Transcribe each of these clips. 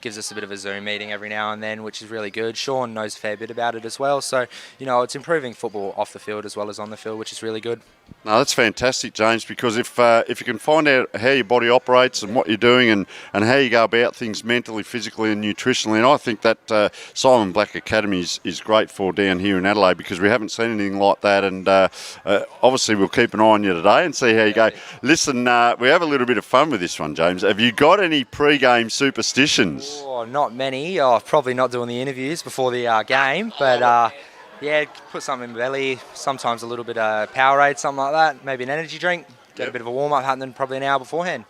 gives us a bit of a Zoom meeting every now and then, which is really good. Sean knows a fair bit about it as well. So, it's improving football off the field as well as on the field, which is really good. No, that's fantastic, James, because if you can find out how your body operates and what you're doing and how you go about things mentally, physically and nutritionally, and I think that Simon Black Academy is great for down here in Adelaide because we haven't seen anything like that, and obviously we'll keep an eye on you today and see how you go. Listen, we have a little bit of fun with this one, James. Have you got any pre-game superstitions? Oh, not many. Probably not doing the interviews before the game, but put something in my belly, sometimes a little bit of Powerade, something like that, maybe an energy drink, get a bit of a warm-up happening probably an hour beforehand.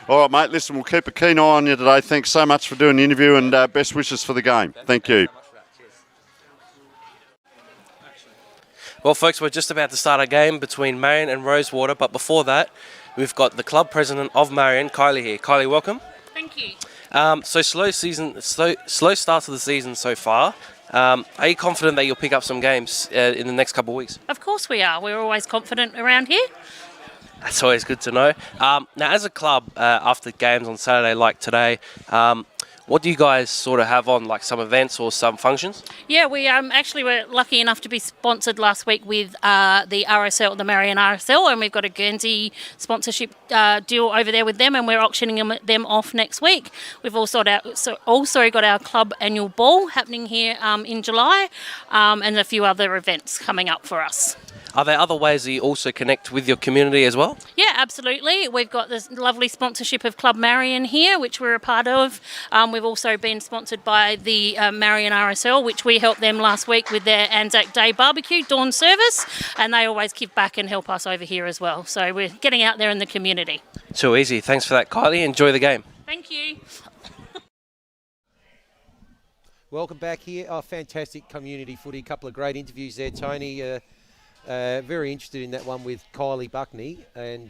All right, mate, listen, we'll keep a keen eye on you today. Thanks so much for doing the interview and best wishes for the game. Thank you. Well, folks, we're just about to start a game between Marion and Rosewater, but before that, we've got the club president of Marion, Kylie, here. Kylie, welcome. Thank you. So slow start to the season so far. Are you confident that you'll pick up some games in the next couple of weeks? Of course we are. We're always confident around here. That's always good to know. Now, as a club, after games on Saturday like today, what do you guys sort of have on, like some events or some functions? Yeah, we actually were lucky enough to be sponsored last week with the RSL, the Marion RSL, and we've got a Guernsey sponsorship deal over there with them, and we're auctioning them off next week. We've also got our club annual ball happening here in July, and a few other events coming up for us. Are there other ways that you also connect with your community as well? Yeah, absolutely. We've got this lovely sponsorship of Club Marion here, which we're a part of. We've also been sponsored by the Marion RSL, which we helped them last week with their Anzac Day barbecue dawn service, and they always give back and help us over here as well. So we're getting out there in the community. Too easy. Thanks for that, Kylie. Enjoy the game. Thank you. Welcome back here. Oh, fantastic community footy. A couple of great interviews there, Tony. Very interested in that one with Kylie Buckney, and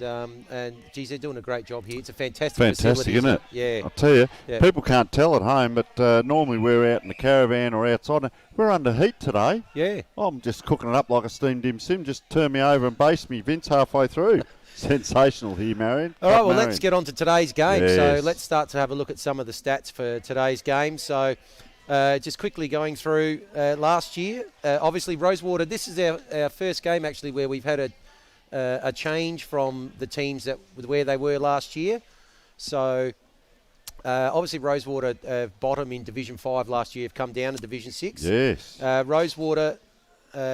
geez, they're doing a great job here. It's a fantastic facility, isn't it? Yeah. I'll tell you, people can't tell at home, but normally we're out in the caravan or outside. We're under heat today. Yeah. I'm just cooking it up like a steamed dim sim. Just turn me over and baste me, Vince, halfway through. Sensational here, Marion. All right, well, let's get on to today's game. Yes. So let's start to have a look at some of the stats for today's game. So just quickly going through last year, obviously Rosewater, this is our first game actually where we've had a change from the teams where they were last year. So obviously Rosewater bottom in Division 5 last year, have come down to Division 6. Yes. Rosewater,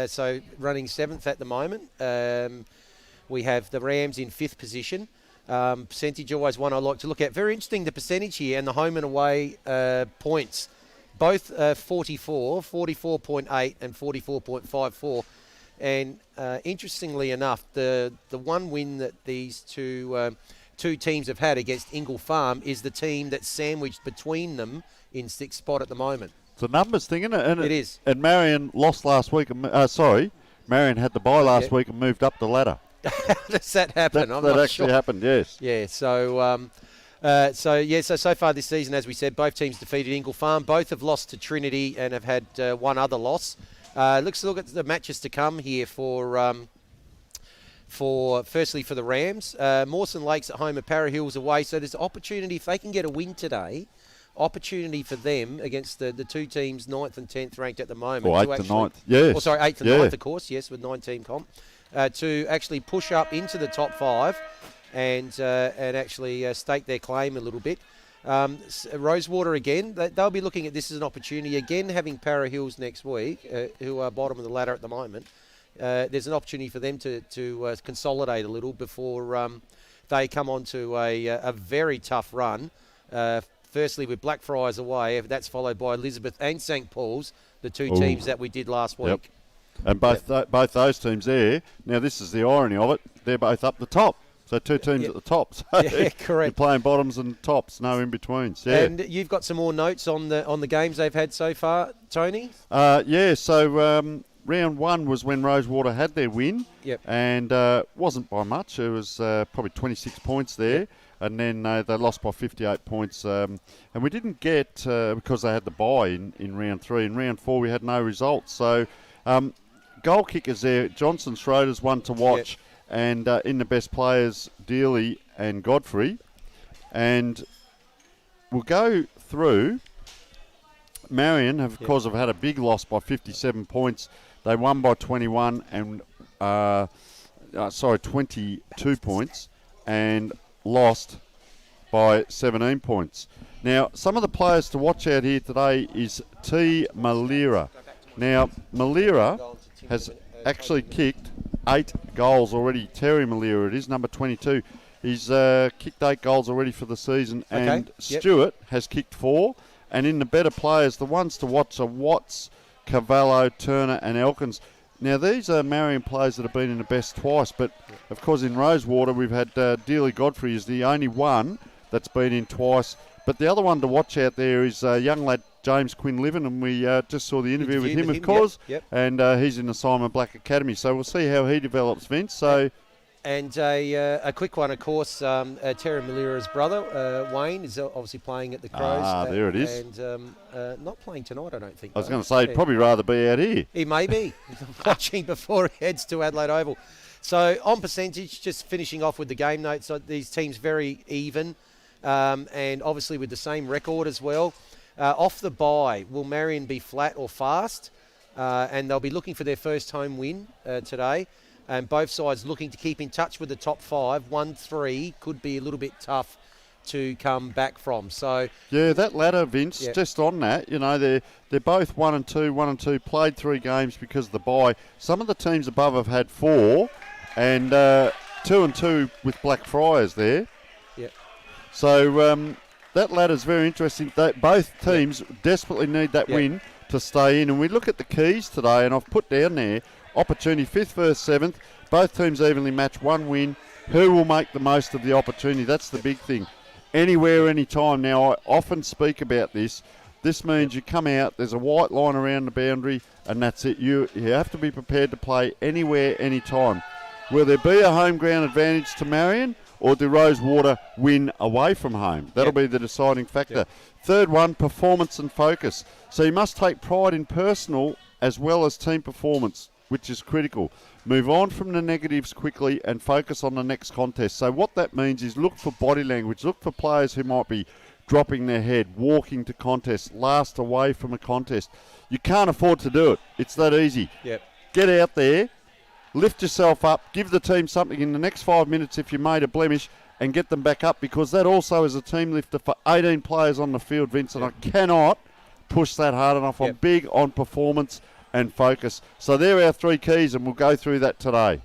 so running 7th at the moment. We have the Rams in 5th position. Percentage, always one I like to look at. Very interesting, the percentage here and the home and away points. Both 44.8 and 44.54. And interestingly enough, the one win that these two teams have had against Ingle Farm is the team that's sandwiched between them in 6th spot at the moment. It's a numbers thing, isn't it? And it is. And Marion lost last week. Marion had the bye last week and moved up the ladder. How does that happen? That actually happened, yes. Yeah, so so far this season, as we said, both teams defeated Ingle Farm. Both have lost to Trinity and have had one other loss. Let's look at the matches to come here firstly for the Rams. Mawson Lakes at home and Para Hills away. So there's opportunity, if they can get a win today, opportunity for them against the two teams, 9th and 10th ranked at the moment. Or 8th and 9th, yes. Or sorry, 8th and 9th, of course, yes, with 9-team comp. To actually push up into the top 5 and actually stake their claim a little bit. Rosewater again, they'll be looking at this as an opportunity. Again, having Para Hills next week, who are bottom of the ladder at the moment, there's an opportunity for them to consolidate a little before they come on to a very tough run. Firstly, with Blackfriars away, that's followed by Elizabeth and St. Paul's, the two teams that we did last week. Yep. And both those teams there, now this is the irony of it, they're both up the top. So two teams at the top. So yeah, correct. You're playing bottoms and tops, no in-betweens. Yeah. And you've got some more notes on the games they've had so far, Tony? So round 1 was when Rosewater had their win. Yep. And wasn't by much. It was probably 26 points there. Yep. And then they lost by 58 points. And we didn't get, because they had the bye in round 3. In round 4, we had no results. So goal kickers there, Johnson Schroeder's one to watch. Yep. And in the best players, Dealey and Godfrey. And we'll go through, Marion have, of course, have had a big loss by 57 points. They won by 21 and 22 points and lost by 17 points. Now, some of the players to watch out here today is T. Malira. Now, Malira has actually kicked 8 goals already. Terry Malira, it is, number 22. He's kicked 8 goals already for the season, and Stewart has kicked 4. And in the better players, the ones to watch are Watts, Cavallo, Turner and Elkins. Now, these are Marion players that have been in the best twice, but, of course, in Rosewater, we've had Dealey Godfrey is the only one that's been in twice. But the other one to watch out there is a young lad, James Quinn-Livin, and we just saw the interview with him, of course, and he's in the Simon Black Academy. So we'll see how he develops, Vince. So... And a quick one, of course, Terry Malira's brother, Wayne, is obviously playing at the Crows. There it is. And not playing tonight, I don't think. I was going to say, he'd probably rather be out here. He may be, watching before he heads to Adelaide Oval. So on percentage, just finishing off with the game notes, these teams very even, and obviously with the same record as well. Off the bye, will Marion be flat or fast? And they'll be looking for their first home win today. And both sides looking to keep in touch with the top 5. 1-3 could be a little bit tough to come back from. So yeah, that ladder, Vince, just on that, you know, they're both 1 and 2, played 3 games because of the bye. Some of the teams above have had 4, and 2 and 2 with Blackfriars there. Yeah. So that ladder's very interesting. Both teams desperately need that win to stay in. And we look at the keys today, and I've put down there, opportunity 5th, 1st, 7th. Both teams evenly match, 1 win. Who will make the most of the opportunity? That's the big thing. Anywhere, anytime. Now, I often speak about this. This means you come out, there's a white line around the boundary, and that's it. You have to be prepared to play anywhere, anytime. Will there be a home ground advantage to Marion, or do Rosewater win away from home? That'll be the deciding factor. Third one, performance and focus. So you must take pride in personal as well as team performance, which is critical. Move on from the negatives quickly and focus on the next contest. So what that means is look for body language, look for players who might be dropping their head, walking to contest, last away from a contest. You can't afford to do it. It's that easy. Get out there, lift yourself up, give the team something in the next 5 minutes if you made a blemish, and get them back up, because that also is a team lifter for 18 players on the field, Vince, and I cannot push that hard enough. I'm big on performance and focus. So they're our 3 keys, and we'll go through that today.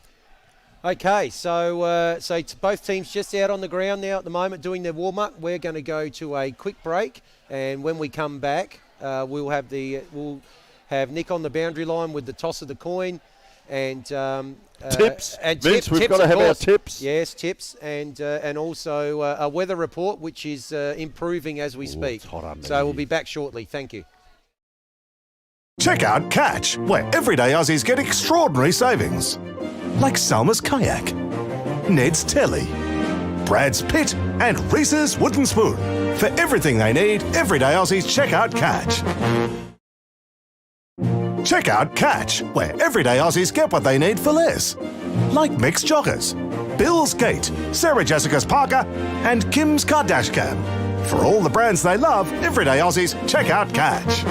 Okay, so both teams just out on the ground now at the moment doing their warm-up. We're going to go to a quick break, and when we come back, we'll have Nick on the boundary line with the toss of the coin, and tips. Vince, we've got to have our tips. Yes, tips, and also a weather report, which is improving as we speak. So we'll be back shortly. Thank you. Check out Catch, where everyday Aussies get extraordinary savings. Like Salma's Kayak, Ned's Telly, Brad's Pit and Reese's Wooden Spoon. For everything they need, everyday Aussies check out Catch. Check out Catch, where everyday Aussies get what they need for less. Like Mick's Joggers, Bill's Gate, Sarah Jessica's Parker and Kim's Kardashcam. For all the brands they love, everyday Aussies check out Catch.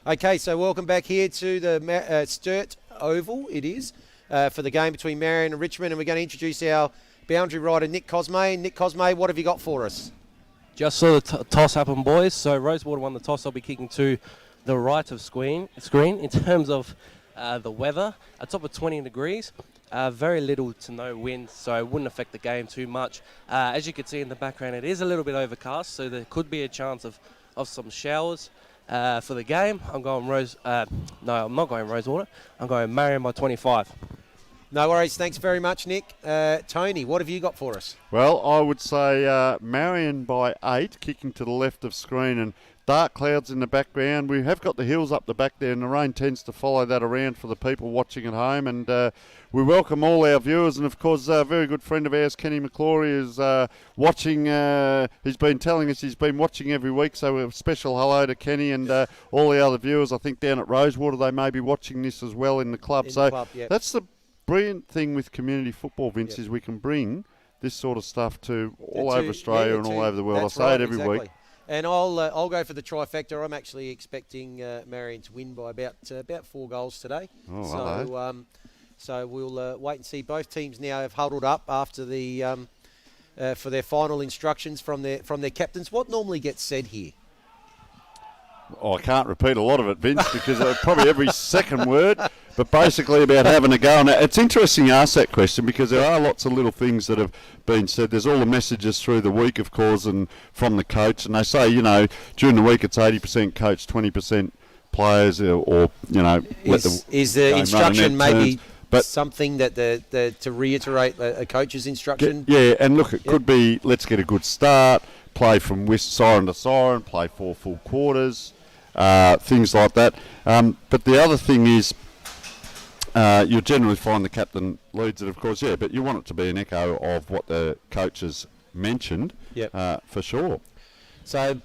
Okay, so welcome back here to the Sturt Oval, it is, for the game between Marion and Richmond, and we're going to introduce our boundary rider, Nick Cosme. Nick Cosme, what have you got for us? Just saw the toss happen, boys. So Rosewater won the toss. I'll be kicking to the right of screen. In terms of the weather, a top of 20 degrees. Very little to no wind, so it wouldn't affect the game too much. As you can see in the background, it is a little bit overcast, so there could be a chance of some showers. For the game, I'm going no, I'm not going Rosewater. I'm going Marion by 25. No worries. Thanks very much, Nick. Tony, what have you got for us? Well, I would say Marion by 8, kicking to the left of screen, and dark clouds in the background. We have got the hills up the back there, and the rain tends to follow that around for the people watching at home. And we welcome all our viewers, and of course, a very good friend of ours, Kenny McClory, is watching. He's been telling us he's been watching every week, so a special hello to Kenny and all the other viewers. I think down at Rosewater they may be watching this as well in the club. That's the brilliant thing with community football, Vince, is we can bring this sort of stuff to all over Australia and all over the world. I say it every week. And I'll go for the trifecta. I'm actually expecting Marion to win by about 4 goals today. So we'll wait and see. Both teams now have huddled up after the for their final instructions from their captains. What normally gets said here? Oh, I can't repeat a lot of it, Vince, because probably every second word, but basically about having a go. And it's interesting you ask that question because there are lots of little things that have been said. There's all the messages through the week, of course, and from the coach. And they say, during the week it's 80% coach, 20% players, or is the instruction maybe something that to reiterate a coach's instruction? Yeah, and look, it could be let's get a good start, play from siren to siren, play 4 full quarters. Things like that. But the other thing is you'll generally find the captain leads it, of course, but you want it to be an echo of what the coaches mentioned, for sure. So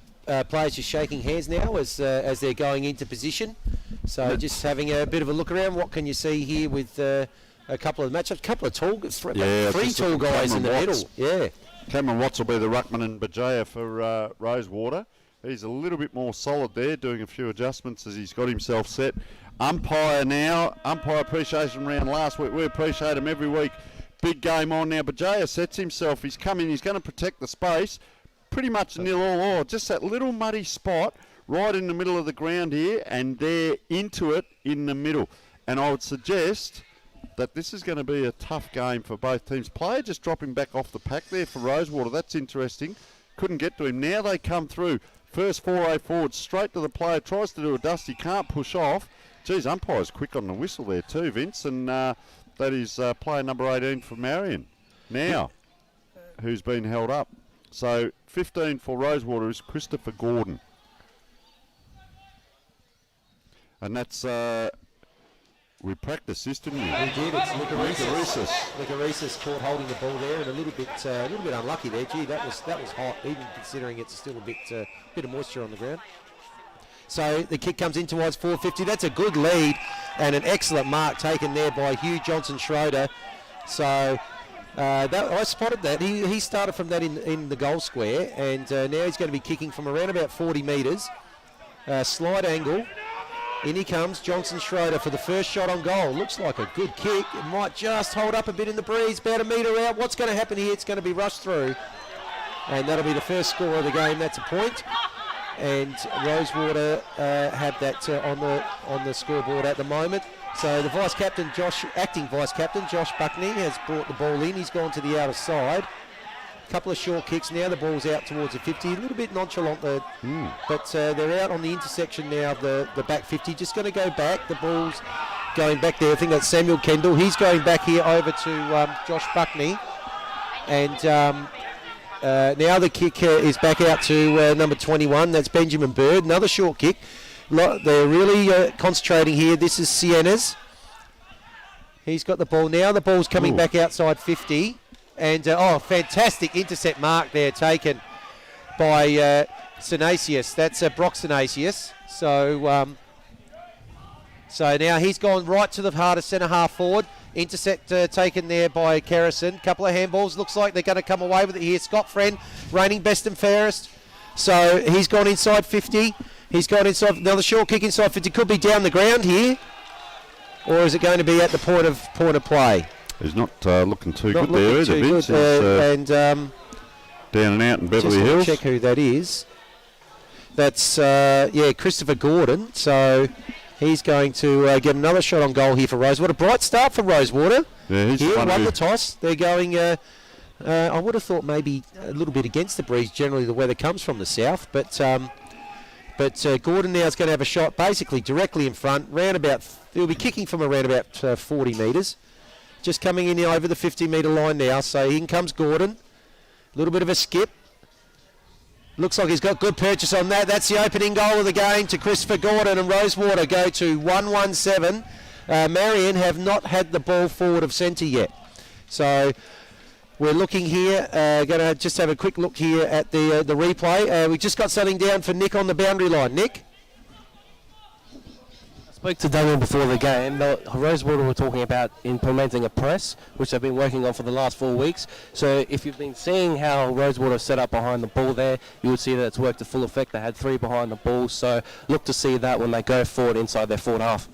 players just shaking hands now as they're going into position. So just having a bit of a look around. What can you see here with a couple of matchups? A couple of three tall guys in the middle. Yeah. Cameron Watts will be the ruckman and Bajaya for Rosewater. He's a little bit more solid there, doing a few adjustments as he's got himself set. Umpire appreciation round last week. We appreciate him every week. Big game on now. Bajaya sets himself. He's coming. He's going to protect the space. Pretty much 0-all. Just that little muddy spot right in the middle of the ground here, and they're into it in the middle. And I would suggest that this is going to be a tough game for both teams. Player just dropping back off the pack there for Rosewater. That's interesting. Couldn't get to him. Now they come through. First foray forward, straight to the player, tries to do a dust, he can't push off. Geez, umpire's quick on the whistle there too, Vince, and that is player number 18 for Marion now, who's been held up. So 15 for Rosewater is Christopher Gordon. And that's, we practiced this, didn't we? We did. It's Licaresis caught holding the ball there, and a little bit unlucky there. Gee, that was hot, even considering it's still a bit of moisture on the ground. So the kick comes in towards 450. That's a good lead and an excellent mark taken there by Hugh Johnson-Schroeder. So I spotted that. He started from that in the goal square, and now he's going to be kicking from around about 40 metres. Slide angle. In he comes, Johnson-Schroeder for the first shot on goal. Looks like a good kick. It might just hold up a bit in the breeze, about a metre out. What's going to happen here? It's going to be rushed through. And that'll be the first score of the game. That's a point. And Rosewater have that on the scoreboard at the moment. So the acting vice captain, Josh Buckney, has brought the ball in. He's gone to the outer side. Couple of short kicks. Now the ball's out towards the 50. A little bit nonchalant, but they're out on the intersection now of the back 50. Just going to go back. The ball's going back there. I think that's Samuel Kendall. He's going back here over to Josh Buckney. And now the kick is back out to number 21. That's Benjamin Bird. Another short kick. They're really concentrating here. This is Sienna's. He's got the ball now. The ball's coming back outside 50. And, fantastic intercept mark there taken by Sinasius. That's Brock Sinasius. So now he's gone right to the heart of centre half forward. Intercept taken there by Kerrison. Couple of handballs. Looks like they're going to come away with it here. Scott Friend, reigning best and fairest. So he's gone inside 50. He's gone inside. Another short kick inside 50. Could be down the ground here. Or is it going to be at the point of play? He's not looking too good there either, Vince. Down and out in Beverly Hills. Check who that is. That's, Christopher Gordon. So he's going to get another shot on goal here for Rosewater. Bright start for Rosewater. Yeah, he's won the toss. They're going, I would have thought maybe a little bit against the breeze. Generally the weather comes from the south, but But Gordon now is going to have a shot basically directly in front, he'll be kicking from around about 40 metres. Just coming in over the 50-metre line now, so in comes Gordon. A little bit of a skip. Looks like he's got good purchase on that. That's the opening goal of the game to Christopher Gordon, and Rosewater go to 1-1-7. Marion have not had the ball forward of centre yet. So we're looking here, going to just have a quick look here at the replay. We just got something down for Nick on the boundary line. Nick? I spoke to Damien before the game. Rosewater were talking about implementing a press, which they've been working on for the last 4 weeks. So if you've been seeing how Rosewater set up behind the ball there, you would see that it's worked to full effect. They had 3 behind the ball, so look to see that when they go forward inside their forward half.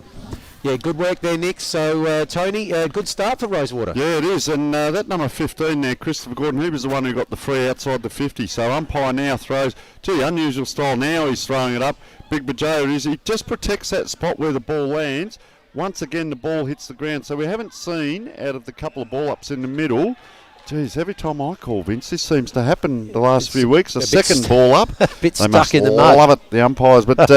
Yeah, good work there, Nick. So, Tony, good start for Rosewater. Yeah, it is. And that number 15 there, Christopher Gordon, he was the one who got the free outside the 50. So umpire now throws, unusual style now he's throwing it up. Big Bajo it is. He just protects that spot where the ball lands. Once again, the ball hits the ground. So we haven't seen, out of the couple of ball-ups in the middle, geez, every time I call, Vince, this seems to happen the last few weeks. A second ball up. A bit they stuck in the mud. love it, the umpires. But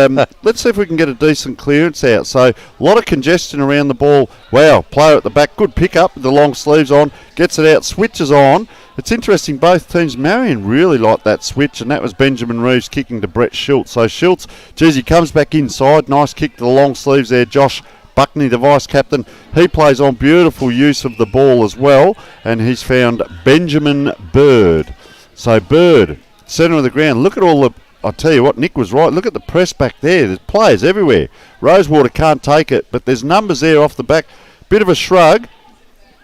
let's see if we can get a decent clearance out. So a lot of congestion around the ball. Wow, player at the back, good pick up with the long sleeves on, gets it out, switches on. It's interesting, both teams, Marion really liked that switch, and that was Benjamin Reeves kicking to Brett Schultz. So Schultz, geez, he comes back inside. Nice kick to the long sleeves there. Josh Buckney, the vice-captain, he plays on beautiful use of the ball as well, and he's found Benjamin Bird. So Bird, centre of the ground. Look at all the, I tell you what, Nick was right. Look at the press back there. There's players everywhere. Rosewater can't take it, but there's numbers there off the back. Bit of a shrug,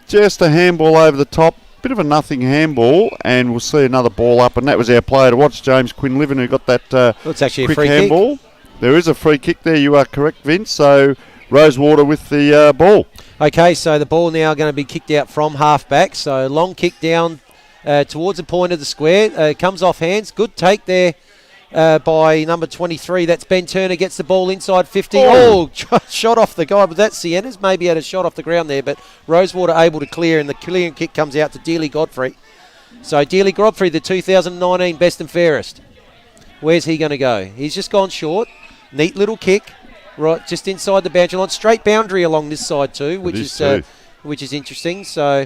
just a handball over the top. Bit of a nothing handball, and we'll see another ball up, and that was our player to watch, James Quinlivan, who got that it's actually quick a free handball. Kick. There is a free kick there, you are correct, Vince. So Rosewater with the ball. Okay, so the ball now going to be kicked out from half-back, so long kick down towards the point of the square. Comes off hands, good take there by number 23. That's Ben Turner, gets the ball inside 50. Oh, shot off the guy, but that's Sienna's maybe had a shot off the ground there, but Rosewater able to clear, and the clearing kick comes out to Dealey Godfrey. So Dealey Godfrey, the 2019 best and fairest. Where's he going to go? He's just gone short. Neat little kick, right, just inside the boundary line. Straight boundary along this side too, which is interesting. So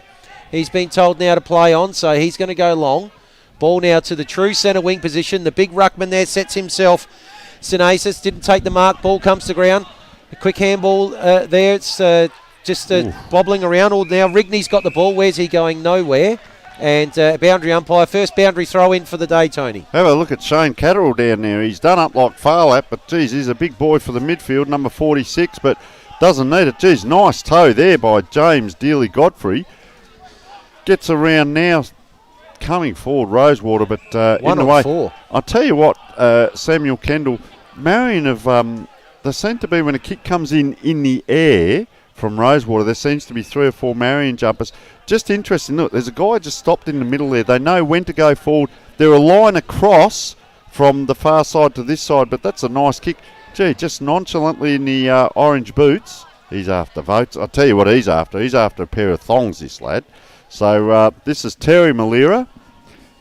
he's been told now to play on, so he's going to go long. Ball now to the true centre wing position. The big ruckman there sets himself. Sinasis didn't take the mark. Ball comes to ground. A quick handball there. It's just bobbling around. Now Rigney's got the ball. Where's he going? Nowhere. And boundary umpire. First boundary throw in for the day, Tony. Have a look at Shane Catterall down there. He's done up like Farlap, but geez, he's a big boy for the midfield, number 46, but doesn't need it. Geez, nice toe there by James Dealey Godfrey. Gets around now. Coming forward, Rosewater, but in the way. 4. I'll tell you what, Samuel Kendall, Marion have, they seem to be, when a kick comes in the air from Rosewater, there seems to be 3 or 4 Marion jumpers. Just interesting, look, there's a guy just stopped in the middle there. They know when to go forward. They're a line across from the far side to this side, but that's a nice kick. Gee, just nonchalantly in the orange boots. He's after votes. I'll tell you what he's after. He's after a pair of thongs, this lad. So this is Terry Malira,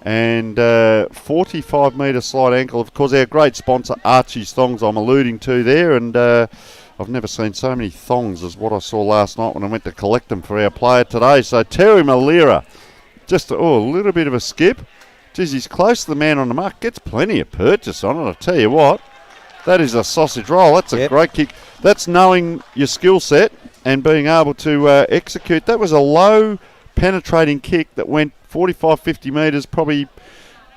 and 45-metre slide ankle. Of course, our great sponsor, Archie's Thongs, I'm alluding to there, and I've never seen so many thongs as what I saw last night when I went to collect them for our player today. So Terry Malira, just a little bit of a skip. Geez, he's close to the man on the mark. Gets plenty of purchase on it, I'll tell you what. That is a sausage roll. That's a great kick. That's knowing your skill set and being able to execute. That was a low penetrating kick that went 45, 50 metres, probably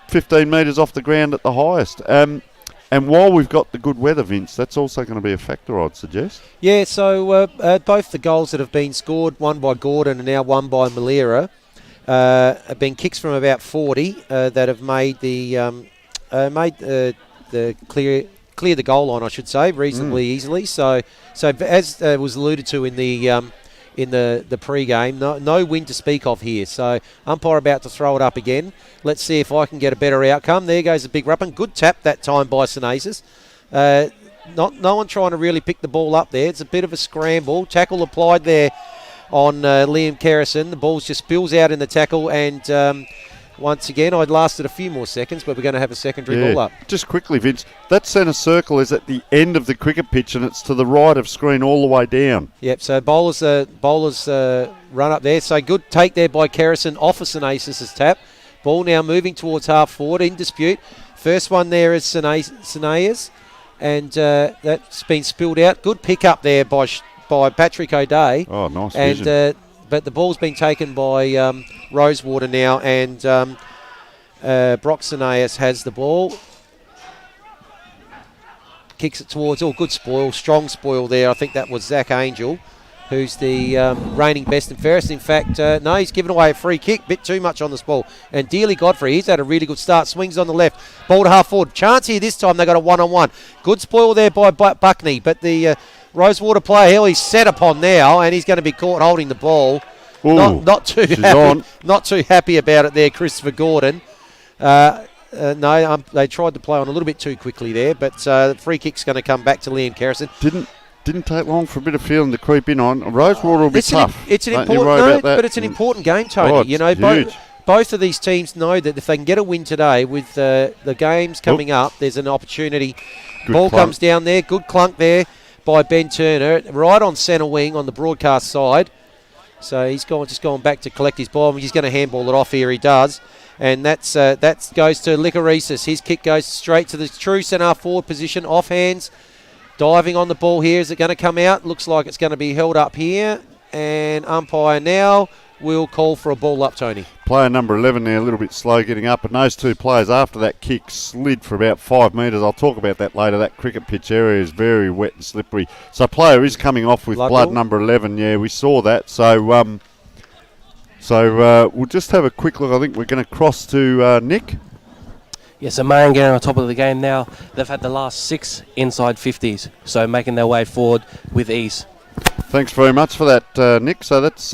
15 metres off the ground at the highest. And while we've got the good weather, Vince, that's also going to be a factor, I'd suggest. Yeah, so both the goals that have been scored, one by Gordon and now one by Malira, have been kicks from about 40 that have made the clear the goal line, I should say, reasonably easily. So as was alluded to in the pre-game, no wind to speak of here. So umpire about to throw it up again. Let's see if I can get a better outcome. There goes a big ruppin. Good tap that time by Sinasis. No one trying to really pick the ball up there. It's a bit of a scramble. Tackle applied there on Liam Kerrison. The ball just spills out in the tackle, and once again. I'd lasted a few more seconds, but we're going to have a secondary ball up. Just quickly, Vince, that centre circle is at the end of the cricket pitch and it's to the right of screen all the way down. Yep, so bowlers run up there. So good take there by Kerrison off of St Aces' tap. Ball now moving towards half forward in dispute. First one there is Sinaya's, and that's been spilled out. Good pick up there by Patrick O'Day. Oh, nice vision. But the ball's been taken by Rosewater now, and Brock Sinaias has the ball. Kicks it towards, good spoil, strong spoil there. I think that was Zach Angel, who's the reigning best and fairest. In fact, no, he's given away a free kick, bit too much on this ball. And Dealey Godfrey, he's had a really good start, swings on the left, ball to half forward. Chance here this time, they got a one-on-one. Good spoil there by Buckney, but the Rosewater player, he's set upon now, and he's going to be caught holding the ball. Not too happy about it there, Christopher Gordon. They tried to play on a little bit too quickly there, but the free kick's going to come back to Liam Kerrison. Didn't take long for a bit of feeling to creep in on. Rosewater will be tough. It's an important game, Tony. Both of these teams know that if they can get a win today with the games coming up, there's an opportunity. Ball comes down there, good clunk there by Ben Turner, right on centre wing on the broadcast side. So he's just gone back to collect his ball. He's going to handball it off here. He does. And that goes to Licoresis. His kick goes straight to the true centre forward position, off hands. Diving on the ball here. Is it going to come out? Looks like it's going to be held up here. And umpire now will call for a ball up, Tony. Player number 11 there, a little bit slow getting up. And those two players after that kick slid for about 5 metres. I'll talk about that later. That cricket pitch area is very wet and slippery. So player is coming off with blood number 11. Yeah, we saw that. So we'll just have a quick look. I think we're going to cross to Nick. Yeah, so Marion getting on top of the game now. They've had the last 6 inside 50s, so making their way forward with ease. Thanks very much for that, Nick. So that's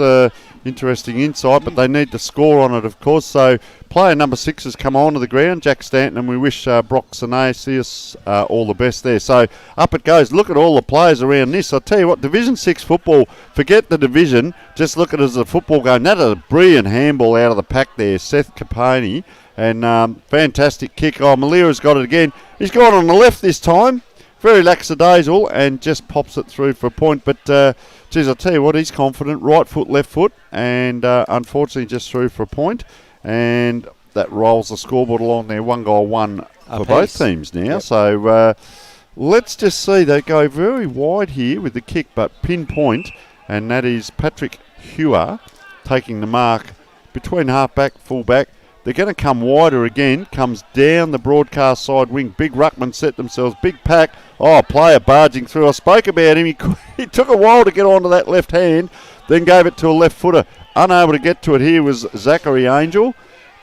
interesting insight, but they need to score on it, of course. So player number 6 has come onto the ground, Jack Stanton, and we wish Brock Sinaias all the best there. So up it goes. Look at all the players around this. I'll tell you what, Division 6 football, forget the division, just look at it as a football game. That is a brilliant handball out of the pack there, Seth Capone. And fantastic kick. Malira's got it again. He's gone on the left this time. Very lackadaisical and just pops it through for a point. But, I'll tell you what, he's confident. Right foot, left foot. And unfortunately just through for a point. And that rolls the scoreboard along there. 1 goal, 1 for both teams now. Yep. So let's just see. They go very wide here with the kick, but pinpoint. And that is Patrick Hewer taking the mark between half-back, full-back. They're going to come wider again. Comes down the broadcast side wing. Big ruckman set themselves. Big pack. Player barging through. I spoke about him. He took a while to get onto that left hand. Then gave it to a left footer. Unable to get to it here was Zachary Angel.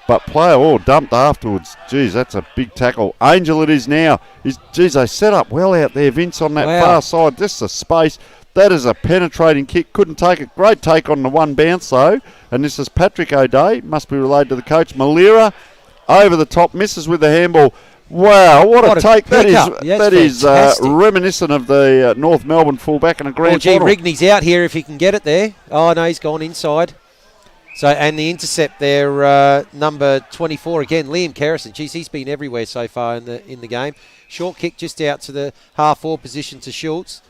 But player dumped afterwards. Geez, that's a big tackle. Angel it is now. They set up well out there, Vince, on that far side. Just a space. That is a penetrating kick. Couldn't take it. Great take on the one bounce, though. And this is Patrick O'Day. Must be related to the coach. Malira over the top. Misses with the handball. Wow, what a take. That is reminiscent of the North Melbourne fullback in a grand final. Rigney's out here if he can get it there. Oh, no, he's gone inside. So, and the intercept there, number 24 again, Liam Kerrison. Geez, he's been everywhere so far in the game. Short kick just out to the half-forward position to Schultz.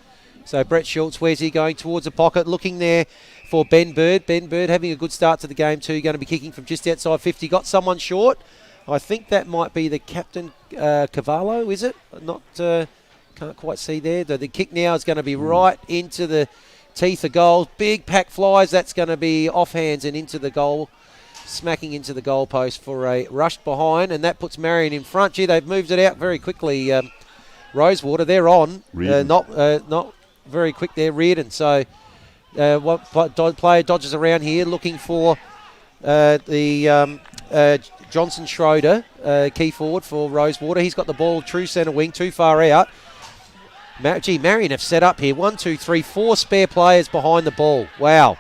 So Brett Schultz, where's he going? Towards the pocket, looking there for Ben Bird. Ben Bird having a good start to the game too, going to be kicking from just outside 50. Got someone short. I think that might be the captain, Cavallo, is it? Can't quite see there. The kick now is going to be right into the teeth of goals. Big pack flies. That's going to be off hands and into the goal, smacking into the goal post for a rush behind, and that puts Marion in front. Gee, they've moved it out very quickly. Rosewater, they're on. Not very quick there, Reardon. So player dodges around here looking for the Johnson Schroeder, key forward for Rosewater. He's got the ball true centre wing, too far out. Marion have set up here. 1, 2, 3, 4 spare players behind the ball. Wow.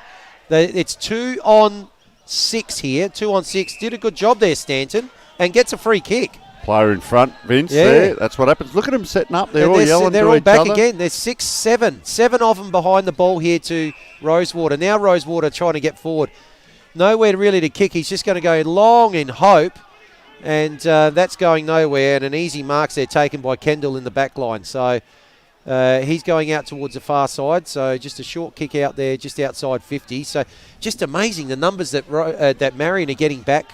It's 2 on 6 here. 2 on 6. Did a good job there, Stanton, and gets a free kick. Player in front, Vince, there. That's what happens. Look at them setting up. They're all yelling They're to all each back other. again. There's 6, 7. 7 of them behind the ball here to Rosewater. Now Rosewater trying to get forward. nowhere really to kick. He's just going to go long in hope, and that's going nowhere. And an easy marks there taken by Kendall in the back line. So he's going out towards the far side. So just a short kick out there, just outside 50. So just amazing the numbers that Marion are getting back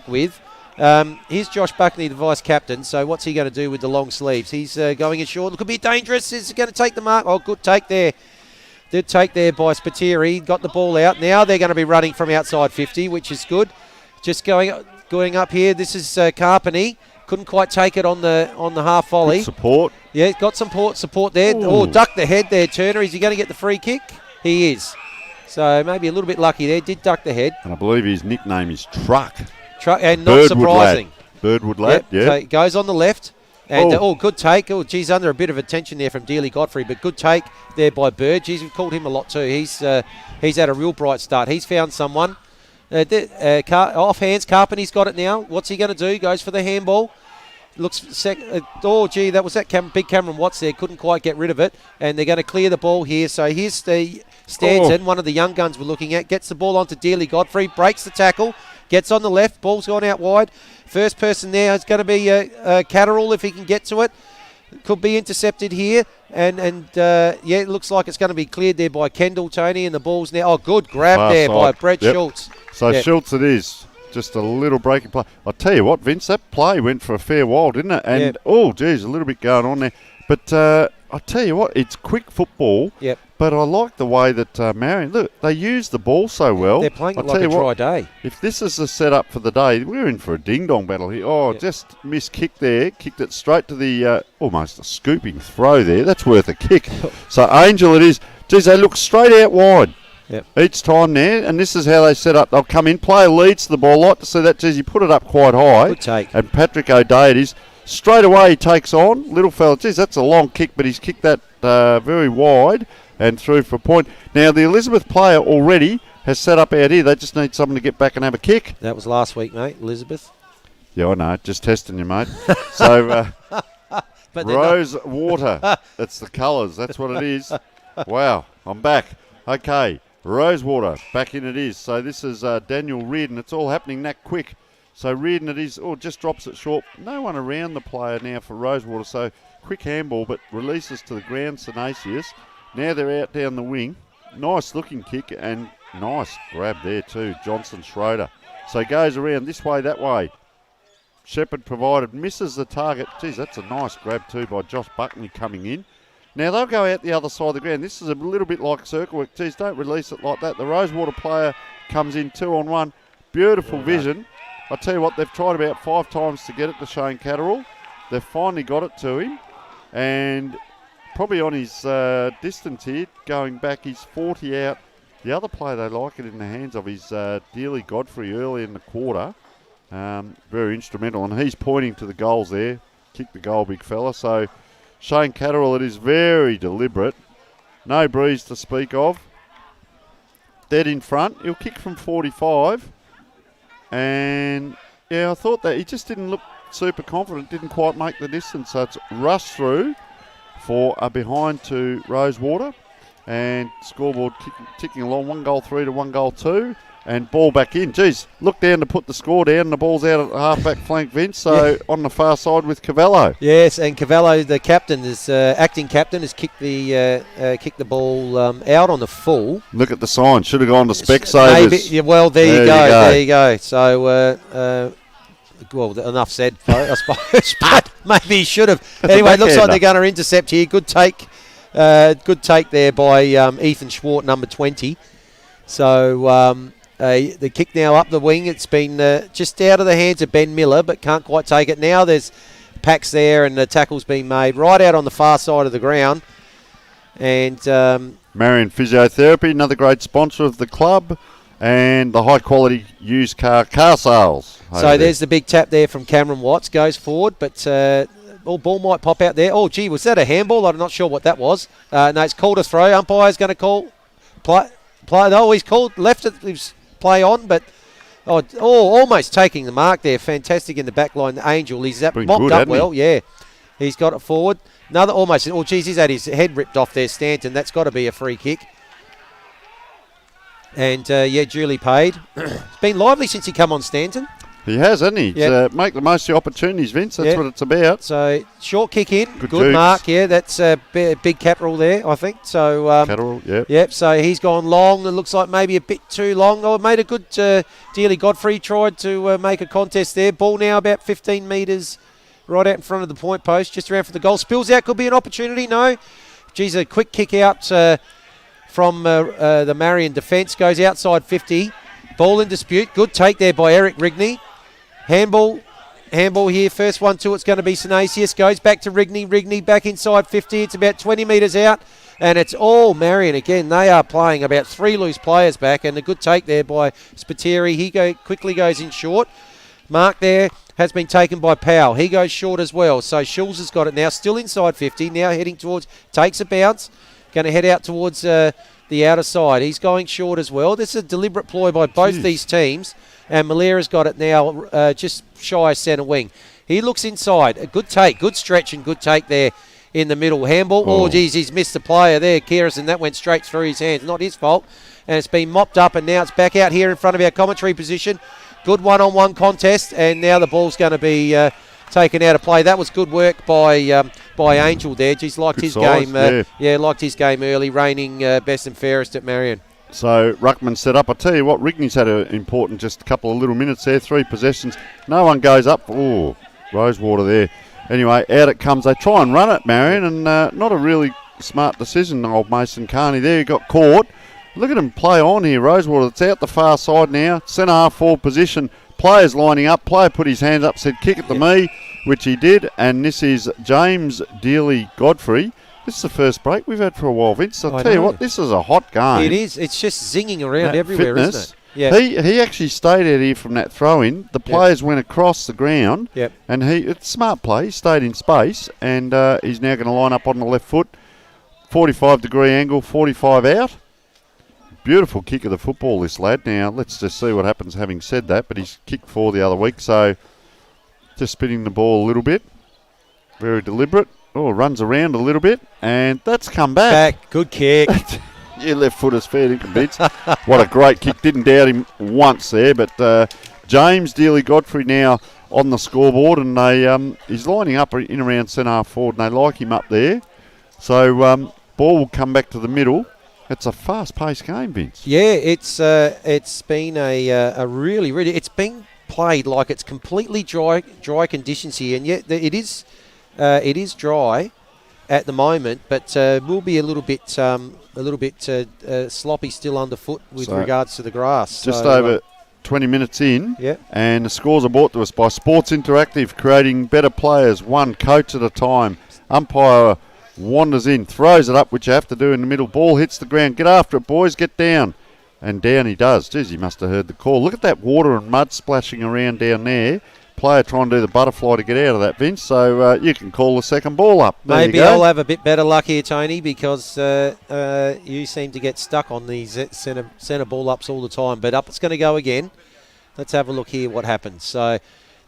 with. Here's Josh Buckley, the vice captain. So what's he going to do with the long sleeves? He's going in short. It could be dangerous. Is going to take the mark. Oh, good take there. Good take there by Spiteri. Got the ball out. Now they're going to be running from outside 50, which is good. Just going up here. This is Carpeney. Couldn't quite take it on the half volley. Good support. Yeah, got some support there. Ooh. Oh, ducked the head there, Turner. Is he going to get the free kick? He is. So maybe a little bit lucky there. Did duck the head. And I believe his nickname is Truck. And not surprising. Birdwood lad, yeah. So it goes on the left. And, good take. Oh, geez, under a bit of attention there from Dealey Godfrey, but good take there by Bird. Geez, we've called him a lot too. He's had a real bright start. He's found someone. Off hands, Carpeney's got it now. What's he going to do? Goes for the handball. Looks that was that big Cameron Watts there. Couldn't quite get rid of it. And they're going to clear the ball here. So here's the Stanton, one of the young guns we're looking at. Gets the ball onto Dealey Godfrey. Breaks the tackle. Gets on the left. Ball's gone out wide. First person there is going to be Catterall if he can get to it. Could be intercepted here. And it looks like it's going to be cleared there by Kendall, Tony. And the ball's now. Oh, good grab far there side. by Brett Schultz. So Schultz it is. Just a little breaking play. I'll tell you what, Vince, that play went for a fair while, didn't it? And, a little bit going on there. But I'll tell you what, it's quick football. Yep. But I like the way that Marion, look, they use the ball so well. They're playing it like a dry day. If this is the setup for the day, we're in for a ding-dong battle here. Oh, just missed kick there. Kicked it straight to the, almost a scooping throw there. That's worth a kick. So Angel it is. Geez, they look straight out wide. Yep. Each time there, and this is how they set up. They'll come in, player leads to the ball. Like to see that, geez, he put it up quite high. Good take. And Patrick O'Day it is. Straight away he takes on. Little fella, geez, that's a long kick, but he's kicked that very wide and through for a point. Now, the Elizabeth player already has set up out here. They just need someone to get back and have a kick. That was last week, mate, Elizabeth. Yeah, I know. Just testing you, mate. So, Rosewater. That's the colours. That's what it is. Wow, I'm back. Okay. Rosewater, back in it is. So this is Daniel Reardon. It's all happening that quick. So Reardon it is, just drops it short. No one around the player now for Rosewater. So quick handball, but releases to the ground, Sinasius. Now they're out down the wing. Nice looking kick and nice grab there too, Johnson Schroeder. So goes around this way, that way. Shepherd provided, misses the target. Geez, that's a nice grab too by Josh Buckley coming in. Now, they'll go out the other side of the ground. This is a little bit like circle work. Geez, don't release it like that. The Rosewater player comes in 2-on-1. Beautiful vision. I'll tell you what, they've tried about 5 times to get it to Shane Catterall. They've finally got it to him. And probably on his distance here, going back, he's 40 out. The other player they like it in the hands of is Dealey Godfrey early in the quarter. Very instrumental. And he's pointing to the goals there. Kick the goal, big fella. So Shane Catterall, it is very deliberate. No breeze to speak of. Dead in front. He'll kick from 45. And, I thought that he just didn't look super confident. Didn't quite make the distance. So it's rush through for a behind to Rosewater. And scoreboard ticking along. 1 goal 3 to 1 goal 2. And ball back in. Geez, look down to put the score down. And the ball's out at the half-back flank, Vince. So on the far side with Cavallo. Yes, and Cavallo, the captain, is acting captain, has kicked the ball out on the full. Look at the sign. Should have gone to Specsavers. Maybe, well, there you go. There you go. So, enough said, I suppose. But maybe he should have. Anyway, it looks like they're going to intercept here. Good take. Good take there by Ethan Schwart, number 20. So, the kick now up the wing. It's been just out of the hands of Ben Miller, but can't quite take it. Now there's packs there, and the tackle's been made right out on the far side of the ground. And Marion Physiotherapy, another great sponsor of the club, and the high-quality used car sales. So there's the big tap there from Cameron Watts. Goes forward, but ball might pop out there. Oh, gee, was that a handball? I'm not sure what that was. No, it's called a throw. Umpire's going to call play. Oh, he's called left his play on, but almost taking the mark there. Fantastic in the back line. Angel, he's mopped up well. Yeah, he's got it forward. Another almost. Oh, geez, he's had his head ripped off there, Stanton. That's got to be a free kick. And, duly paid. It's been lively since he come on Stanton. He has, hasn't he? Yep. Make the most of the opportunities, Vince. That's what it's about. So, short kick in. Good Dukes. mark, yeah. That's a big capital there, I think. So, Catterall, yep. Yep, so he's gone long. It looks like maybe a bit too long. Oh, made a good Dearly Godfrey tried to make a contest there. Ball now about 15 metres right out in front of the point post, just around for the goal. Spills out, could be an opportunity. No. Geez, a quick kick out from the Marion defence. Goes outside 50. Ball in dispute. Good take there by Eric Rigney. Handball here. First one to it's going to be Sinasius. Goes back to Rigney. Rigney back inside 50. It's about 20 metres out. And it's all Marion again. They are playing about 3 loose players back. And a good take there by Spiteri. He quickly goes in short. Mark there has been taken by Powell. He goes short as well. So Schulz has got it now. Still inside 50. Now heading towards. Takes a bounce. Going to head out towards the outer side. He's going short as well. This is a deliberate ploy by both these teams. And Malera's got it now just shy of centre wing. He looks inside. A good take, good stretch and good take there in the middle. Handball. Oh, geez, he's missed the player there, Kierison. That went straight through his hands. Not his fault. And it's been mopped up and now it's back out here in front of our commentary position. Good one-on-one contest and now the ball's going to be taken out of play. That was good work by Angel there. He's liked his game. Liked his game early, reigning best and fairest at Marion. So Ruckman set up. I tell you what, Rigney's had an important just a couple of little minutes there, 3 possessions. No one goes up. Oh, Rosewater there. Anyway, out it comes. They try and run it, Marion, and not a really smart decision, old Mason Carney there. He got caught. Look at him play on here, Rosewater. It's out the far side now. Centre half forward position. Players lining up. Player put his hands up, said kick it to me, which he did. And this is James Dearly Godfrey. This is the first break we've had for a while, Vince. I'll tell you what, this is a hot game. It is. It's just zinging around everywhere, fitness. Isn't it? Yeah. He actually stayed out here from that throw-in. The players went across the ground. Yep. And it's smart play. He stayed in space. And he's now going to line up on the left foot. 45-degree angle, 45 out. Beautiful kick of the football, this lad. Now, let's just see what happens having said that. But he's kicked 4 the other week. So, just spinning the ball a little bit. Very deliberate. Oh, runs around a little bit, and that's come back. Good kick. Your left foot is fair dinkum bits. What a great kick. Didn't doubt him once there, but James Dearly Godfrey now on the scoreboard, and he's lining up in around centre half forward, and they like him up there. So ball will come back to the middle. It's a fast-paced game, Vince. Yeah, it's been a really, it's been played like it's completely dry conditions here, and yet it is dry at the moment, but will be a little bit sloppy still underfoot with regards to the grass. Just over 20 minutes in, and the scores are brought to us by Sports Interactive, creating better players, one coach at a time. Umpire wanders in, throws it up, which you have to do in the middle. Ball hits the ground. Get after it, boys. Get down. And down he does. Jeez, he must have heard the call. Look at that water and mud splashing around down there. Player trying to do the butterfly to get out of that, Vince. So you can call the second ball up. Maybe I'll have a bit better luck here, Tony, because you seem to get stuck on these centre ball ups all the time. But up it's going to go again. Let's have a look here what happens. So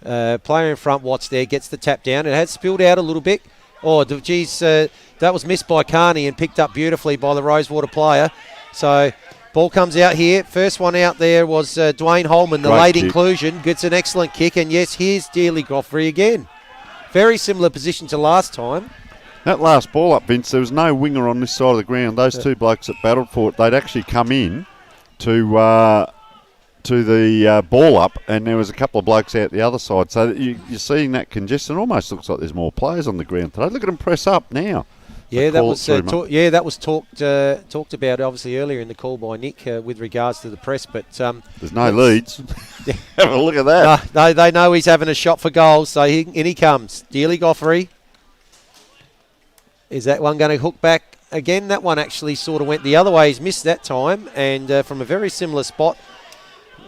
player in front, Watts there, gets the tap down. It has spilled out a little bit. Oh, geez, that was missed by Carney and picked up beautifully by the Rosewater player. So ball comes out here. First one out there was Dwayne Holman, the late inclusion. Gets an excellent kick. And yes, here's Dearly Godfrey again. Very similar position to last time. That last ball up, Vince, there was no winger on this side of the ground. Those two blokes that battled for it, they'd actually come in to the ball up, and there was a couple of blokes out the other side. So you're seeing that congestion. It almost looks like there's more players on the ground today. Look at them press up now. Yeah, that was talked about obviously earlier in the call by Nick with regards to the press, but there's no leads. Have a look at that. No, they know he's having a shot for goals, so in he comes. Dearly Godfrey. Is that one going to hook back again? That one actually sort of went the other way. He's missed that time, and from a very similar spot,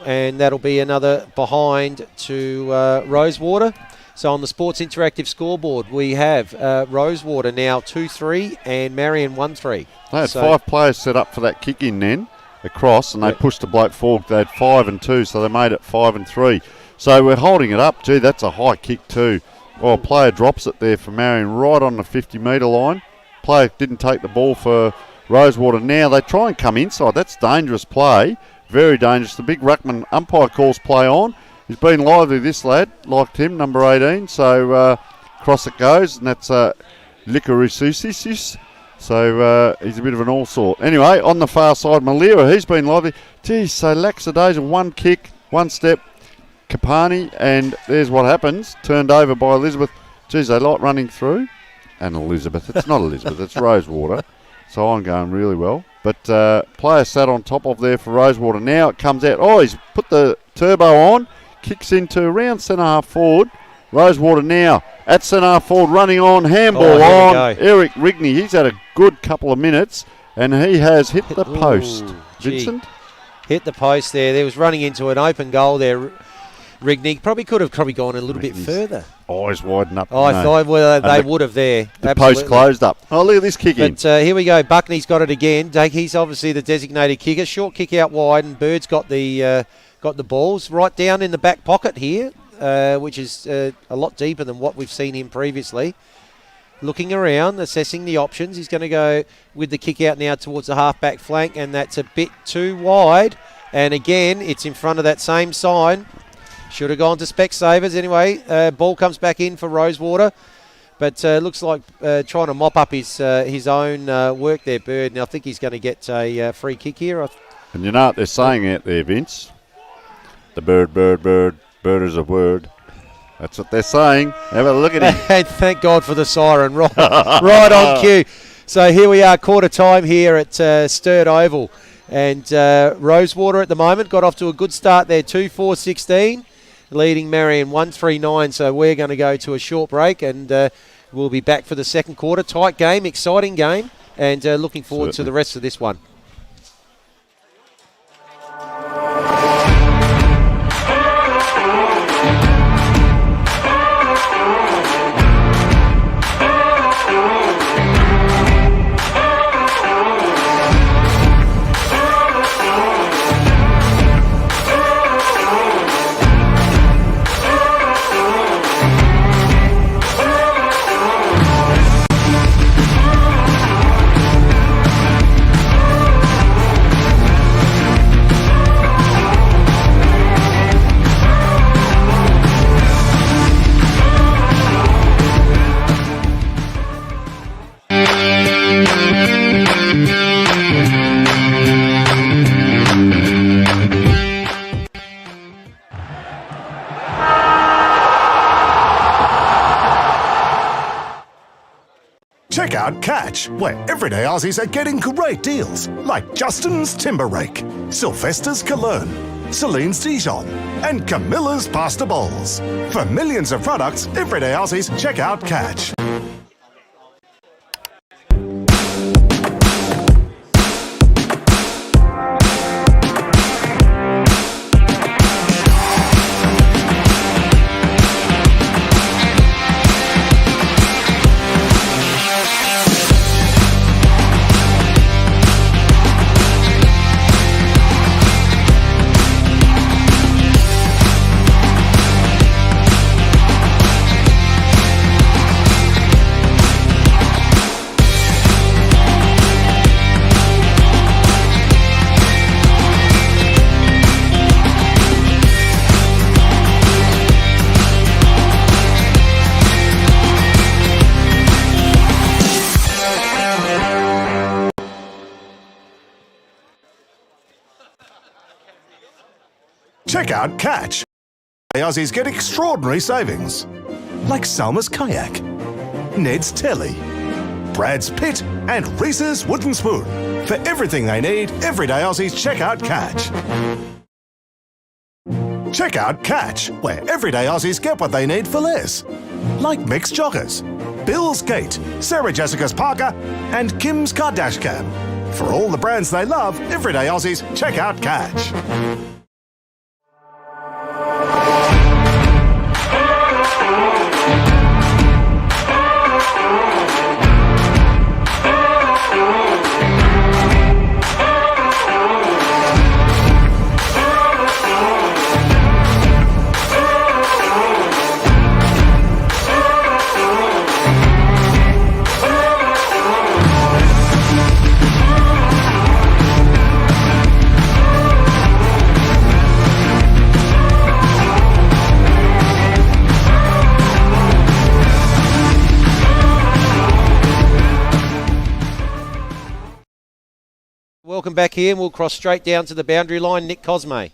and that'll be another behind to Rosewater. So on the Sports Interactive scoreboard, we have Rosewater now 2-3 and Marion 1-3. They had 5 players set up for that kick in then, across, and they pushed the bloke forward. They had 5 and 2, so they made it 5 and 3. So we're holding it up. Gee, that's a high kick too. Oh, a player drops it there for Marion right on the 50-metre line. Player didn't take the ball for Rosewater now. They try and come inside. That's dangerous play. Very dangerous. The big ruckman umpire calls play on. He's been lively, this lad. Liked him, number 18. So cross it goes, and that's Licorice. So he's a bit of an all sort. Anyway, on the far side, Malira, he's been lively. Geez, so lackadaisical. One kick, one step. Kapani, and there's what happens. Turned over by Elizabeth. Geez, they like running through. And Elizabeth. It's not Elizabeth, it's Rosewater. So I'm going really well. But player sat on top of there for Rosewater. Now it comes out. Oh, he's put the turbo on. Kicks into around centre half forward. Rosewater now at centre half forward, running on. Handball on. Eric Rigney. He's had a good couple of minutes. And he has hit the post. Vincent? Hit the post there. There was running into an open goal there. Rigney could have gone a little bit further. Eyes widen up. I thought they would have there. The post closed up. Oh, look at this kick in. But here we go. Buckney's got it again. He's obviously the designated kicker. Short kick out wide, and Bird's got the balls right down in the back pocket here, which is a lot deeper than what we've seen him previously. Looking around, assessing the options. He's going to go with the kick out now towards the half-back flank, and that's a bit too wide. And again, it's in front of that same sign. Should have gone to Specsavers. Anyway, ball comes back in for Rosewater. But looks like trying to mop up his own work there, Bird. And I think he's going to get a free kick here. And you know what they're saying out there, Vince? The bird is a word. That's what they're saying. Have a look at him. And thank God for the siren, right on cue. So here we are, quarter time here at Sturt Oval. And Rosewater at the moment got off to a good start there, 2-4-16. Leading Marion 1-3-9, so we're going to go to a short break and we'll be back for the second quarter. Tight game, exciting game, and looking forward to the rest of this one. Check out Catch, where everyday Aussies are getting great deals, like Justin's Timber Rake, Sylvester's Cologne, Celine's Dijon, and Camilla's Pasta Bowls. For millions of products, everyday Aussies, check out Catch. Check out Catch. Aussies get extraordinary savings, like Salma's Kayak, Ned's Telly, Brad's Pit, and Reese's Wooden Spoon. For everything they need, everyday Aussies check out Catch. Check out Catch, where everyday Aussies get what they need for less, like Mix Joggers, Bill's Gate, Sarah Jessica's Parker, and Kim's Kardashian. For all the brands they love, everyday Aussies check out Catch. welcome back here. We'll cross straight down to the boundary line. Nick Cosme.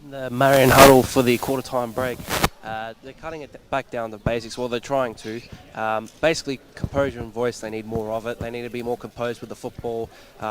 The Marion huddle for the quarter-time break. They're cutting it back down to basics. Well, they're trying to. Basically, composure and voice, they need more of it. They need to be more composed with the football,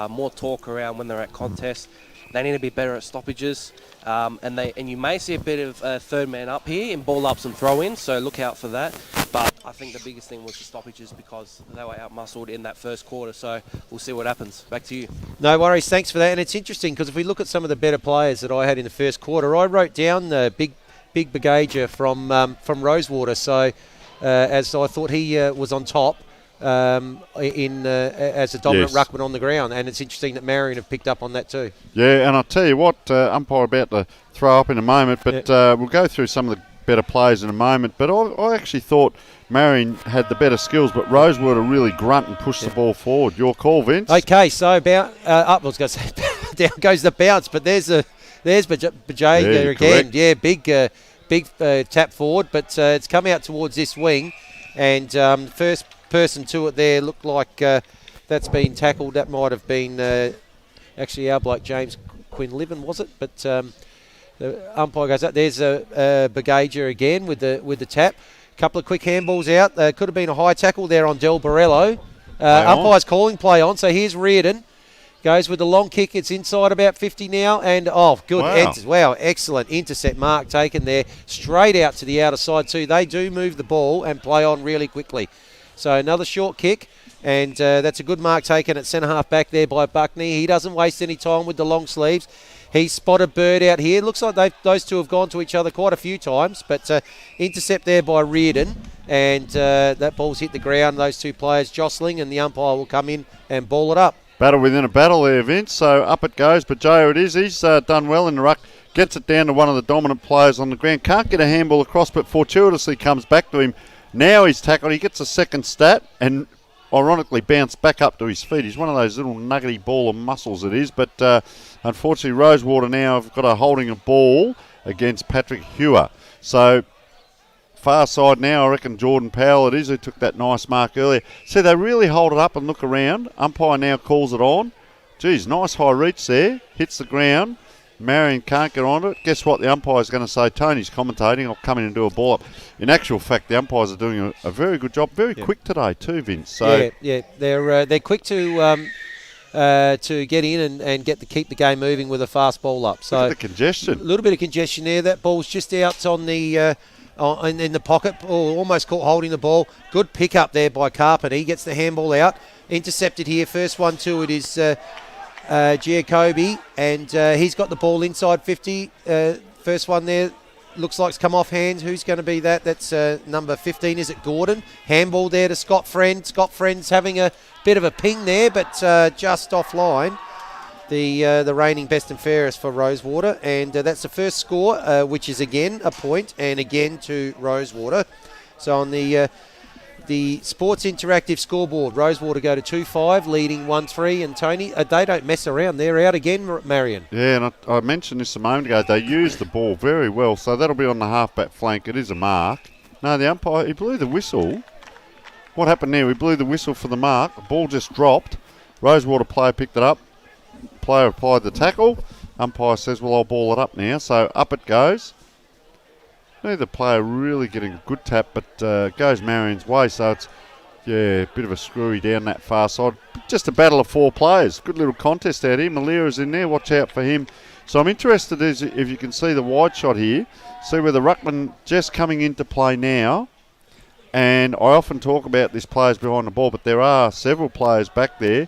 more talk around when they're at contests. They need to be better at stoppages. And you may see a bit of third man up here in ball ups and throw-ins, so look out for that. But I think the biggest thing was the stoppages because they were out-muscled in that first quarter, so we'll see what happens. Back to you. No worries, thanks for that. And it's interesting because if we look at some of the better players that I had in the first quarter, I wrote down the big Bagager from Rosewater. So as I thought he was on top as a dominant ruckman on the ground, and it's interesting that Marion have picked up on that too. Yeah, and I'll tell you what, umpire about to throw up in a moment, but we'll go through some of the better players in a moment. But I actually thought Marion had the better skills, but Rosewater really grunt and push the ball forward. Your call, Vince. Okay, so up. I was going to say down goes the bounce, but there's Bajaga again. Correct. Yeah, big tap forward, but it's come out towards this wing, and first person to it there looked like that's been tackled. That might have been actually our bloke James Quinlivan, was it? But the umpire goes up. There's a Bagager again with the tap. Couple of quick handballs out. Could have been a high tackle there on Del Borello. Umpire's calling play on. So here's Reardon. Goes with the long kick. It's inside about 50 now. And, good. Wow. Excellent intercept mark taken there. Straight out to the outer side too. They do move the ball and play on really quickly. So another short kick. And that's a good mark taken at centre-half back there by Buckney. He doesn't waste any time with the long sleeves. He spotted Bird out here. Looks like those two have gone to each other quite a few times. But intercept there by Reardon. And that ball's hit the ground. Those two players jostling. And the umpire will come in and ball it up. Battle within a battle there, Vince. So up it goes. But Jaya it is. He's done well in the ruck. Gets it down to one of the dominant players on the ground. Can't get a handball across, but fortuitously comes back to him. Now he's tackled. He gets a second stat and ironically bounced back up to his feet. He's one of those little nuggety ball of muscles it is. But unfortunately, Rosewater now have got a holding a ball against Patrick Hewer. So far side now, I reckon Jordan Powell it is who took that nice mark earlier. See, they really hold it up and look around. Umpire now calls it on. Geez, nice high reach there. Hits the ground. Marion can't get onto it. Guess what the umpire's going to say? Tony's commentating. I'll come in and do a ball up. In actual fact, the umpires are doing a very good job. Very quick today too, Vince. So they're quick to get in and keep the game moving with a fast ball up. So look at the congestion. A little bit of congestion there. That ball's just out on the in the pocket. Almost caught holding the ball. Good pick up there by Carpenter. He gets the handball out. Intercepted here. First one to it is Giacobi, and he's got the ball inside 50. First one there looks like it's come off hands. Who's going to be that? That's number 15. Is it Gordon? Handball there to Scott Friend. Scott Friend's having a bit of a ping there, but just offline. The reigning best and fairest for Rosewater, and that's the first score, which is again a point and again to Rosewater. So on the Sports Interactive scoreboard, Rosewater go to 2-5, leading 1-3, and Tony, they don't mess around. They're out again, Marion. Yeah, and I mentioned this a moment ago. They use the ball very well, so that'll be on the halfback flank. It is a mark. No, the umpire, he blew the whistle. What happened there? We blew the whistle for the mark. The ball just dropped. Rosewater player picked it up. Player applied the tackle. Umpire says, well, I'll ball it up now. So up it goes. Neither player really getting a good tap, but goes Marion's way. So it's, a bit of a screwy down that far side. Just a battle of four players. Good little contest out here. Malira's in there. Watch out for him. So I'm interested if you can see the wide shot here. See where the ruckman just coming into play now. And I often talk about these players behind the ball, but there are several players back there.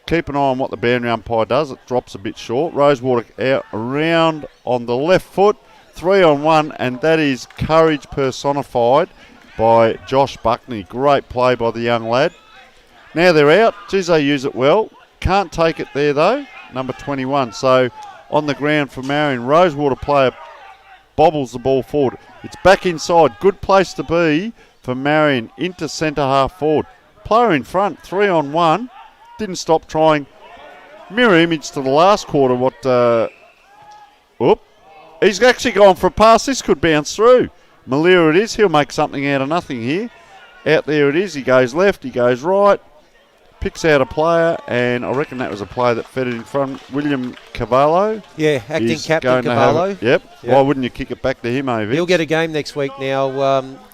Keep an eye on what the boundary umpire does. It drops a bit short. Rosewater out around on the left foot. 3-on-1, and that is courage personified by Josh Buckney. Great play by the young lad. Now they're out. Geez, they use it well. Can't take it there, though. Number 21. So on the ground for Marion. Rosewater player bobbles the ball forward. It's back inside. Good place to be for Marion. Into centre half forward. Player in front. 3-on-1. Didn't stop trying. Mirror image to the last quarter. He's actually gone for a pass. This could bounce through. Malira it is. He'll make something out of nothing here. Out there it is. He goes left. He goes right. picks out a player, and I reckon that was a player that fed it in front. William Cavallo. Yeah, acting is captain going to Cavallo. have Yep. Why wouldn't you kick it back to him, Vince? He'll get a game next week now.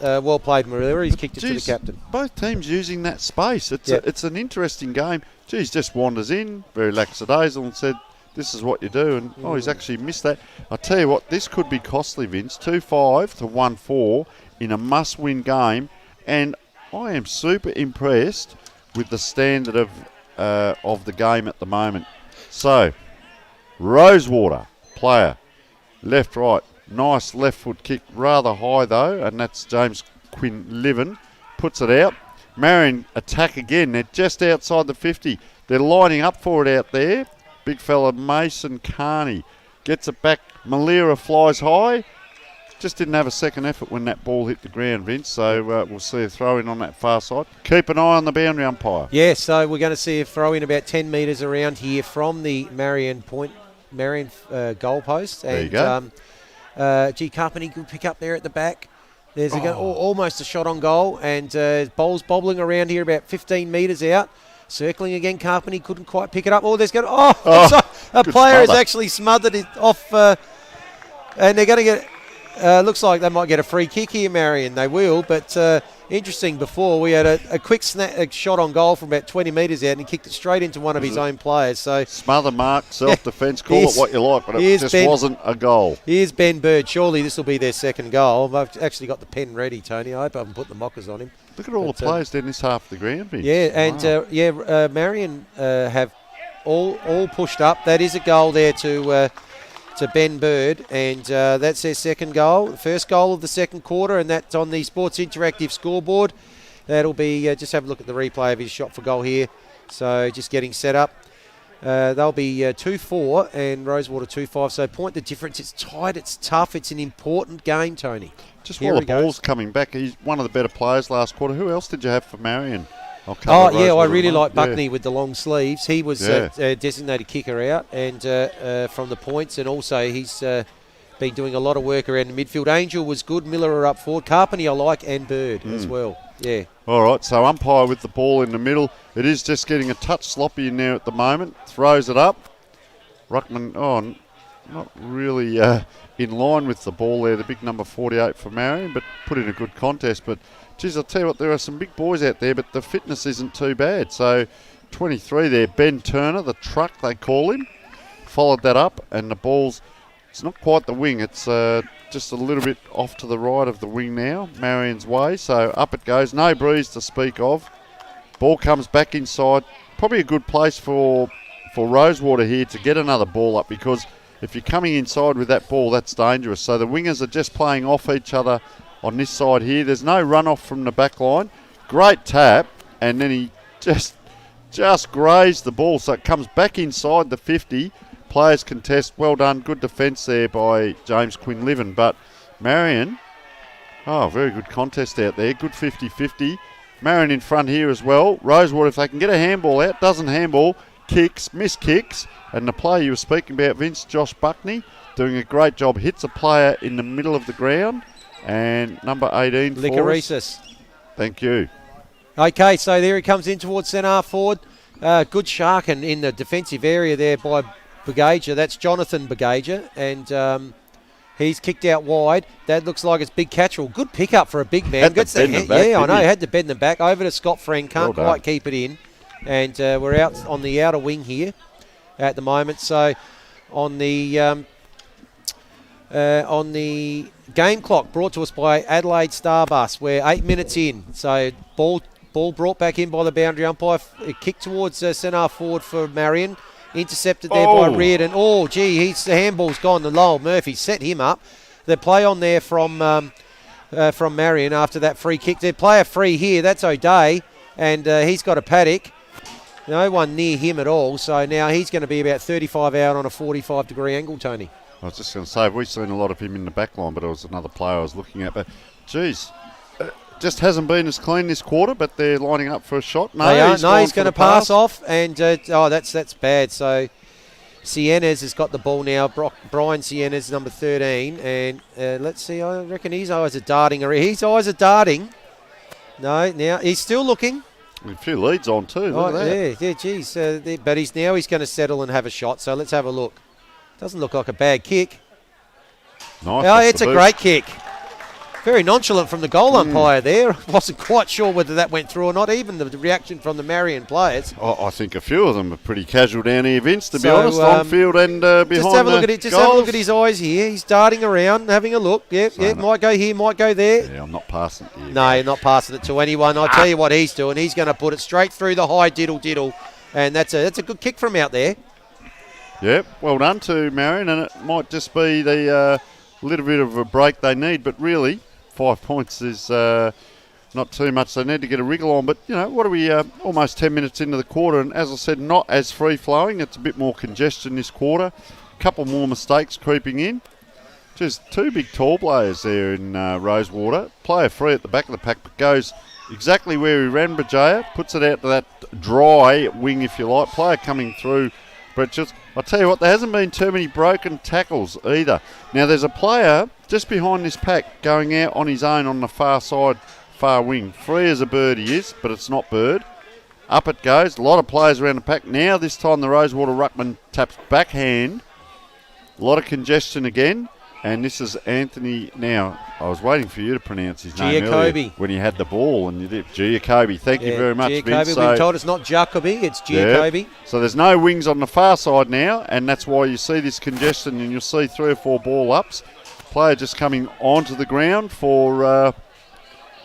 Well played, Marilla. He's kicked it to the captain. Both teams using that space. It's an interesting game. Geez, just wanders in, very lackadaisical, and said, this is what you do. And, he's actually missed that. I tell you what, this could be costly, Vince. 2-5 to 1-4 in a must-win game. And I am super impressed with the standard of the game at the moment. So, Rosewater, player, left, right, nice left foot kick, rather high though, and that's James Quinlivan, puts it out. Marion attack again, they're just outside the 50. They're lining up for it out there. Big fella Mason Carney gets it back. Malira flies high. Just didn't have a second effort when that ball hit the ground, Vince. So we'll see a throw in on that far side. Keep an eye on the boundary umpire. Yeah, so we're going to see a throw in about 10 metres around here from the Marion goalpost. There you go. G. Carpenter can pick up there at the back. There's almost a shot on goal, and ball's bobbling around here about 15 metres out. Circling again, Carpenter couldn't quite pick it up. A player has actually smothered it off, and they're going to get. Looks like they might get a free kick here, Marion. They will, but interesting. Before we had a quick shot on goal from about 20 metres out, and he kicked it straight into one of his own players. So smother mark, self-defence, call it what you like, but it just wasn't a goal. Here's Ben Bird. Surely this will be their second goal. I've actually got the pen ready, Tony. I hope I haven't put the mockers on him. Look at all the players down this half of the ground, Vince. Yeah, and Marion have all pushed up. That is a goal there to Ben Bird, and that's their second goal. First goal of the second quarter, and that's on the Sports Interactive scoreboard. That'll be, just have a look at the replay of his shot for goal here. So just getting set up. They'll be 2-4 and Rosewater 2-5. So point the difference. It's tight, it's tough, it's an important game, Tony. Just while the ball's coming back, he's one of the better players last quarter. Who else did you have for Marion? I really like Buckney with the long sleeves. He was a designated kicker out and from the points, and also he's been doing a lot of work around the midfield. Angel was good. Miller are up forward. Carpenter I like, and Bird as well. Yeah. All right, so umpire with the ball in the middle. It is just getting a touch sloppy in there at the moment. Throws it up. Ruckman, not really in line with the ball there. The big number 48 for Marion, but put in a good contest. But geez, I'll tell you what, there are some big boys out there, but the fitness isn't too bad. So 23 there, Ben Turner, the truck they call him, followed that up, and the ball's, it's not quite the wing, it's just a little bit off to the right of the wing now, Marion's way. So up it goes, no breeze to speak of. Ball comes back inside. Probably a good place for Rosewater here to get another ball up, because if you're coming inside with that ball, that's dangerous. So the wingers are just playing off each other on this side here. There's no runoff from the back line. Great tap, and then he just grazed the ball, so it comes back inside the 50. Players contest. Well done. Good defence there by James Quinlivan. But Marion, very good contest out there. Good 50-50. Marion in front here as well. Rosewater, if they can get a handball out, doesn't handball, kicks, miss kicks. And the player you were speaking about, Vince, Josh Buckney, doing a great job. Hits a player in the middle of the ground. And number 18 for Licaresis. Thank you. Okay, so there he comes in towards centre forward. Good shark and in the defensive area there by Bagaja. That's Jonathan Bagaja, and he's kicked out wide. That looks like it's Big Catchell. Good pickup for a big man. Had to bend them back, I know. he? Had to bend them back. Over to Scott Friend. Can't Well quite keep it in. And we're out on the outer wing here at the moment. So on the game clock brought to us by Adelaide Starbus. We're 8 minutes in. So ball brought back in by the boundary umpire. Kick towards centre forward for Marion. Intercepted there by Reardon. The handball's gone. The Lowell Murphy set him up. The play on there from Marion after that free kick. They play a free here. That's O'Day, and he's got a paddock. No one near him at all. So now he's going to be about 35 out on a 45-degree angle, Tony. I was just going to say, we've seen a lot of him in the back line, but it was another player I was looking at. But, geez, just hasn't been as clean this quarter, but they're lining up for a shot. He's going to pass off, and that's bad. So Sienas has got the ball now. Brian Sienas, number 13, and let's see. I reckon his eyes are darting. His eyes are darting. No, now he's still looking. A few leads on too. Look at that. Yeah, geez. But he's going to settle and have a shot. So let's have a look. Doesn't look like a bad kick. Nice. Oh, it's a great kick. Very nonchalant from the goal umpire there. Wasn't quite sure whether that went through or not, even the reaction from the Marion players. I think a few of them are pretty casual down here, Vince, to be honest, on field and behind the Just have a look at it. Just have a look at his eyes here. He's darting around, having a look. Yep, might go here, might go there. Yeah, I'm not passing it here. No, you're not passing it to anyone. I'll tell you what he's doing. He's going to put it straight through the high diddle. And that's a good kick from out there. Yep, well done to Marion, and it might just be the little bit of a break they need, but really 5 points is not too much. They need to get a wriggle on, but what are we almost 10 minutes into the quarter, and as I said, not as free flowing. It's a bit more congestion this quarter. A couple more mistakes creeping in. Just two big tall players there in Rosewater. Player free at the back of the pack, but goes exactly where he ran. Bajaya puts it out to that dry wing, if you like. Player coming through. But I'll tell you what, there hasn't been too many broken tackles either. Now, there's a player just behind this pack going out on his own on the far side, far wing. Free as a bird he is, but it's not bird. Up it goes. A lot of players around the pack. Now, this time, the Rosewater ruckman taps backhand. A lot of congestion again. And this is Anthony. Now, I was waiting for you to pronounce his name earlier when he had the ball, and you did. Giacobi. Thank you very much, Vince. We've been told it's not Jacobi, it's Giacobi. Yeah. So there's no wings on the far side now, and that's why you see this congestion, and you'll see 3 or 4 ball ups. Player just coming onto the ground for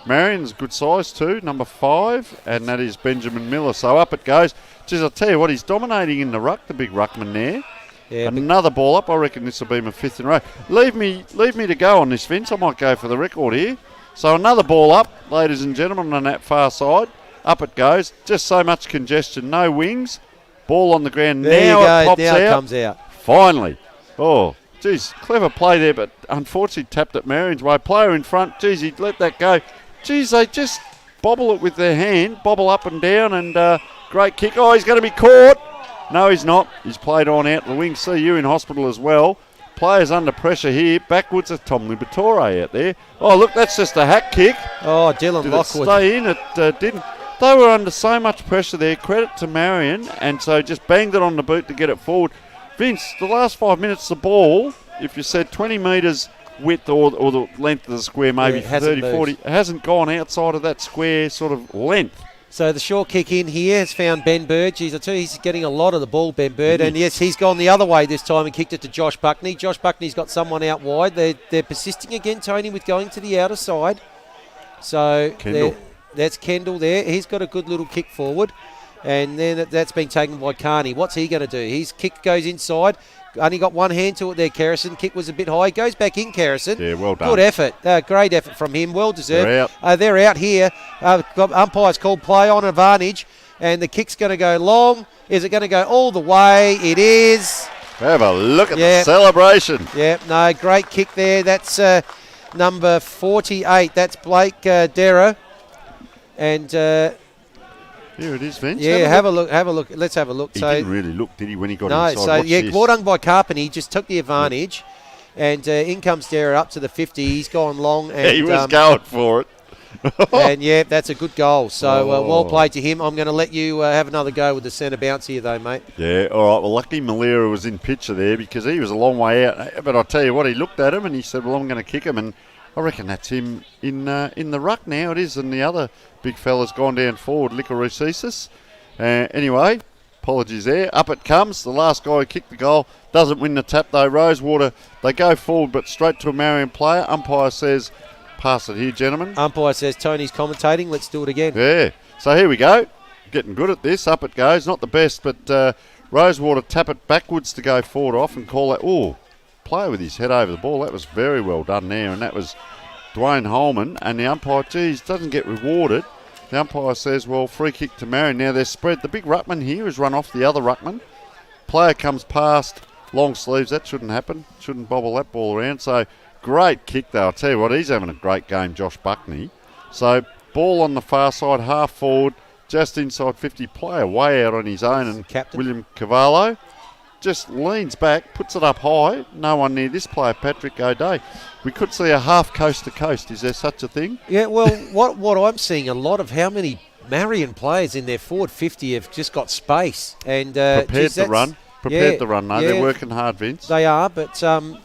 Marion's good size too, number 5, and that is Benjamin Miller. So up it goes. Geez, I'll tell you what, he's dominating in the ruck, the big ruckman there. Yeah, another ball up. I reckon this will be my 5th in a row. Leave me to go on this, Vince. I might go for the record here. So another ball up, ladies and gentlemen, on that far side. Up it goes. Just so much congestion. No wings. Ball on the ground. There now you go. It pops now out. It comes out. Finally. Oh, geez. Clever play there, but unfortunately tapped it Marion's way. Player in front. Geez, he'd let that go. Geez, they just bobble it with their hand. Bobble up and down, and great kick. Oh, he's going to be caught. No, he's not. He's played on out the wing. See you in hospital as well. Players under pressure here. Backwards of Tom Liberatore out there. Oh, look, that's just a hack kick. Oh, Dylan Did Lockwood. It stay in? It didn't. They were under so much pressure there. Credit to Marion. And so just banged it on the boot to get it forward. Vince, the last 5 minutes, the ball, if you said 20 metres width or the length of the square, maybe 30, 40, it hasn't gone outside of that square sort of length. So the short kick in here has found Ben Bird. Geez, I tell you, he's getting a lot of the ball, Ben Bird. And yes, he's gone the other way this time and kicked it to Josh Buckney. Josh Buckney's got someone out wide. They're persisting again, Tony, with going to the outer side. So that's Kendall there. He's got a good little kick forward. And then that's been taken by Carney. What's he going to do? His kick goes inside. Only got one hand to it there, Kerrison. Kick was a bit high. Goes back in, Kerrison. Yeah, well done. Good effort. Great effort from him. Well deserved. They're out here. Umpire's called play on advantage. And the kick's going to go long. Is it going to go all the way? It is. Have a look at the celebration. Yeah, no, great kick there. That's number 48. That's Blake Derra. And... here it is, Vince. Yeah, have a look. Let's have a look. He didn't really look, did he, when he got inside? No, so well done by Carpenter. He just took the advantage. And in comes Derra up to the 50. He's gone long. And, he was going for it. And, that's a good goal. So, well played to him. I'm going to let you have another go with the centre bounce here, though, mate. Yeah, all right. Well, lucky Malera was in picture there because he was a long way out. But I'll tell you what, he looked at him and he said, well, I'm going to kick him. And I reckon that's him in the ruck now. It is, and the other big fella's gone down forward, Licoricisis. Anyway, apologies there. Up it comes. The last guy who kicked the goal doesn't win the tap, though. Rosewater, they go forward, but straight to a Marion player. Umpire says, pass it here, gentlemen. Umpire says, Tony's commentating. Let's do it again. Yeah. So here we go. Getting good at this. Up it goes. Not the best, but Rosewater tap it backwards to go forward off and call that. Oh, player with his head over the ball. That was very well done there, and that was Dwayne Holman. And the umpire, doesn't get rewarded. The umpire says, well, free kick to Marion. Now they're spread. The big ruckman here has run off the other ruckman. Player comes past, long sleeves. That shouldn't happen. Shouldn't bobble that ball around. So great kick, though. I'll tell you what, he's having a great game, Josh Buckney. So ball on the far side, half forward, just inside 50. Player way out on his own. And Captain William Cavallo just leans back, puts it up high. No one near this player, Patrick O'Day. We could see a half coast to coast. Is there such a thing? Yeah, well, what I'm seeing a lot of how many Marion players in their forward 50 have just got space. And Prepared the run, though. Yeah, They're working hard, Vince. they are, but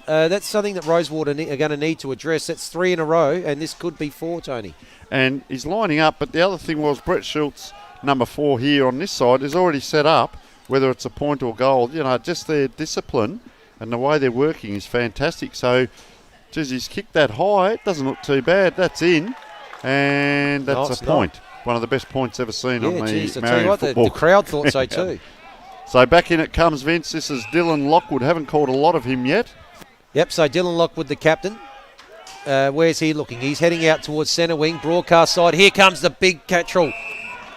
that's something that Rosewater are going to need to address. That's 3 in a row, and this could be 4, Tony. And he's lining up, but the other thing was Brett Schultz, number 4 here on this side, is already set up, whether it's a point or goal. Just their discipline and the way they're working is fantastic. So, geez, he's kicked that high. It doesn't look too bad. That's in, and that's a point. One of the best points ever seen on the Marion football. The crowd thought so too. So back in it comes Vince. This is Dylan Lockwood. Haven't called a lot of him yet. Yep, so Dylan Lockwood, the captain. Where's he looking? He's heading out towards centre wing, broadcast side. Here comes the big catchall.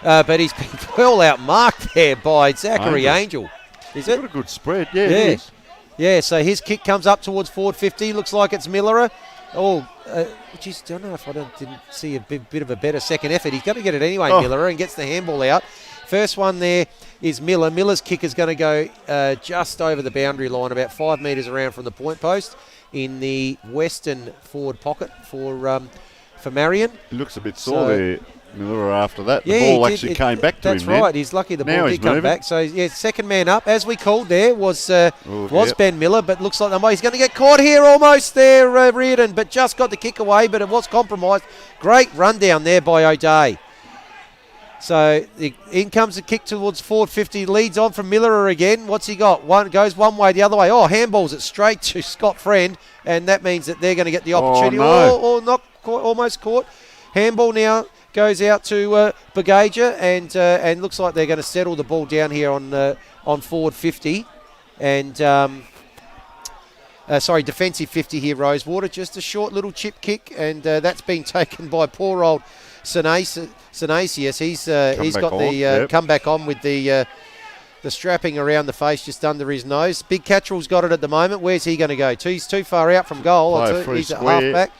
But he's been well outmarked there by Zachary Angel. Is it? What a good spread. Yeah, it is. Yeah, so his kick comes up towards forward 50. Looks like it's Miller. Which is, I don't know if didn't see a bit of a better second effort. He's going to get it anyway, Miller, and gets the handball out. First one there is Miller. Miller's kick is going to go just over the boundary line, about 5 metres around from the point post in the western forward pocket for Marion. He looks a bit sore there, Miller, after that. The ball actually came back to him. That's right. He's lucky the ball did come back. So, second man up, as we called there, was Ben Miller, but looks like he's going to get caught here almost there, Reardon, but just got the kick away, but it was compromised. Great run down there by O'Day. So in comes the kick towards forward 50, leads on from Miller again. What's he got? One goes one way, the other way. Handballs it straight to Scott Friend, and that means that they're going to get the opportunity. Not caught, almost caught. Handball now goes out to Bagaja, and looks like they're going to settle the ball down here on forward 50. And defensive 50 here, Rosewater. Just a short little chip kick, and that's been taken by poor old Sinasius. He's got the comeback on with the strapping around the face just under his nose. Big Cattrall's got it at the moment. Where's he going to go? He's too far out from goal. He's at half back.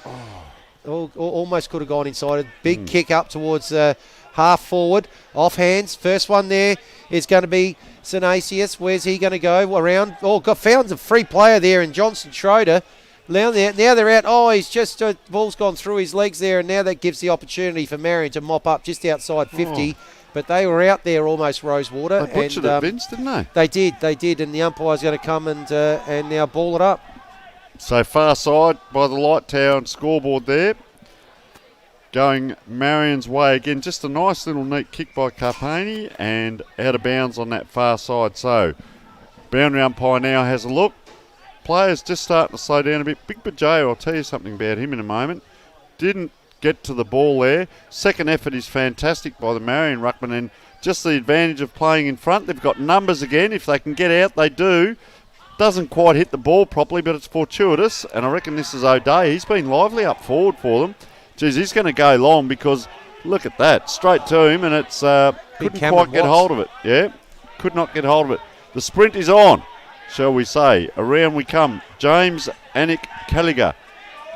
Almost could have gone inside. A big kick up towards half forward. Off hands. First one there is going to be Sinasius. Where's he going to go? Around. Found a free player there in Johnson Schroeder. Now they're out. He's just ball's gone through his legs there, and now that gives the opportunity for Marion to mop up just outside 50. But they were out there almost, Rosewater. They butchered it, Vince, didn't they? They did, and the umpire's going to come and now ball it up. So far side by the Light Tower and scoreboard there. Going Marion's way again. Just a nice little neat kick by Carpani and out of bounds on that far side. So boundary umpire now has a look. Players just starting to slow down a bit. Big Bajay, I'll tell you something about him in a moment. Didn't get to the ball there. Second effort is fantastic by the Marion ruckman, and just the advantage of playing in front. They've got numbers again. If they can get out, they do. Doesn't quite hit the ball properly, but it's fortuitous, and I reckon this is O'Day. He's been lively up forward for them. Geez, he's going to go long because look at that. Straight to him, and it's couldn't quite get hold of it. Yeah, could not get hold of it. The sprint is on, shall we say. Around we come. James Anik Callagher.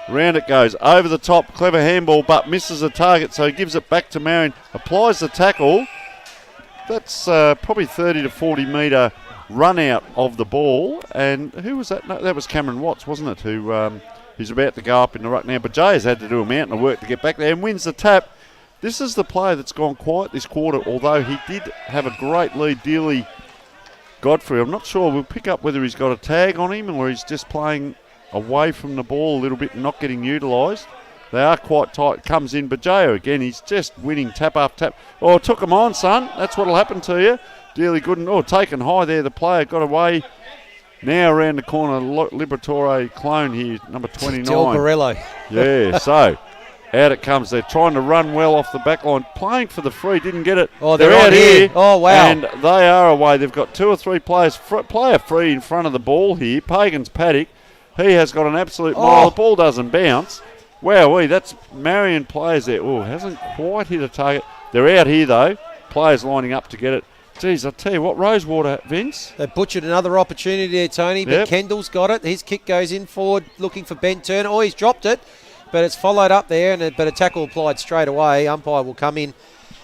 Round it goes. Over the top. Clever handball, but misses the target, so he gives it back to Marion. Applies the tackle. That's probably 30 to 40 metre run out of the ball. And who was that? No, that was Cameron Watts, wasn't it? Who's about to go up in the ruck now. But Jay has had to do a mountain of work to get back there and wins the tap. This is the player that's gone quiet this quarter, although he did have a great lead, Dealey Godfrey. I'm not sure. We'll pick up whether he's got a tag on him or he's just playing away from the ball a little bit and not getting utilised. They are quite tight. Comes in. Bajayo again. He's just winning tap after tap. Took him on, son. That's what'll happen to you. Dealey Gooden. Taken high there. The player got away. Now around the corner, Liberatore clone here, number 29. Del Borello. Yeah, so out it comes. They're trying to run well off the back line. Playing for the free, didn't get it. They're out here. Oh, wow. And they are away. They've got 2 or 3 players. Player free in front of the ball here. Pagan's Paddock. He has got an absolute mile. The ball doesn't bounce. Wowee, that's Marion players there. Hasn't quite hit a target. They're out here, though. Players lining up to get it. Geez, I'll tell you what, Rosewater, Vince. They butchered another opportunity there, Tony, but Kendall's got it. His kick goes in forward, looking for Ben Turner. He's dropped it, but it's followed up there, but a tackle applied straight away. Umpire will come in.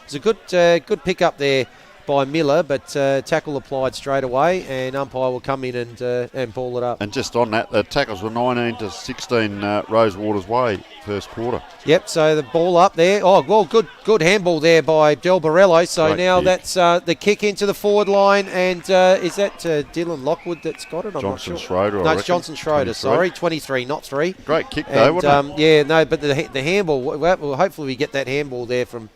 It's a good pick up there by Miller, but tackle applied straight away, and umpire will come in and ball it up. And just on that, the tackles were 19-16 Rosewater's way first quarter. Yep, so the ball up there. Oh, well, good handball there by Del Borello. So Great now kick. that's the kick into the forward line, and is that Dylan Lockwood that's got it? I'm Johnson not sure. Schroeder, I No, it's reckon. Johnson Schroeder, 23. sorry. 23, not 3. Great kick, though, And, wasn't it? yeah, no, but the handball, well, hopefully we get that handball there from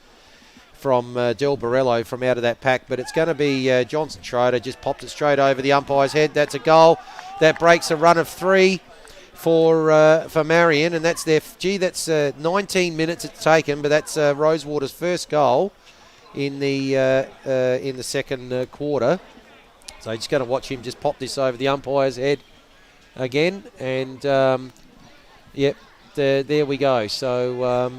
Del Borello from out of that pack, but it's going to be Johnson Schroeder, just popped it straight over the umpire's head. That's a goal. That breaks a run of 3 for Marion, and that's that's 19 minutes it's taken, but that's Rosewater's first goal in the second quarter. So just going to watch him just pop this over the umpire's head again, and yep, there we go. So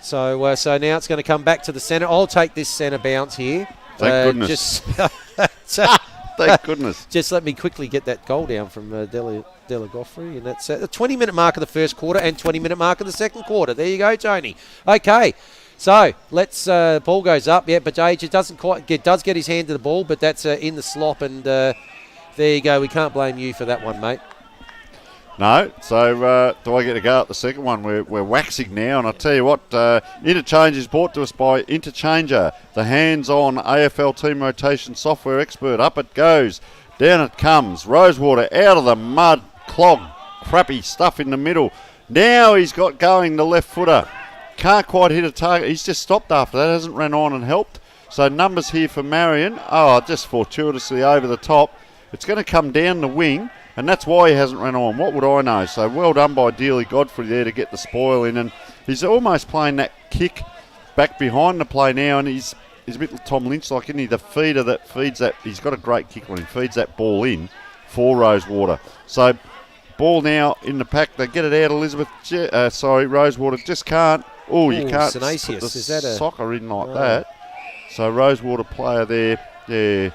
so now it's going to come back to the centre. I'll take this centre bounce here. Thank goodness. Thank goodness. Just let me quickly get that goal down from Della Goffrey, and that's the 20-minute mark of the first quarter and 20-minute mark of the second quarter. There you go, Tony. Okay, so let's ball goes up. Yeah, but Age does get his hand to the ball, but that's in the slop, and there you go. We can't blame you for that one, mate. No, so do I get to go at the second one? We're waxing now, and I tell you what, Interchange is brought to us by Interchanger, the hands-on AFL team rotation software expert. Up it goes, down it comes. Rosewater out of the mud, clog, crappy stuff in the middle. Now he's got going the left footer. Can't quite hit a target. He's just stopped after that, hasn't ran on and helped. So numbers here for Marion. Oh, just fortuitously over the top. It's going to come down the wing. And that's why he hasn't run on. What would I know? So well done by Dealey Godfrey there to get the spoil in. And he's almost playing that kick back behind the play now. And he's a bit Tom Lynch-like, isn't he? The feeder that feeds that. He's got a great kick on him. Feeds that ball in for Rosewater. So ball now in the pack. They get it out. Rosewater just can't. Oh, you can't put Sinasius. Is that a soccer in like that. So Rosewater player there. Yeah,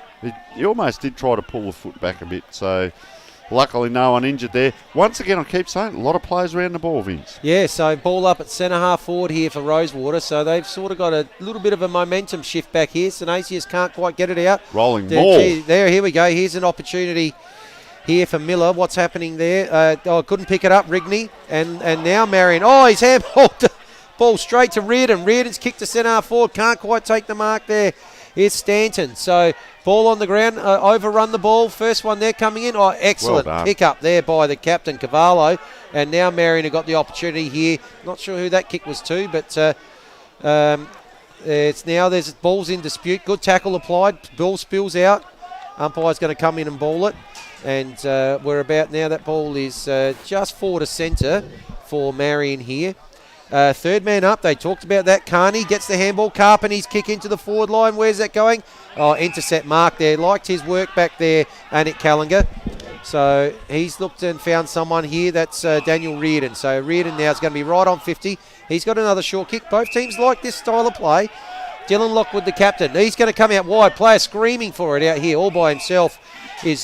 he almost did try to pull the foot back a bit. So luckily, no one injured there. Once again, I keep saying, a lot of players around the ball, Vince. Yeah, so ball up at centre half forward here for Rosewater. So they've sort of got a little bit of a momentum shift back here. Sinasius can't quite get it out. Rolling ball. Here we go. Here's an opportunity here for Miller. What's happening there? Couldn't pick it up, Rigney. And now Marion. Oh, he's handballed. Ball straight to Reardon. Reardon's kicked to centre half forward. Can't quite take the mark there. Here's Stanton. So ball on the ground, overrun the ball. First one there coming in. Oh, excellent pick up there by the captain, Cavallo. And now Marion have got the opportunity here. Not sure who that kick was to, but it's now there's balls in dispute. Good tackle applied. Ball spills out. Umpire's going to come in and ball it. And we're about now. That ball is just forward to centre for Marion here. Third man up, they talked about that. Carney gets the handball. Carpenter's kick into the forward line. Where's that going? Oh, intercept mark there. Liked his work back there, Anik Callinger. So he's looked and found someone here. That's Daniel Reardon. So Reardon now is going to be right on 50. He's got another short kick. Both teams like this style of play. Dylan Lockwood, the captain. He's going to come out wide. Player screaming for it out here all by himself is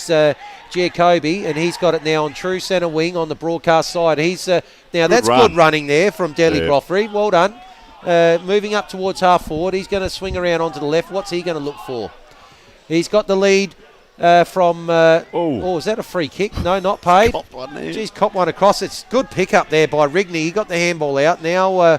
Giacobi, and he's got it now on true centre wing on the broadcast side. He's now that's good running there from Deli Groffrey. Well done. Moving up towards half forward. He's going to swing around onto the left. What's he going to look for? He's got the lead from... is that a free kick? No, not paid. Copped one there. Geez, cop one across. It's good pick up there by Rigney. He got the handball out. Now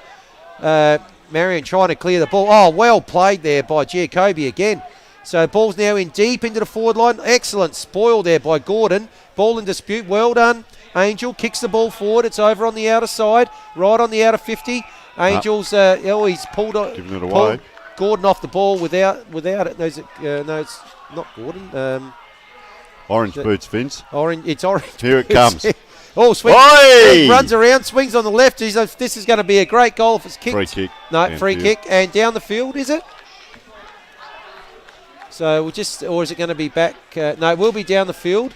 Marion trying to clear the ball. Oh, well played there by Giacobi again. So ball's now in deep into the forward line. Excellent spoil there by Gordon. Ball in dispute. Well done. Angel kicks the ball forward. It's over on the outer side, right on the outer 50. Angel's he's pulled giving it away. Gordon off the ball without it. No, it's not Gordon. Orange boots, Vince. It's orange. Here it comes. Oh, swing. Runs around, swings on the left. This is going to be a great goal if it's kicked. Free kick. No, free kick. And down the field, is it? So or is it going to be back? No, it will be down the field.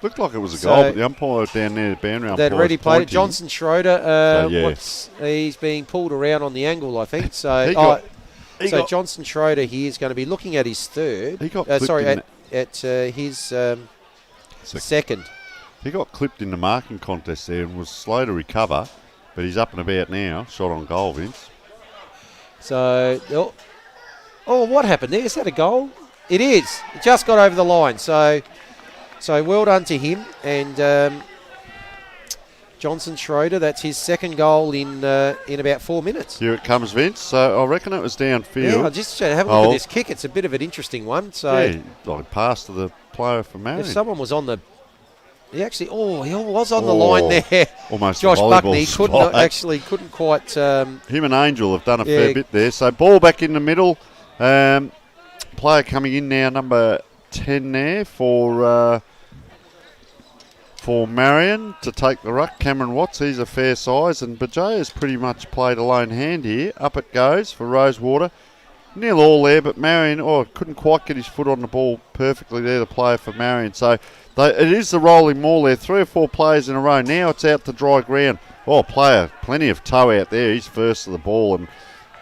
Looked like it was a goal, but the umpire down there, the band round. They'd already played it. Johnson Schroeder, he's being pulled around on the angle, I think. So, Johnson Schroeder here is going to be looking at his third. He got at his second. He got clipped in the marking contest there and was slow to recover, but he's up and about now. Shot on goal, Vince. So, what happened there? Is that a goal? It is. It just got over the line. So well done to him. And Johnson Schroeder, that's his second goal in about 4 minutes. Here it comes, Vince. So I reckon it was downfield. Yeah, I'll just have a look at this kick. It's a bit of an interesting one. So yeah, like pass to the player for Marion. if someone was on the... He was on the line there. Almost Josh a volleyball Buckney couldn't quite... him and Angel have done a fair bit there. So ball back in the middle. Player coming in now, number 10 there for Marion to take the ruck. Cameron Watts, he's a fair size, and Bajaya's pretty much played a lone hand here. Up it goes for Rosewater. Nearly all there, but Marion couldn't quite get his foot on the ball perfectly there, the player for Marion. So it is the rolling maul there. 3 or 4 players in a row. Now it's out to dry ground. Player, plenty of toe out there. He's first to the ball, and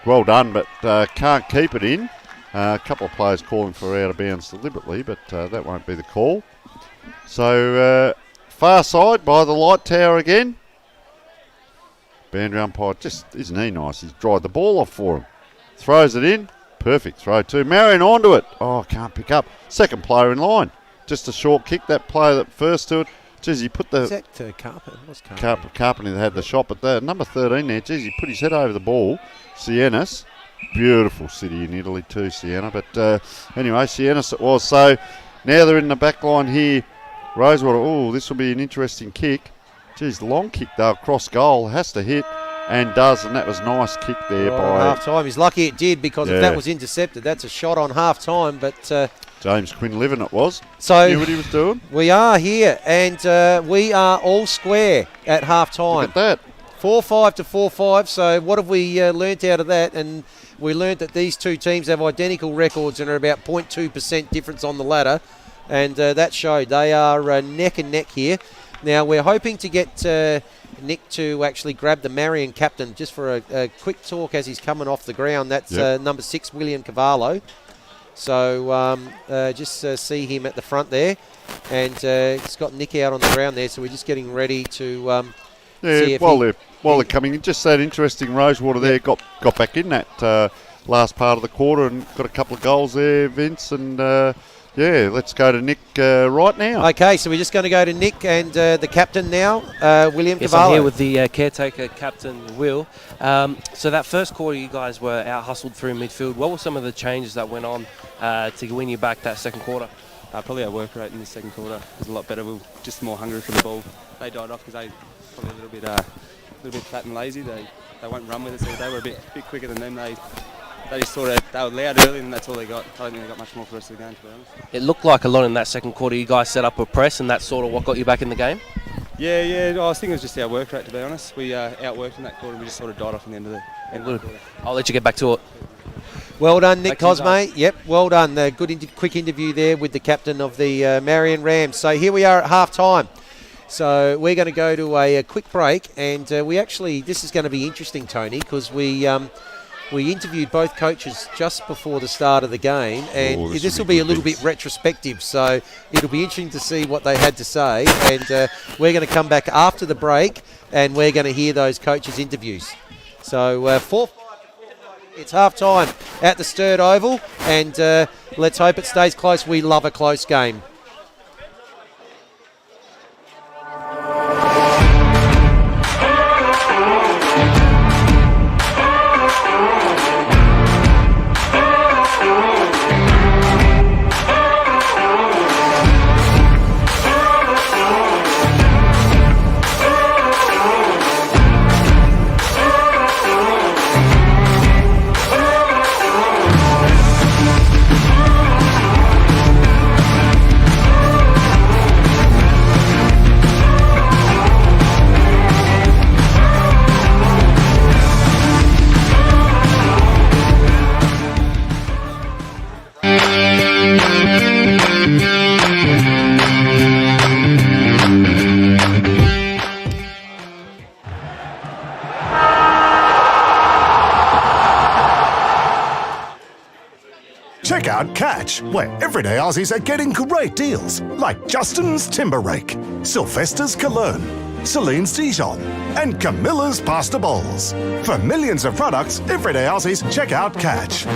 well done, but can't keep it in. A couple of players calling for out of bounds deliberately, but that won't be the call. So far side by the light tower again. Boundary umpire, just isn't he nice? He's dried the ball off for him. Throws it in. Perfect throw too. Marion onto it. Can't pick up. Second player in line. Just a short kick. That player that first to it. Geez, he put the... Is that Carpenter? Carpenter that had the shot, but the number 13 there, geez, he put his head over the ball. Sienas. Beautiful city in Italy too, Siena. But anyway, Sienas it was. So now they're in the back line here. Rosewater, this will be an interesting kick. Geez, long kick though, cross goal. Has to hit and does, and that was a nice kick there by... half time. He's lucky it did, because if that was intercepted, that's a shot on half time. But James Quinlivan it was. So knew what he was doing. We are here, and we are all square at half time. Look at that. 4-5 to 4-5. So what have we learnt out of that? And we learnt that these two teams have identical records and are about 0.2% difference on the ladder. And that showed. They are neck and neck here. Now, we're hoping to get Nick to actually grab the Marion captain just for a quick talk as he's coming off the ground. That's number 6, William Cavallo. So just see him at the front there. And it's got Nick out on the ground there, so we're just getting ready to see if while they're coming in. Just that interesting Rosewater there got back in that last part of the quarter and got a couple of goals there, Vince, and let's go to Nick right now. Okay, so we're just going to go to Nick and the captain now, William Yes, Cavallo. I'm here with the caretaker captain, Will. So that first quarter, you guys were out-hustled through midfield. What were some of the changes that went on to win you back that second quarter? Probably our work rate in the second quarter was a lot better. We were just more hungry for the ball. They died off because they probably a little bit fat and lazy. They won't run with us. They were a bit quicker than them. They just they were loud early, and that's all they got. I don't think they got much more for us of the game, to be honest. It looked like a lot in that second quarter. You guys set up a press, and that's sort of what got you back in the game? Yeah. I think it was just our work rate, to be honest. We outworked in that quarter, and we just sort of died off in the end of the quarter. I'll let you get back to it. Well done, Nick Cosme. Yep, well done. Quick interview there with the captain of the Marion Rams. So here we are at half time. So we're going to go to a quick break, and this is going to be interesting, Tony, because we interviewed both coaches just before the start of the game, and this will be a little bit retrospective, so it'll be interesting to see what they had to say. And we're going to come back after the break, and we're going to hear those coaches' interviews. So 4-5. It's half-time at the Sturt Oval, and let's hope it stays close. We love a close game. Check out Catch, where everyday Aussies are getting great deals, like Justin's Timber Rake, Sylvester's Cologne, Celine's Dijon, and Camilla's Pasta Bowls. For millions of products, everyday Aussies, check out Catch.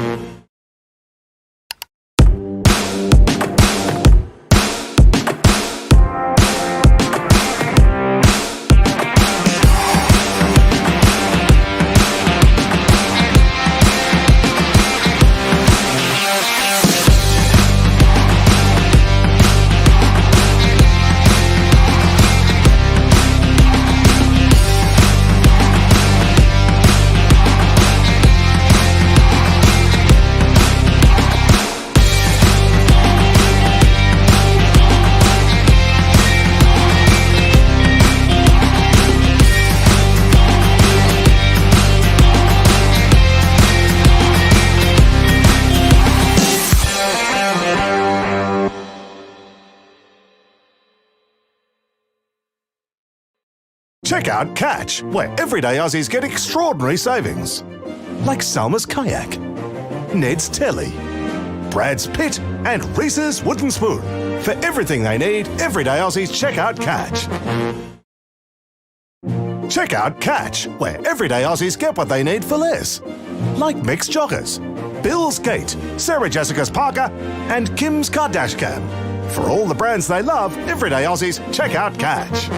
Check out Catch, where everyday Aussies get extraordinary savings. Like Salma's Kayak, Ned's Telly, Brad's Pit, and Reese's Wooden Spoon. For everything they need, everyday Aussies, check out Catch. Check out Catch, where everyday Aussies get what they need for less. Like mixed joggers, Bill's Gate, Sarah Jessica's Parker, and Kim's Kardashian. For all the brands they love, everyday Aussies, check out Catch.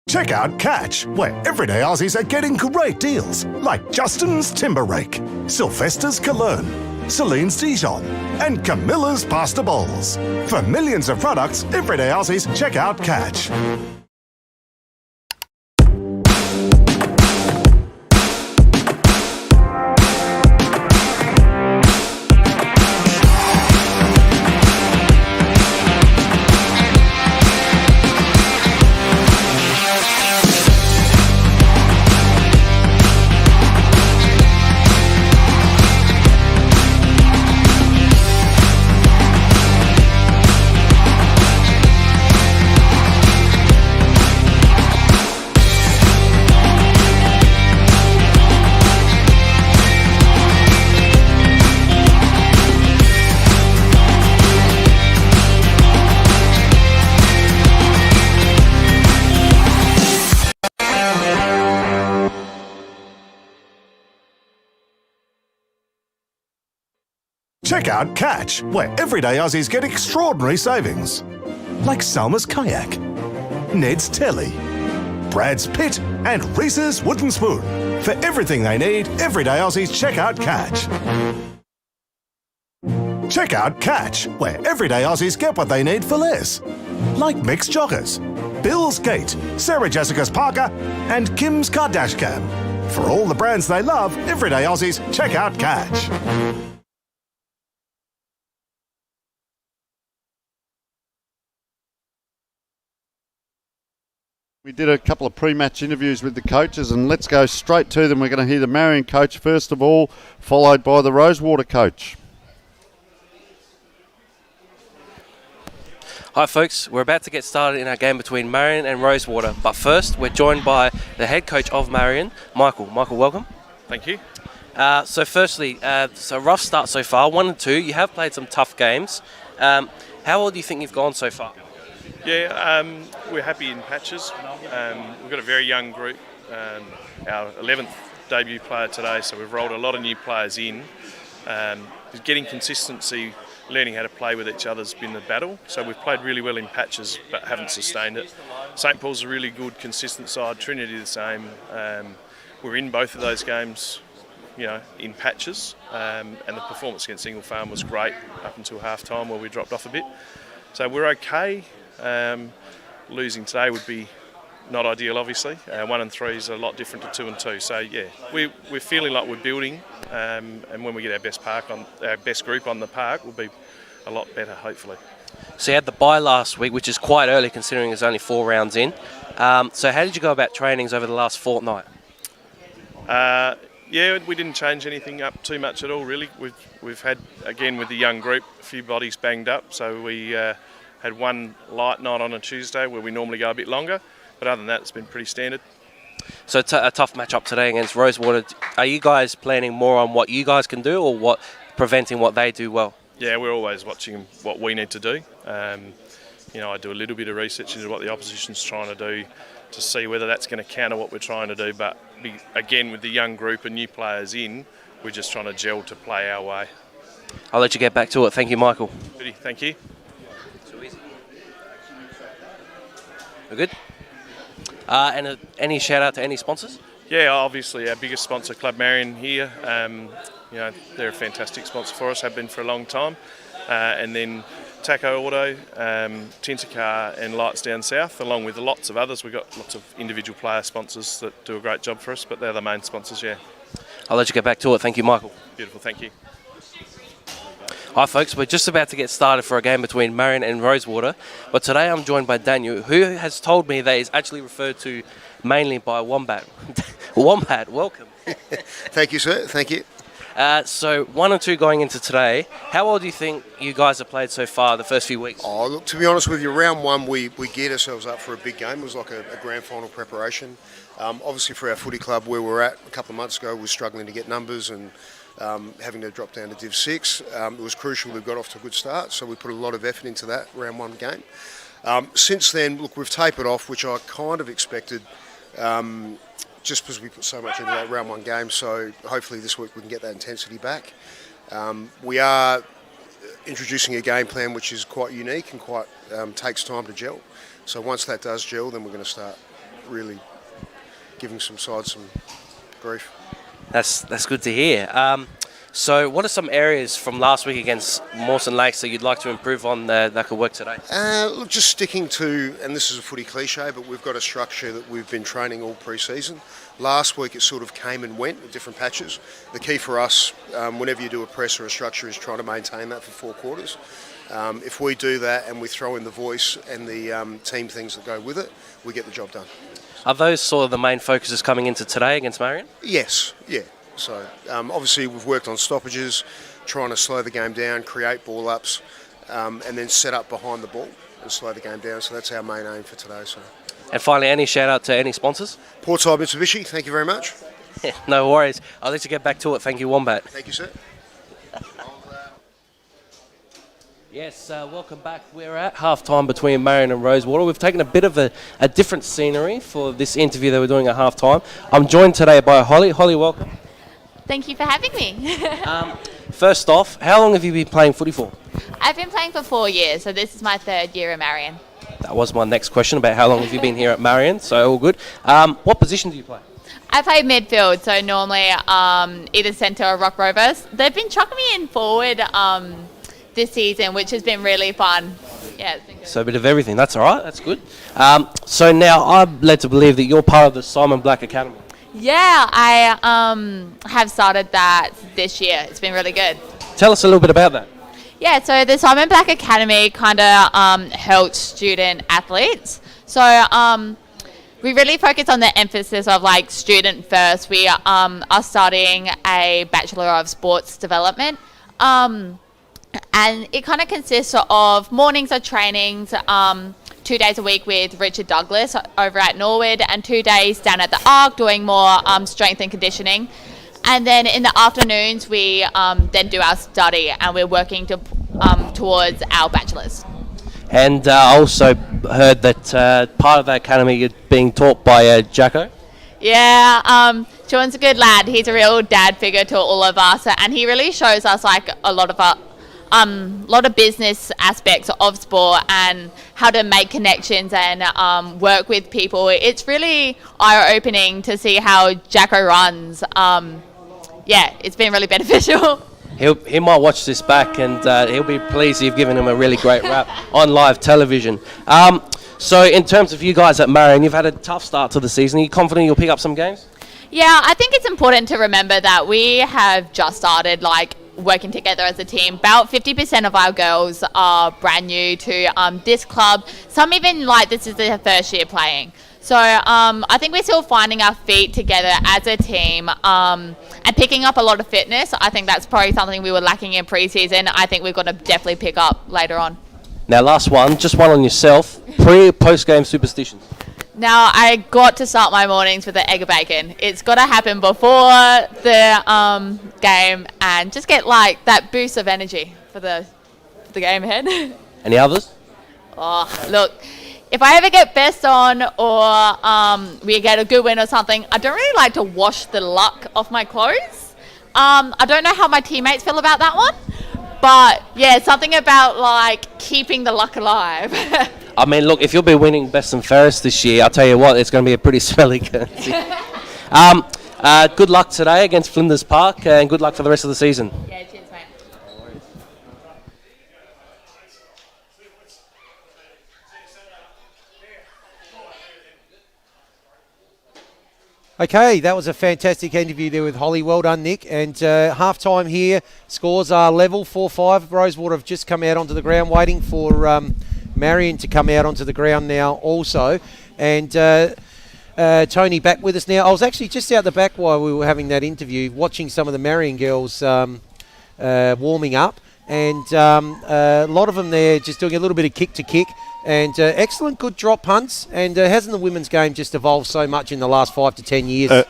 Check out Catch, where everyday Aussies are getting great deals, like Justin's Timber Rake, Sylvester's Cologne, Celine's Dijon, and Camilla's Pasta Bowls. For millions of products, everyday Aussies, check out Catch. Check out Catch, where everyday Aussies get extraordinary savings. Like Salma's Kayak, Ned's Telly, Brad's Pit, and Reese's Wooden Spoon. For everything they need, everyday Aussies, check out Catch. Check out Catch, where everyday Aussies get what they need for less. Like mixed joggers, Bill's Gate, Sarah Jessica's Parker, and Kim's Kardashian. For all the brands they love, everyday Aussies, check out Catch. We did a couple of pre-match interviews with the coaches, and let's go straight to them. We're going to hear the Marion coach first of all, followed by the Rosewater coach. Hi folks, we're about to get started in our game between Marion and Rosewater, but first we're joined by the head coach of Marion, Michael. Michael, welcome. Thank you. So firstly, so rough start so far, 1-2. You have played some tough games. How well do you think you've gone so far? Yeah, we're happy in patches. We've got a very young group. Our 11th debut player today, so we've rolled a lot of new players in. Getting consistency, learning how to play with each other has been the battle. So we've played really well in patches, but haven't sustained it. St Paul's a really good, consistent side. Trinity the same. We're in both of those games in patches, and the performance against Single Farm was great up until half time where we dropped off a bit. So we're okay. Losing today would be not ideal, obviously. 1 and 3 is a lot different to 2 and 2. So yeah, we're feeling like we're building, and when we get our best group on the park, we'll be a lot better, hopefully. So you had the bye last week, which is quite early considering there's only 4 rounds in. So how did you go about trainings over the last fortnight? Yeah, we didn't change anything up too much at all, really. We've had, again, with the young group, a few bodies banged up. So we had one light night on a Tuesday where we normally go a bit longer. But other than that, it's been pretty standard. So a tough match-up today against Rosewater. Are you guys planning more on what you guys can do or preventing what they do well? Yeah, we're always watching what we need to do. I do a little bit of research into what the opposition's trying to do to see whether that's going to counter what we're trying to do. But again, with the young group and new players in, we're just trying to gel to play our way. I'll let you get back to it. Thank you, Michael. Thank you. Too easy. We're good? And any shout out to any sponsors? Yeah, obviously our biggest sponsor, Club Marion here. They're a fantastic sponsor for us, have been for a long time. And then Taco Auto, Tintercar and Lights Down South, along with lots of others. We've got lots of individual player sponsors that do a great job for us, but they're the main sponsors, yeah. I'll let you get back to it. Thank you, Michael. Beautiful, thank you. Hi folks, we're just about to get started for a game between Marion and Rosewater, but today I'm joined by Daniel, who has told me that he's actually referred to mainly by Wombat. Wombat, welcome. Thank you, sir. Thank you. So 1 and 2 going into today. How well do you think you guys have played so far the first few weeks? Oh, look, to be honest with you, round 1 we geared ourselves up for a big game. It was like a grand final preparation. Obviously for our footy club where we're at a couple of months ago, we were struggling to get numbers and having to drop down to Div 6. It was crucial we got off to a good start, so we put a lot of effort into that round 1 game. Since then, look, we've tapered off, which I kind of expected, just because we put so much into that round 1 game, so hopefully this week we can get that intensity back. We are introducing a game plan which is quite unique and quite takes time to gel. So once that does gel, then we're going to start really giving some sides some grief. That's good to hear. So what are some areas from last week against Mawson Lakes that you'd like to improve on that could work today? Look, just sticking to, and this is a footy cliche, but we've got a structure that we've been training all pre-season. Last week it sort of came and went at different patches. The key for us, whenever you do a press or a structure, is trying to maintain that for 4 quarters. If we do that and we throw in the voice and the team things that go with it, we get the job done. Are those sort of the main focuses coming into today against Marion? Yes, yeah. So obviously we've worked on stoppages, trying to slow the game down, create ball ups, and then set up behind the ball and slow the game down. So that's our main aim for today. So. And finally, any shout out to any sponsors? Portside Mitsubishi, thank you very much. No worries. I'll let you get back to it. Thank you, Wombat. Thank you, sir. Yes, welcome back. We're at half-time between Marion and Rosewater. We've taken a bit of a different scenery for this interview that we're doing at half-time. I'm joined today by Holly. Holly, welcome. Thank you for having me. First off, how long have you been playing footy for? I've been playing for 4 years, so this is my 3rd year at Marion. That was my next question about how long have you been here at Marion, so all good. What position do you play? I play midfield, so normally either centre or rock rovers. They've been chucking me in forward this season, which has been really fun. Yeah, it's been good. So a bit of everything. That's all right. That's good. So now I'm led to believe that you're part of the Simon Black Academy. Yeah, I have started that this year. It's been really good. Tell us a little bit about that. Yeah, so the Simon Black Academy kind of helps student athletes. So we really focus on the emphasis of like student first. We are studying a Bachelor of Sports Development. And it kind of consists of mornings of trainings, 2 days a week with Richard Douglas over at Norwood, and 2 days down at the Arc doing more strength and conditioning. And then in the afternoons, we then do our study, and we're working towards our bachelor's. And I also heard that part of the academy you're being taught by Jacko. Yeah, Sean's a good lad. He's a real dad figure to all of us, and he really shows us like a lot of business aspects of sport and how to make connections and work with people. It's really eye-opening to see how Jacko runs yeah, it's been really beneficial. He might watch this back and he'll be pleased you've given him a really great rap on live television. So in terms of you guys at Marion, you've had a tough start to the season. Are you confident you'll pick up some games? Yeah, I think it's important to remember that we have just started working together as a team. About 50% of our girls are brand new to this club. Some even this is their first year playing. So I think we're still finding our feet together as a team and picking up a lot of fitness. I think that's probably something we were lacking in pre-season. I think we're going to definitely pick up later on. Now, last one, just one on yourself. Post-game superstitions. Now, I got to start my mornings with the egg and bacon. It's got to happen before the game and just get that boost of energy for the game ahead. Any others? Oh, look, if I ever get best on or we get a good win or something, I don't really like to wash the luck off my clothes. I don't know how my teammates feel about that one, but yeah, something about keeping the luck alive. I mean, look, if you'll be winning best and fairest this year, I'll tell you what, it's going to be a pretty smelly Guernsey. Good luck today against Flinders Park and good luck for the rest of the season. Yeah, cheers, mate. Okay, that was a fantastic interview there with Holly. Well done, Nick. And half-time here, scores are level, 4-5. Rosewater have just come out onto the ground waiting for Marion to come out onto the ground now also. And Tony back with us now. I was actually just out the back while we were having that interview, watching some of the Marion girls warming up. And a lot of them there just doing a little bit of kick to kick. And excellent, good drop punts. And hasn't the women's game just evolved so much in the last 5 to 10 years?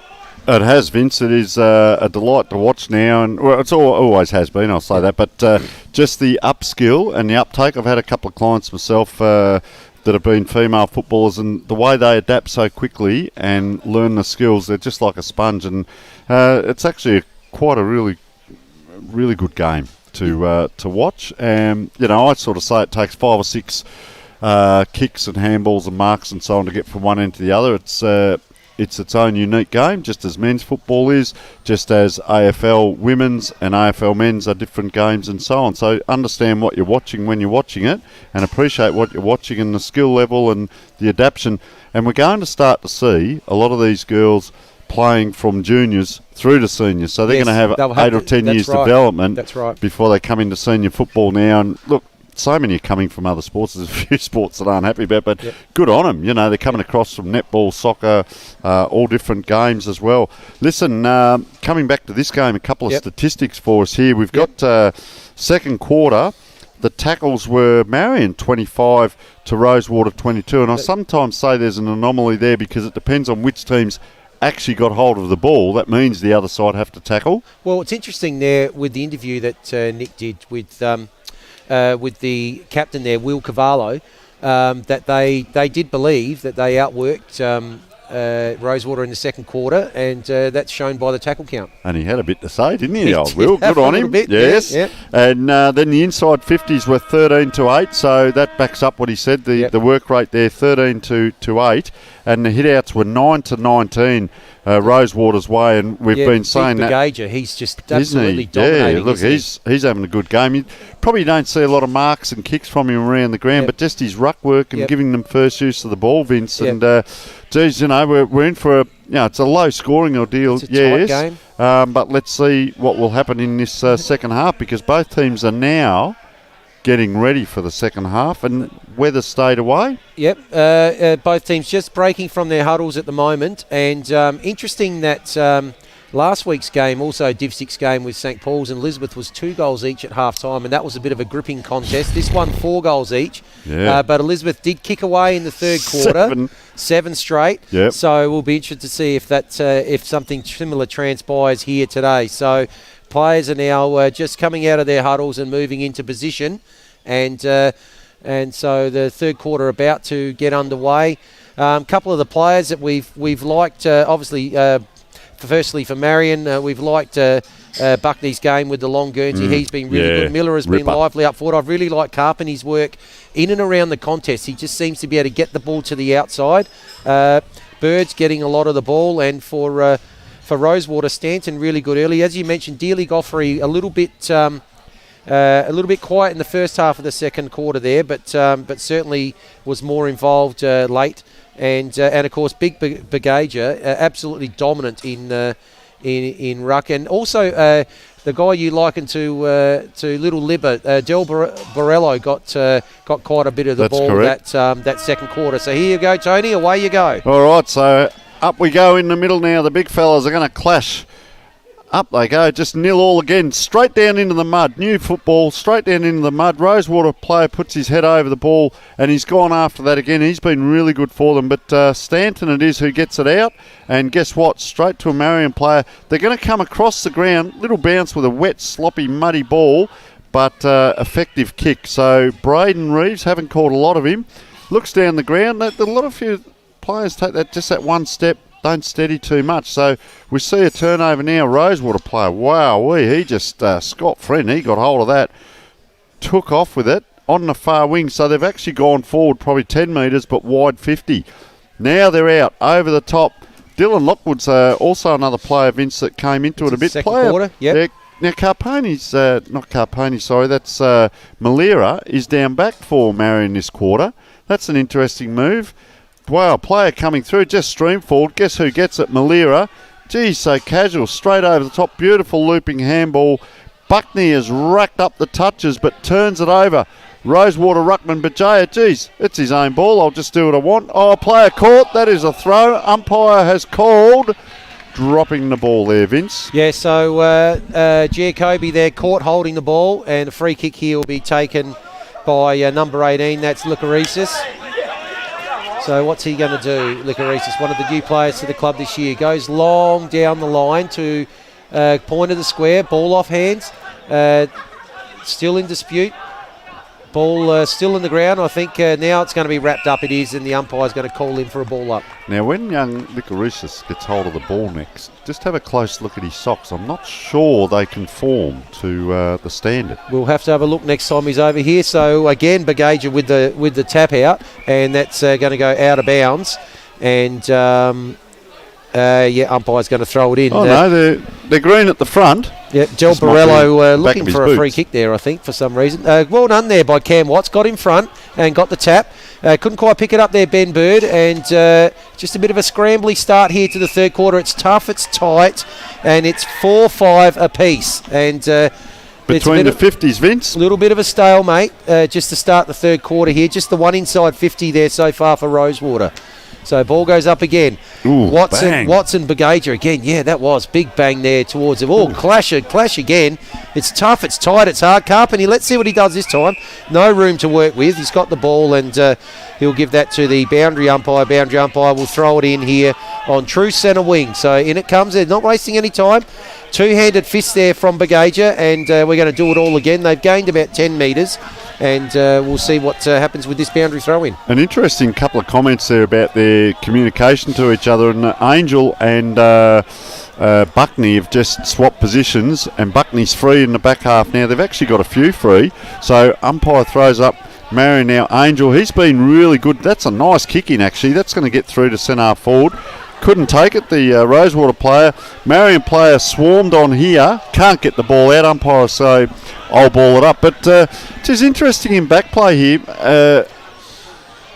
It has, Vince. It is a delight to watch now. And well, it's always has been, I'll say that. But just the upskill and the uptake. I've had a couple of clients myself that have been female footballers, and the way they adapt so quickly and learn the skills, they're just like a sponge. And it's actually quite a really, really good game to watch. And, I sort of say it takes 5 or 6 kicks and handballs and marks and so on to get from one end to the other. It's its own unique game, just as men's football is, just as AFL women's and AFL men's are different games and so on. So understand what you're watching when you're watching it and appreciate what you're watching and the skill level and the adaptation. And we're going to start to see a lot of these girls playing from juniors through to seniors. So they're going to have 8 or 10 years development before they come into senior football now. And look, so many are coming from other sports. There's a few sports that aren't happy about, but good on them. They're coming across from netball, soccer, all different games as well. Listen, coming back to this game, a couple of statistics for us here. We've got second quarter. The tackles were Marion 25 to Rosewater 22, and I sometimes say there's an anomaly there because it depends on which teams actually got hold of the ball. That means the other side have to tackle. Well, it's interesting there with the interview that Nick did with the captain there, Will Cavallo, that they did believe that they outworked Rosewater in the second quarter, and that's shown by the tackle count. And he had a bit to say, didn't he, old Will? Good on him. Yes. Yeah. And then the inside 50s were 13 to 8, so that backs up what he said. The work rate there, 13 to 8, and the hit-outs were 9 to 19 Rosewater's way, and we've been saying that. Gauger, he's just absolutely dominating. Yeah, look, he's having a good game. You probably don't see a lot of marks and kicks from him around the ground, but just his ruck work and giving them first use of the ball, Vince. And, geez, we're in for it's a low-scoring ordeal. It's a tight game. But let's see what will happen in this second half, because both teams are now getting ready for the second half, and weather stayed away. Yep, both teams just breaking from their huddles at the moment, and interesting that last week's game, also Div 6 game with St Paul's and Elizabeth, was 2 goals each at half time, and that was a bit of a gripping contest. This one 4 goals each, but Elizabeth did kick away in the third quarter. 7 straight. Yep. So we'll be interested to see if that if something similar transpires here today. So players are now just coming out of their huddles and moving into position, and so the third quarter about to get underway. A couple of the players that we've liked, obviously, firstly for Marion, we've liked Buckney's game with the long Guernsey. He's been really good. Miller has been lively up forward. I've really liked Carpenty's work in and around the contest. He just seems to be able to get the ball to the outside. Bird's getting a lot of the ball, and for for Rosewater. Stanton really good early. As you mentioned, Dealey Goffrey a little bit quiet in the first half of the second quarter there, but certainly was more involved late. And of course, Big Bagaja, absolutely dominant in ruck. And also the guy you liken to Little Libber, Del Borello, got quite a bit of the ball that second quarter. So here you go, Tony, away you go. All right, so up we go in the middle now. The big fellas are going to clash. Up they go, just 0-0 again, straight down into the mud. New football, straight down into the mud. Rosewater player puts his head over the ball, and he's gone after that again. He's been really good for them, but Stanton it is who gets it out, and guess what? Straight to a Marion player. They're going to come across the ground, little bounce with a wet, sloppy, muddy ball, but effective kick. So Braden Reeves, haven't caught a lot of him, looks down the ground. A lot of few players take that one step, don't steady too much. So we see a turnover now. Rosewater player, wow, he just, Scott Friend, he got hold of that, took off with it on the far wing. So they've actually gone forward probably 10 metres, but wide 50. Now they're out over the top. Dylan Lockwood's also another player, Vince, that came into it a bit. Second quarter, yep. Now Carponi's, not Carponi, sorry, that's Malera is down back for Marion this quarter. That's an interesting move. Wow, player coming through, just stream forward. Guess who gets it? Malera. Geez, so casual, straight over the top. Beautiful looping handball. Buckney has racked up the touches, but turns it over. Rosewater ruckman Bajaya. Geez, it's his own ball. I'll just do what I want. Oh, player caught. That is a throw. Umpire has called. Dropping the ball there, Vince. Yeah, so Giacobi there caught holding the ball, and a free kick here will be taken by number 18. That's Licorices. So what's he going to do, Licorices? One of the new players to the club this year. Goes long down the line to point of the square. Ball off hands. Still in dispute. Ball still in the ground. I think now it's going to be wrapped up. It is, and the umpire's going to call in for a ball up. Now, when young Licorices gets hold of the ball next, just have a close look at his socks. I'm not sure they conform to the standard. We'll have to have a look next time he's over here. So again, Bagaja with the tap out, and that's going to go out of bounds. And umpire's going to throw it in. Oh no, they're green at the front. Yeah, Del Borello looking for a free kick there, I think, for some reason. Well done there by Cam Watts. Got in front and got the tap. Couldn't quite pick it up there, Ben Bird. And just a bit of a scrambly start here to the third quarter. It's tough, it's tight, and it's 4-5 apiece. And between the 50s, Vince. A little bit of a stalemate just to start the third quarter here. Just the one inside 50 there so far for Rosewater. So ball goes up again. Ooh, Watson Bagaja again. Yeah, that was big bang there towards him. Oh, clash again. It's tough, it's tight, it's hard. Carpenter, let's see what he does this time. No room to work with. He's got the ball, and he'll give that to the boundary umpire. Boundary umpire will throw it in here on true centre wing. So in it comes. They're not wasting any time. Two-handed fist there from Bagaja, and we're going to do it all again. They've gained about 10 metres. And we'll see what happens with this boundary throw-in. An interesting couple of comments there about their communication to each other. And Angel and Buckney have just swapped positions, and Buckney's free in the back half now. They've actually got a few free. So umpire throws up Marion now. Angel, he's been really good. That's a nice kick in, actually. That's going to get through to centre forward. Couldn't take it, the Rosewater player. Marion player swarmed on here. Can't get the ball out. Umpire say, I'll ball it up. But it is interesting in back play here.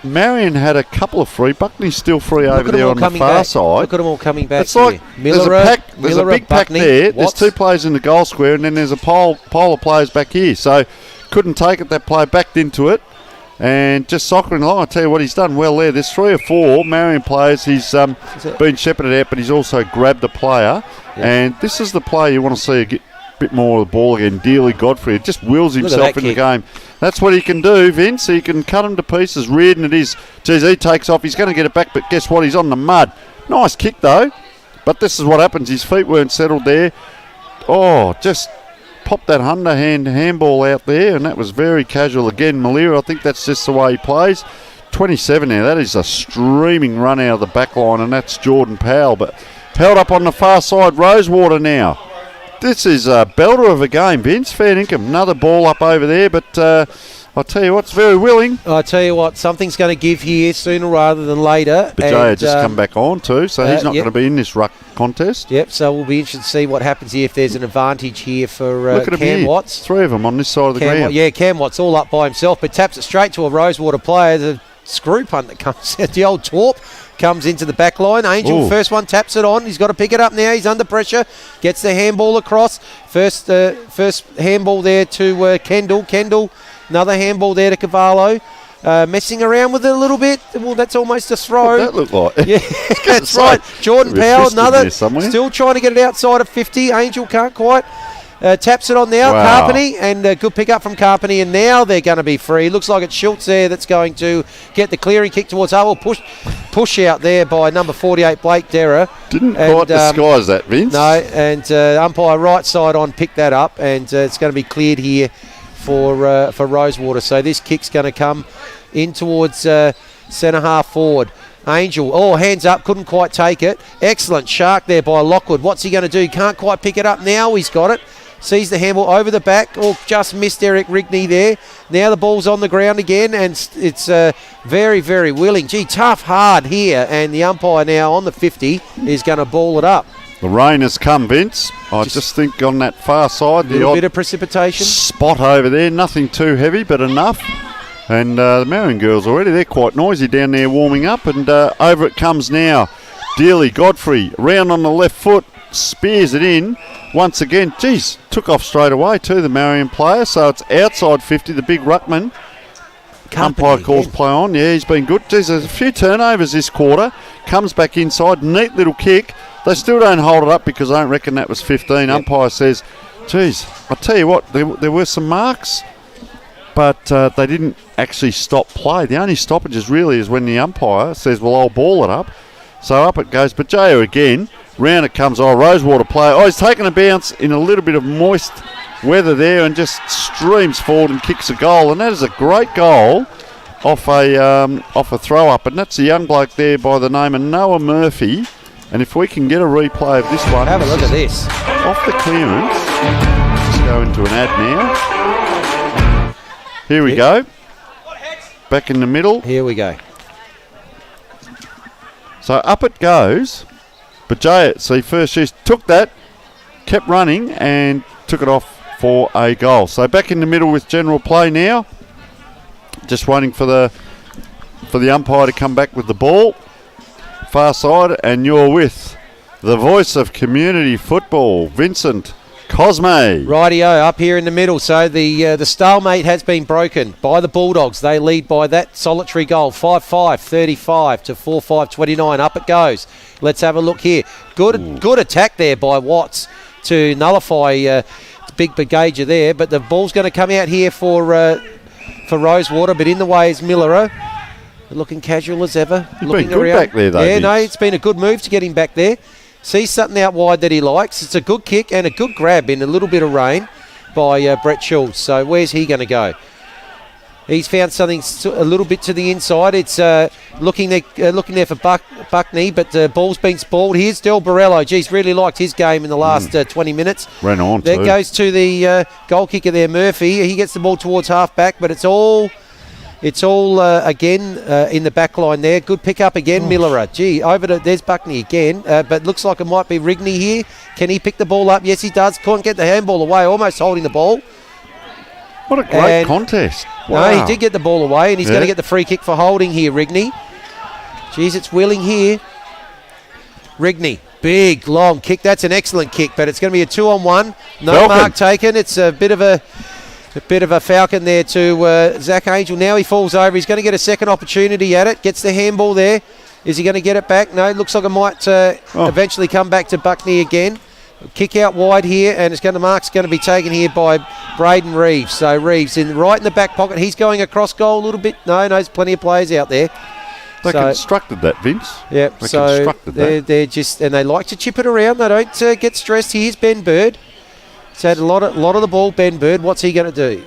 Marion had a couple of free. Buckney's still free over there on the far side. Look at them all coming back. It's like there's a big pack there. There's two players in the goal square, and then there's a pile of players back here. So couldn't take it. That player backed into it. And just soccering along, I'll tell you what he's done well there. There's 3 or 4 Marion players. He's been shepherded out, but he's also grabbed the player. Yeah. And this is the player you want to see get a bit more of the ball again. Dealey Godfrey. It just wheels himself in the game. That's what he can do, Vince. He can cut him to pieces. Reardon it is. Geez, he takes off. He's going to get it back, but guess what? He's on the mud. Nice kick, though. But this is what happens. His feet weren't settled there. Oh, just popped that underhand handball out there, and that was very casual again. Malera, I think that's just the way he plays. 27 now, that is a streaming run out of the back line, and that's Jordan Powell, but held up on the far side. Rosewater now. This is a belter of a game, Vince. Fair income. Another ball up over there, but I'll tell you what's very willing. I tell you what, something's going to give here sooner rather than later. But Jay had just come back on too, so he's not yep. going to be in this ruck contest. Yep, so we'll be interested to see what happens here if there's an advantage here for Look at Cam him Watts. 3 of them on this side of the ground. Yeah, Cam Watts all up by himself, but taps it straight to a Rosewater player. The screw punt that comes out, the old Torp comes into the back line. Angel, first one, taps it on. He's got to pick it up now. He's under pressure. Gets the handball across. First handball there to Kendall. Kendall, another handball there to Cavallo. Messing around with it a little bit. Well, that's almost a throw. What'd that look like? Yeah, that's right. Jordan Powell, another. Still trying to get it outside of 50. Angel can't quite. Taps it on now, Wow. Carpeney, and a good pick up from Carpeney, and now they're going to be free. Looks like it's Schultz there that's going to get the clearing kick towards Hull. Push out there by number 48, Blake Derra. Didn't quite disguise that, Vince. No, and umpire right side on picked that up, and it's going to be cleared here for Rosewater. So this kick's going to come in towards centre half forward. Angel, hands up, couldn't quite take it. Excellent shark there by Lockwood. What's he going to do? Can't quite pick it up. Now he's got it. Sees the handball over the back. Just missed Eric Rigney there. Now the ball's on the ground again, and it's very, very willing. Gee, tough, hard here, and the umpire now on the 50 is going to ball it up. The rain has come, Vince. I just think on that far side, a little bit of precipitation. Spot over there, nothing too heavy, but enough. And the Marion girls already, they're quite noisy down there warming up, and over it comes now. Dealey, Godfrey, round on the left foot, spears it in. Once again, geez, took off straight away too, the Marion player. So it's outside 50, the big ruckman. Umpire calls play on. Yeah, he's been good. Geez, there's a few turnovers this quarter. Comes back inside, neat little kick. They still don't hold it up because I don't reckon that was 15. Yep. Umpire says, geez, I'll tell you what, there were some marks, but they didn't actually stop play. The only stoppages really is when the umpire says, well, I'll ball it up. So up it goes. But J.O. again, round it comes. Rosewater player. He's taken a bounce in a little bit of moist weather there and just streams forward and kicks a goal. And that is a great goal off a throw up. And that's a young bloke there by the name of Noah Murphy. And if we can get a replay of this one. Have a look at this. Off the clearance. Let's go into an ad now. Here we go. Back in the middle. Here we go. So up it goes, but JC first just took that, kept running and took it off for a goal. So back in the middle with general play now. Just waiting for the umpire to come back with the ball. Far side, and you're with the voice of community football, Vincent Cosme. Rightio, up here in the middle. So the stalemate has been broken by the Bulldogs. They lead by that solitary goal, 5-5, 35 to 4-5, 29. Up it goes. Let's have a look here. Good attack there by Watts to nullify big Bagager there. But the ball's going to come out here for Rosewater. But in the way is Miller. Looking casual as ever. You've been good back there, though. Yeah, no, it's been a good move to get him back there. Sees something out wide that he likes. It's a good kick and a good grab in a little bit of rain by Brett Schultz. So where's he going to go? He's found something a little bit to the inside. It's looking there for Buckney, but the ball's been spoiled. Here's Del Borello. Geez, really liked his game in the last 20 minutes. Ran on There goes to the goal kicker there, Murphy. He gets the ball towards half back, but it's all again in the back line there. Good pick up again, Miller. Gee, there's Buckney again, but looks like it might be Rigney here. Can he pick the ball up? Yes, he does. Can't get the handball away, almost holding the ball. What a great contest. Wow. No, he did get the ball away, and he's going to get the free kick for holding here, Rigney. Geez, it's willing here. Rigney, big, long kick. That's an excellent kick, but it's going to be a 2-on-1. No Falcon. Mark taken. It's a bit of a falcon there to Zach Angel. Now he falls over. He's going to get a second opportunity at it. Gets the handball there. Is he going to get it back? No, it looks like it might eventually come back to Buckney again. Kick out wide here, and Mark's going to be taken here by Braden Reeves. So Reeves right in the back pocket. He's going across goal a little bit. No, there's plenty of players out there. They constructed that, Vince. Yeah, so they're just, and they like to chip it around. They don't get stressed. Here's Ben Bird. He's had a lot of the ball, Ben Bird. What's he going to do?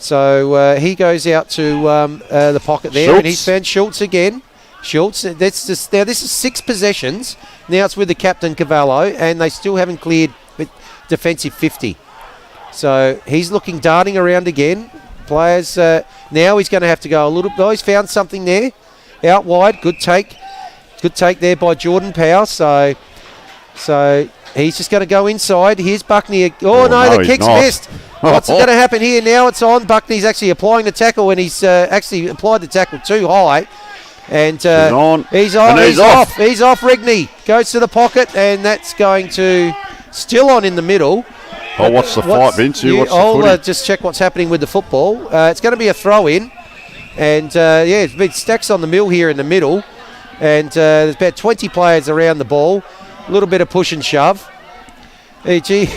So he goes out to the pocket there, Schultz. And he's found Schultz again. Schultz, now this is 6 possessions. Now it's with the captain, Cavallo, and they still haven't cleared defensive 50. So he's darting around again. players. Now he's going to have to go a little. Oh, he's found something there. Out wide. Good take. Good take there by Jordan Powell. So he's just going to go inside. Here's Buckney. Oh, no, the kick's missed. What's going to happen here now? It's on. Buckney's actually applying the tackle, and he's actually applied the tackle too high. And he's off. He's off. Rigney goes to the pocket, and that's going to still on in the middle. Oh, what's the fight, Vince? I'll just check what's happening with the football. It's going to be a throw in, and it's been stacks on the mill here in the middle, and there's about 20 players around the ball. A little bit of push and shove. Gee,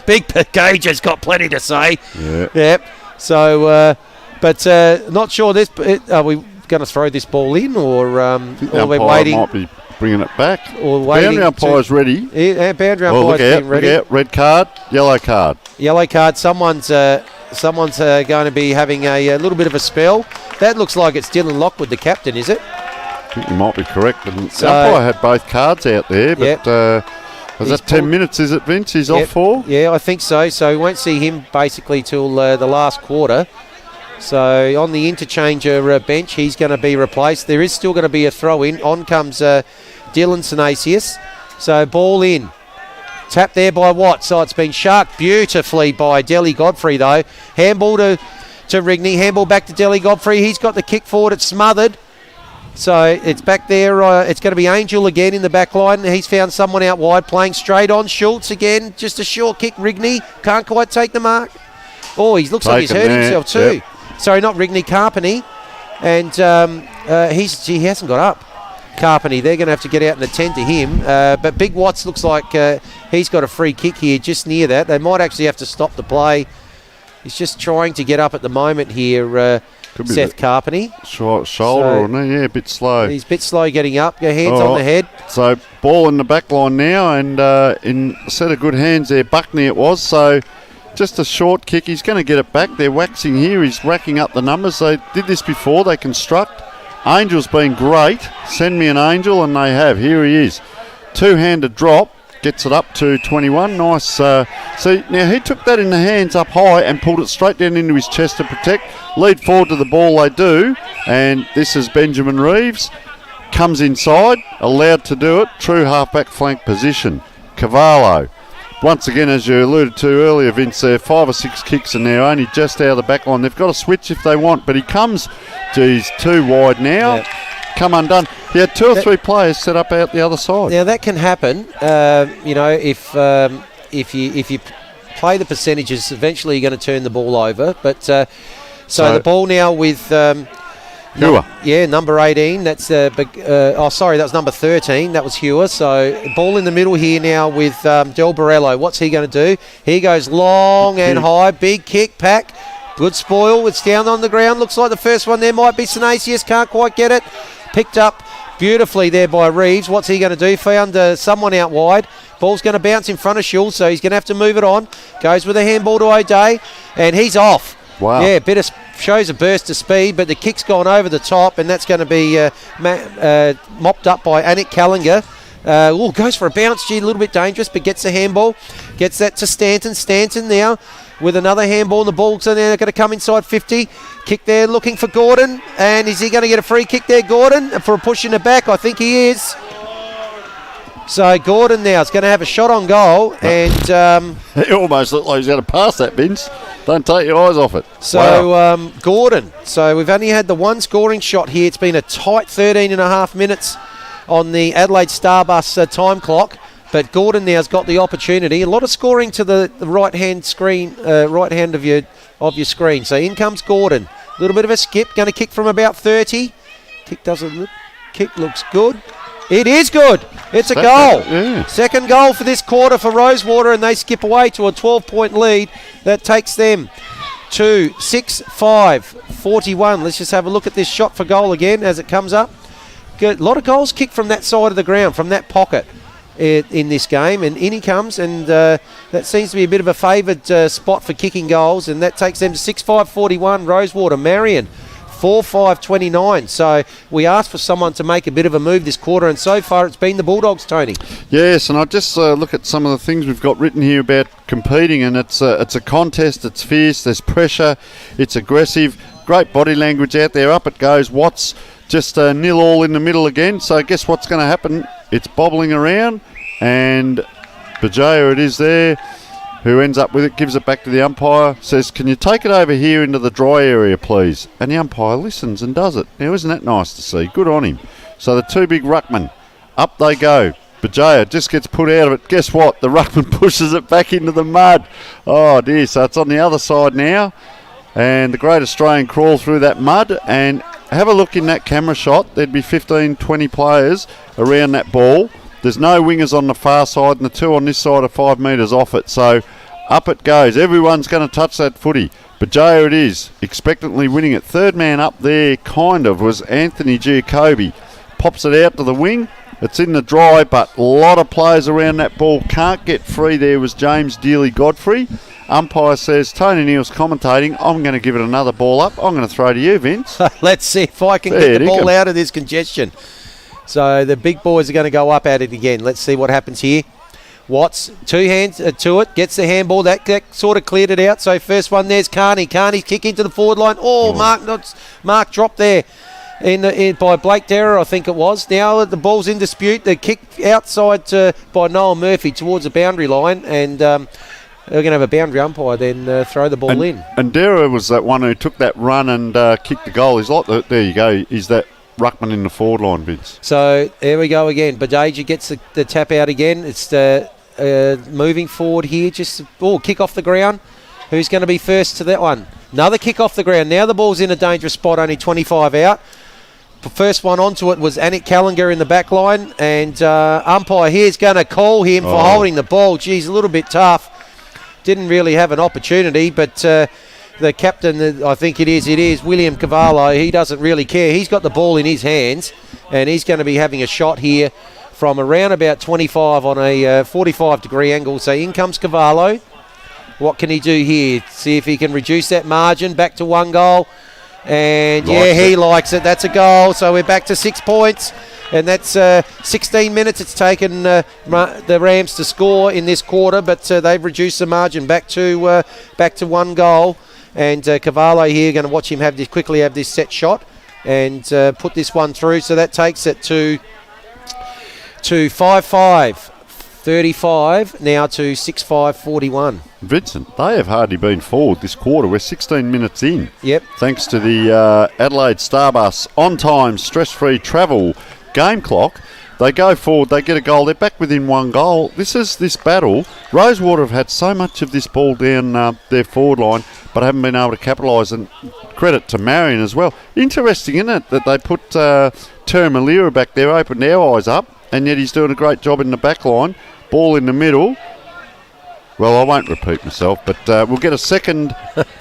Big Gage has got plenty to say. Yeah. Yep. So, but not sure this. Are we going to throw this ball in, or we're waiting? Might be bringing it back. Or waiting. Boundary umpire's ready. Yeah, boundary umpire's getting ready. Look out. Red card, yellow card. Yellow card. Someone's going to be having a little bit of a spell. That looks like it's Dylan Lockwood, the captain, is it? I think you might be correct. The umpire had both cards out there, but is that 10 minutes, is it, Vince? He's off for? Yeah, I think so. So we won't see him basically till the last quarter. So on the interchanger bench, he's going to be replaced. There is still going to be a throw-in. On comes Dylan Sinasius. So ball in. Tap there by Watt. So it's been sharked beautifully by Delhi Godfrey, though. Handball to Rigney. Handball back to Delhi Godfrey. He's got the kick forward. It's smothered. So it's back there. It's going to be Angel again in the back line. He's found someone out wide playing straight on. Schultz again. Just a short kick. Rigney can't quite take the mark. Oh, he looks like he's hurt himself too. Yep. Sorry, not Rigney, Carpeney. And he hasn't got up. Carpeney, they're going to have to get out and attend to him. But Big Watts looks like he's got a free kick here just near that. They might actually have to stop the play. He's just trying to get up at the moment here, Seth Carpeney. Shoulder, a bit slow. He's a bit slow getting up. Your hands on the head. So ball in the back line now, and in a set of good hands there, Buckney it was. So just a short kick. He's going to get it back. They're waxing here. He's racking up the numbers. They did this before. They construct. Angel's been great. Send me an Angel, and they have. Here he is. Two-handed drop. Gets it up to 21. Nice. See, now he took that in the hands up high and pulled it straight down into his chest to protect. Lead forward to the ball they do. And this is Benjamin Reeves. Comes inside. Allowed to do it. True halfback flank position. Cavallo. Once again, as you alluded to earlier, Vince, 5 or 6 kicks and they're only just out of the back line. They've got to switch if they want, but he comes, he's too wide now. Yep. Come undone. He had 2 or 3 players set up out the other side. Now that can happen. If you play the percentages, eventually you're going to turn the ball over. But so the ball now with Hewer. Number 18. That's that was number 13. That was Hewer. So ball in the middle here now with Del Borello. What's he going to do? He goes long and high. Big kick, pack. Good spoil. It's down on the ground. Looks like the first one there might be Sinasius. Can't quite get it. Picked up beautifully there by Reeves. What's he going to do? Found someone out wide. Ball's going to bounce in front of Schultz, so he's going to have to move it on. Goes with a handball to O'Day, and he's off. Wow. Yeah, shows a burst of speed, but the kick's gone over the top, and that's going to be mopped up by Anik Callinger. Goes for a bounce. Gee, a little bit dangerous, but gets the handball. Gets that to Stanton. Stanton now with another handball, and the ball's in there. Going to come inside 50. Kick there, looking for Gordon. And is he going to get a free kick there, Gordon, for a push in the back? I think he is. So Gordon now is going to have a shot on goal, and he almost looked like he's going to pass that, Vince. Don't take your eyes off it. So wow. Gordon. So we've only had the one scoring shot here. It's been a tight 13 and a half minutes on the Adelaide Starbus time clock. But Gordon now's got the opportunity. A lot of scoring to the right hand screen, right hand of your screen. So in comes Gordon. A little bit of a skip. Going to kick from about 30. Kick looks good. It is good. It's a goal. Yeah. Second goal for this quarter for Rosewater, and they skip away to a 12-point lead. That takes them to 6-5-41. Let's just have a look at this shot for goal again as it comes up. Good. A lot of goals kicked from that side of the ground, from that pocket in this game, and in he comes, and that seems to be a bit of a favoured spot for kicking goals, and that takes them to 6-5-41. Rosewater. Marion 4-5-29. So we asked for someone to make a bit of a move this quarter, and so far it's been the Bulldogs, Tony. Yes, and I just look at some of the things we've got written here about competing, and it's a contest, it's fierce, there's pressure, it's aggressive, great body language out there. Up it goes. Watts just 0-all in the middle again. So guess what's going to happen? It's bobbling around, and Bajaya it is there, who ends up with it, gives it back to the umpire, says, can you take it over here into the dry area, please? And the umpire listens and does it. Now, isn't that nice to see? Good on him. So the two big ruckmen, up they go. Bajaya just gets put out of it. Guess what? The ruckman pushes it back into the mud. Oh, dear. So it's on the other side now. And the Great Australian crawl through that mud. And have a look in that camera shot. There'd be 15, 20 players around that ball. There's no wingers on the far side, and the two on this side are 5 metres off it. So up it goes. Everyone's going to touch that footy. Bajaya it is, expectantly winning it. Third man up there, kind of, was Anthony Giacobi. Pops it out to the wing. It's in the dry, but a lot of players around that ball. Can't get free. There was James Dealey-Godfrey. Umpire says, Tony Neal's commentating, I'm going to give it another ball up. I'm going to throw to you, Vince. Let's see if I can get the ball out of this congestion. So the big boys are going to go up at it again. Let's see what happens here. Watts, two hands to it, gets the handball. That sort of cleared it out. So first one, there's Carney. Carney's kick into the forward line. Mark dropped there by Blake Derrer, I think it was. Now the ball's in dispute. The kick outside by Noel Murphy towards the boundary line, and they're going to have a boundary umpire then throw the ball in. And Derrer was that one who took that run and kicked the goal. He's like, there you go. He's that ruckman in the forward line, Vince. So there we go again. Badeja gets the tap out again. It's moving forward here. Just kick off the ground. Who's going to be first to that one? Another kick off the ground. Now the ball's in a dangerous spot, only 25 out. The first one onto it was Anik Callinger in the back line, and umpire here is going to call him for holding the ball. Geez, a little bit tough. Didn't really have an opportunity, but the captain, I think it is William Cavallo. He doesn't really care. He's got the ball in his hands, and he's going to be having a shot here from around about 25 on a 45-degree angle. So in comes Cavallo. What can he do here? See if he can reduce that margin back to 1 goal. And he likes it. That's a goal. So we're back to 6 points. And that's 16 minutes it's taken the Rams to score in this quarter, but they've reduced the margin back to 1 goal. And Cavallo here, going to watch him quickly have this set shot and put this one through. So that takes it to 5-5, 35, now to 6-5, 41. Vincent, they have hardly been forward this quarter. We're 16 minutes in. Yep. Thanks to the Adelaide Starbus on-time, stress-free travel game clock. They go forward, they get a goal, they're back within 1 goal. This battle. Rosewater have had so much of this ball down their forward line, but haven't been able to capitalise, and credit to Marion as well. Interesting, isn't it, that they put Termalira back there, opened our eyes up, and yet he's doing a great job in the back line. Ball in the middle. Well, I won't repeat myself, but we'll get a second.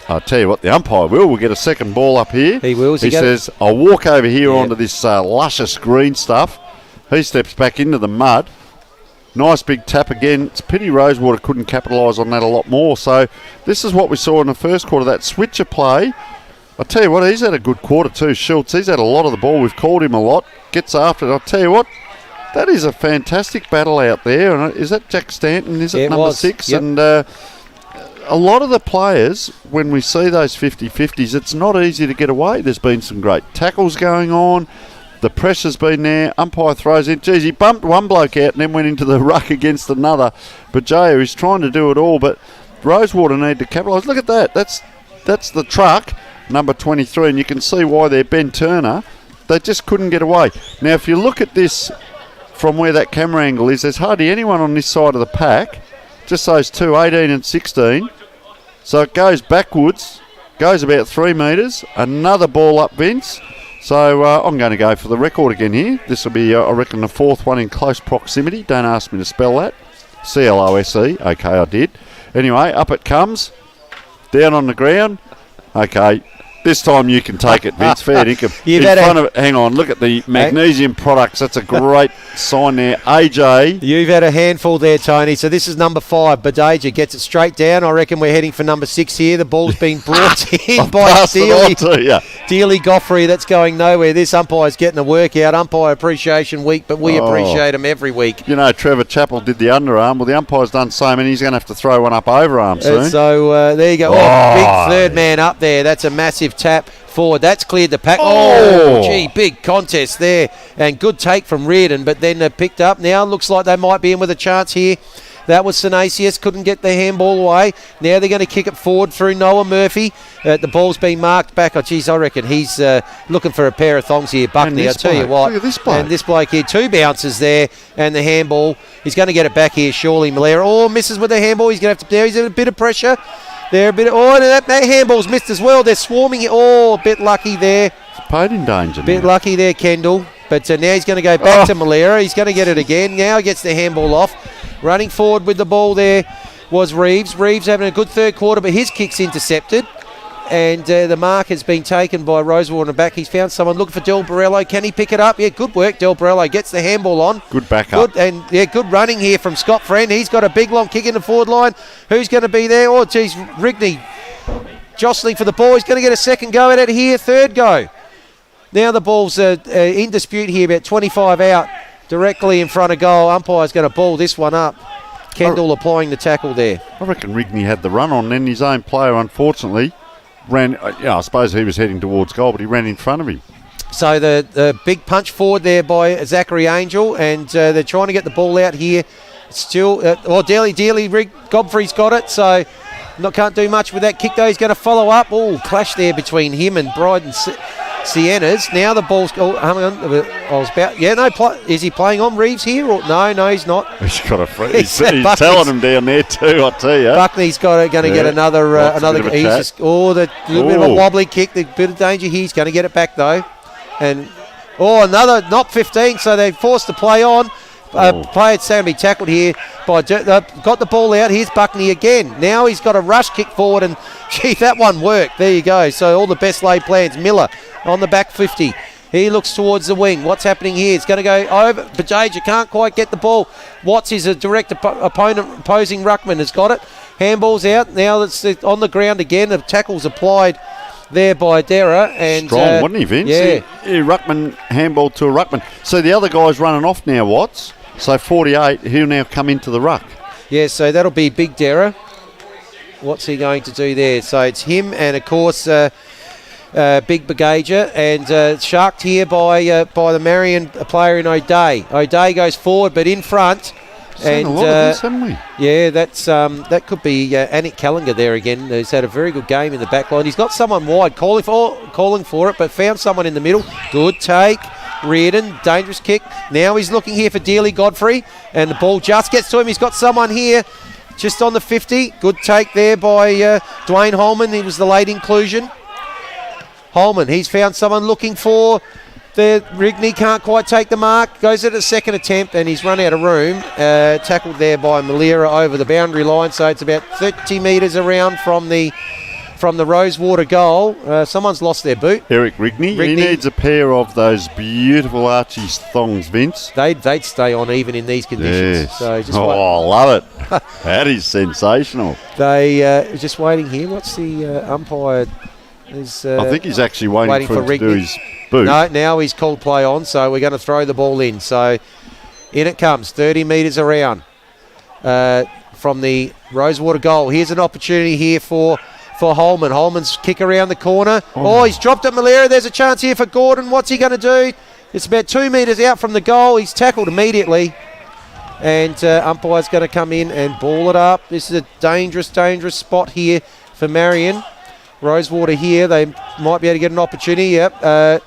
I'll tell you what, the umpire will. We'll get a second ball up here. He will. He says, I'll walk over here onto this luscious green stuff. He steps back into the mud. Nice big tap again. It's a pity Rosewater couldn't capitalise on that a lot more. So this is what we saw in the first quarter, that switcher play. I'll tell you what, he's had a good quarter too, Schultz. He's had a lot of the ball. We've called him a lot. Gets after it. I'll tell you what, that is a fantastic battle out there. And is that Jack Stanton? Is it number 6? Yep. And a lot of the players, when we see those 50-50s, it's not easy to get away. There's been some great tackles going on. The pressure's been there. Umpire throws in. Geez, he bumped one bloke out and then went into the ruck against another. But Jaya is trying to do it all. But Rosewater need to capitalise. Look at that. That's the truck, number 23. And you can see why they're Ben Turner. They just couldn't get away. Now, if you look at this from where that camera angle is, there's hardly anyone on this side of the pack. Just those two, 18 and 16. So it goes backwards, goes about 3 metres. Another ball up, Vince. So I'm going to go for the record again here. This will be, I reckon, the 4th one in close proximity. Don't ask me to spell that. CLOSE. Okay, I did. Anyway, up it comes. Down on the ground. Okay, This time you can take it, Vince. Fair dinkum. Hang on, look at the magnesium products. That's a great sign there. AJ. You've had a handful there, Tony. So this is number 5. Badeja gets it straight down. I reckon we're heading for number 6 here. The ball's been brought in by Dealey Goffrey. That's going nowhere. This umpire's getting a workout. Umpire Appreciation Week, but we appreciate him every week. You know, Trevor Chappell did the underarm. Well, the umpire's done so many, he's going to have to throw one up overarm soon. So there you go. Big third man up there. That's a massive tap forward. That's cleared the pack. Big contest there. And good take from Reardon, but then picked up. Now looks like they might be in with a chance here. That was Sinasius, couldn't get the handball away. Now they're going to kick it forward through Noah Murphy. The ball's been marked back. I reckon he's looking for a pair of thongs here, Buckley. I tell you what. Look at this bloke. And this bloke here, 2 bounces there, and the handball. He's going to get it back here, surely. Malera. Misses with the handball. He's going to have to. He's in a bit of pressure. There a bit. That handball's missed as well. They're swarming it. A bit lucky there. It's paid in danger. Bit lucky there, Kendall. But now he's going to go back to Malera. He's going to get it again. Now he gets the handball off. Running forward with the ball there was Reeves. Reeves having a good third quarter, but his kick's intercepted. And the mark has been taken by Rosewater back. He's found someone looking for Del Borello. Can he pick it up? Yeah, good work. Del Borello gets the handball on. Good backup. Good running here from Scott Friend. He's got a big long kick in the forward line. Who's going to be there? Rigney jostling for the ball. He's going to get a second go at it here. Third go. Now the ball's in dispute here, about 25 out. Directly in front of goal. Umpire's going to ball this one up. Kendall applying the tackle there. I reckon Rigney had the run on, then his own player, unfortunately, ran. I suppose he was heading towards goal, but he ran in front of him. So the big punch forward there by Zachary Angel, and they're trying to get the ball out here. Still, Godfrey's got it, so can't do much with that kick though. He's going to follow up. Clash there between him and Bryden Siennas. Now the ball's. Is he playing on Reeves here? No, he's not. He's got a free. He's telling him down there too. I tell you. Buckley's going to get another. He's just bit of a wobbly kick. The bit of danger here. He's going to get it back though, and another not 15. So they forced the play on. Player's going to be tackled here by got the ball out. Here's Buckney again. Now he's got a rush kick forward, and that one worked. There you go. So all the best laid plans. Miller on the back 50. He looks towards the wing. What's happening here? It's going to go over. Bajaja can't quite get the ball. Watts is a direct opponent. Opposing ruckman has got it. Handball's out. Now it's on the ground again. The tackle's applied there by Dera. And strong, wasn't he, Vince? Yeah. Ruckman handball to a ruckman. So the other guy's running off now, Watts. So 48, he'll now come into the ruck. Yeah, so that'll be Big Dera. What's he going to do there? So it's him and, of course, Big Bagaja. And sharked here by the Marion player in O'Day. O'Day goes forward, but in front. Seen a lot of this, haven't we? Yeah, that could be Anik Callinger there again. He's had a very good game in the back line. He's got someone wide calling for it, but found someone in the middle. Good take. Reardon, dangerous kick. Now he's looking here for Dealey Godfrey, and the ball just gets to him. He's got someone here just on the 50. Good take there by Dwayne Holman. He was the late inclusion. Holman, he's found someone looking for the Rigney, can't quite take the mark. Goes at a second attempt, and he's run out of room. Tackled there by Malera over the boundary line, so it's about 30 metres around from the Rosewater goal. Someone's lost their boot. Eric Rigney. He needs a pair of those beautiful Archie thongs, Vince. They'd stay on even in these conditions. Yes. So just I love it. That is sensational. They just waiting here. What's the umpire? I think he's actually waiting for him to do his boot. No, now he's called play on, so we're going to throw the ball in. So in it comes, 30 metres around from the Rosewater goal. Here's an opportunity here for Holman. Holman's kick around the corner. He's dropped at Malera. There's a chance here for Gordon. What's he going to do? It's about 2 metres out from the goal. He's tackled immediately. And umpire's going to come in and ball it up. This is a dangerous spot here for Marion. Rosewater here. They might be able to get an opportunity. Yep.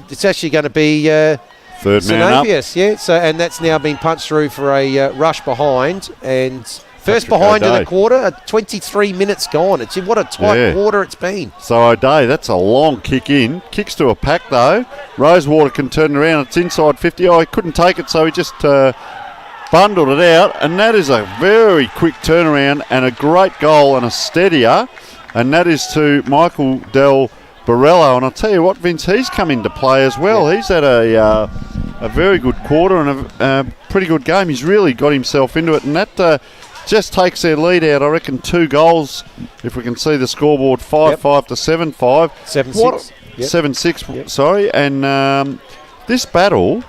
It's actually going to be third man up. Yeah. So, and that's now been punched through for a rush behind. And first behind in the quarter, 23 minutes gone. What a tight quarter it's been. So O'Day, that's a long kick in. Kicks to a pack though. Rosewater can turn around. It's inside 50. He couldn't take it, so he just bundled it out. And that is a very quick turnaround and a great goal and a steadier. and that is to Michael Del Borello. And I'll tell you what, Vince, he's come into play as well. He's had a very good quarter and a pretty good game. He's really got himself into it, and that just takes their lead out. I reckon 2 goals, if we can see the scoreboard, 5-5 to 7-5. 7-6. 7-6, sorry. And this battle,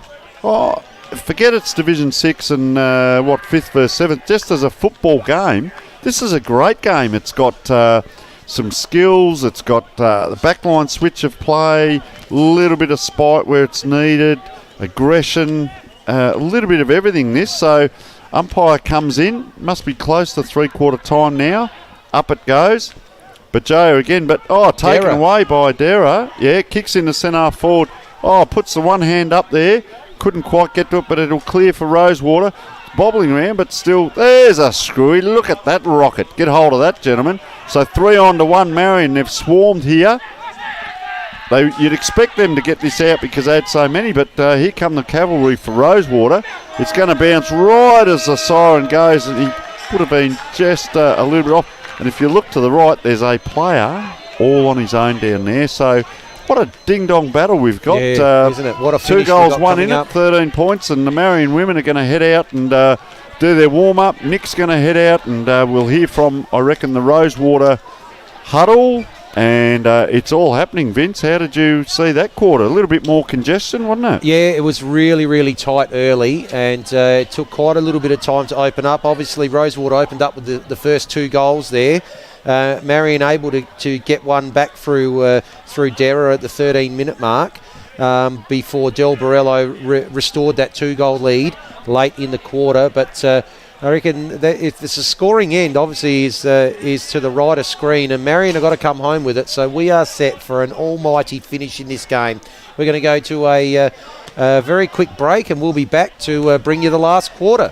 forget it's Division 6 and 5th versus 7th, just as a football game, this is a great game. It's got some skills, it's got the backline switch of play, a little bit of spite where it's needed, aggression, a little bit of everything this. So umpire comes in, must be close to 3/4 time now. Up it goes. But Joe again, taken away by Dara. Yeah, kicks in the centre half forward. Puts the one hand up there. Couldn't quite get to it, but it'll clear for Rosewater. Bobbling around, but still, there's a screwy. Look at that rocket. Get hold of that, gentlemen. So 3-1 Marion. They've swarmed here. You'd expect them to get this out because they had so many, but here come the cavalry for Rosewater. It's going to bounce right as the siren goes, and he would have been just a little bit off. And if you look to the right, there's a player all on his own down there. So what a ding-dong battle we've got. Isn't it? What a 2 goals, 1 in it, 13 points, and the Marion women are going to head out and do their warm-up. Nick's going to head out, and we'll hear from, I reckon, the Rosewater huddle. And it's all happening. Vince, how did you see that quarter? A little bit more congestion, wasn't it? Yeah, it was really, really tight early, and it took quite a little bit of time to open up. Obviously, Rosewater opened up with the first 2 goals there. Marion able to get one back through Dara at the 13-minute mark before Del Borello restored that 2-goal lead late in the quarter. But I reckon that if it's a scoring end, obviously is to the right of screen, and Marion have got to come home with it. So we are set for an almighty finish in this game. We're going to go to a very quick break, and we'll be back to bring you the last quarter.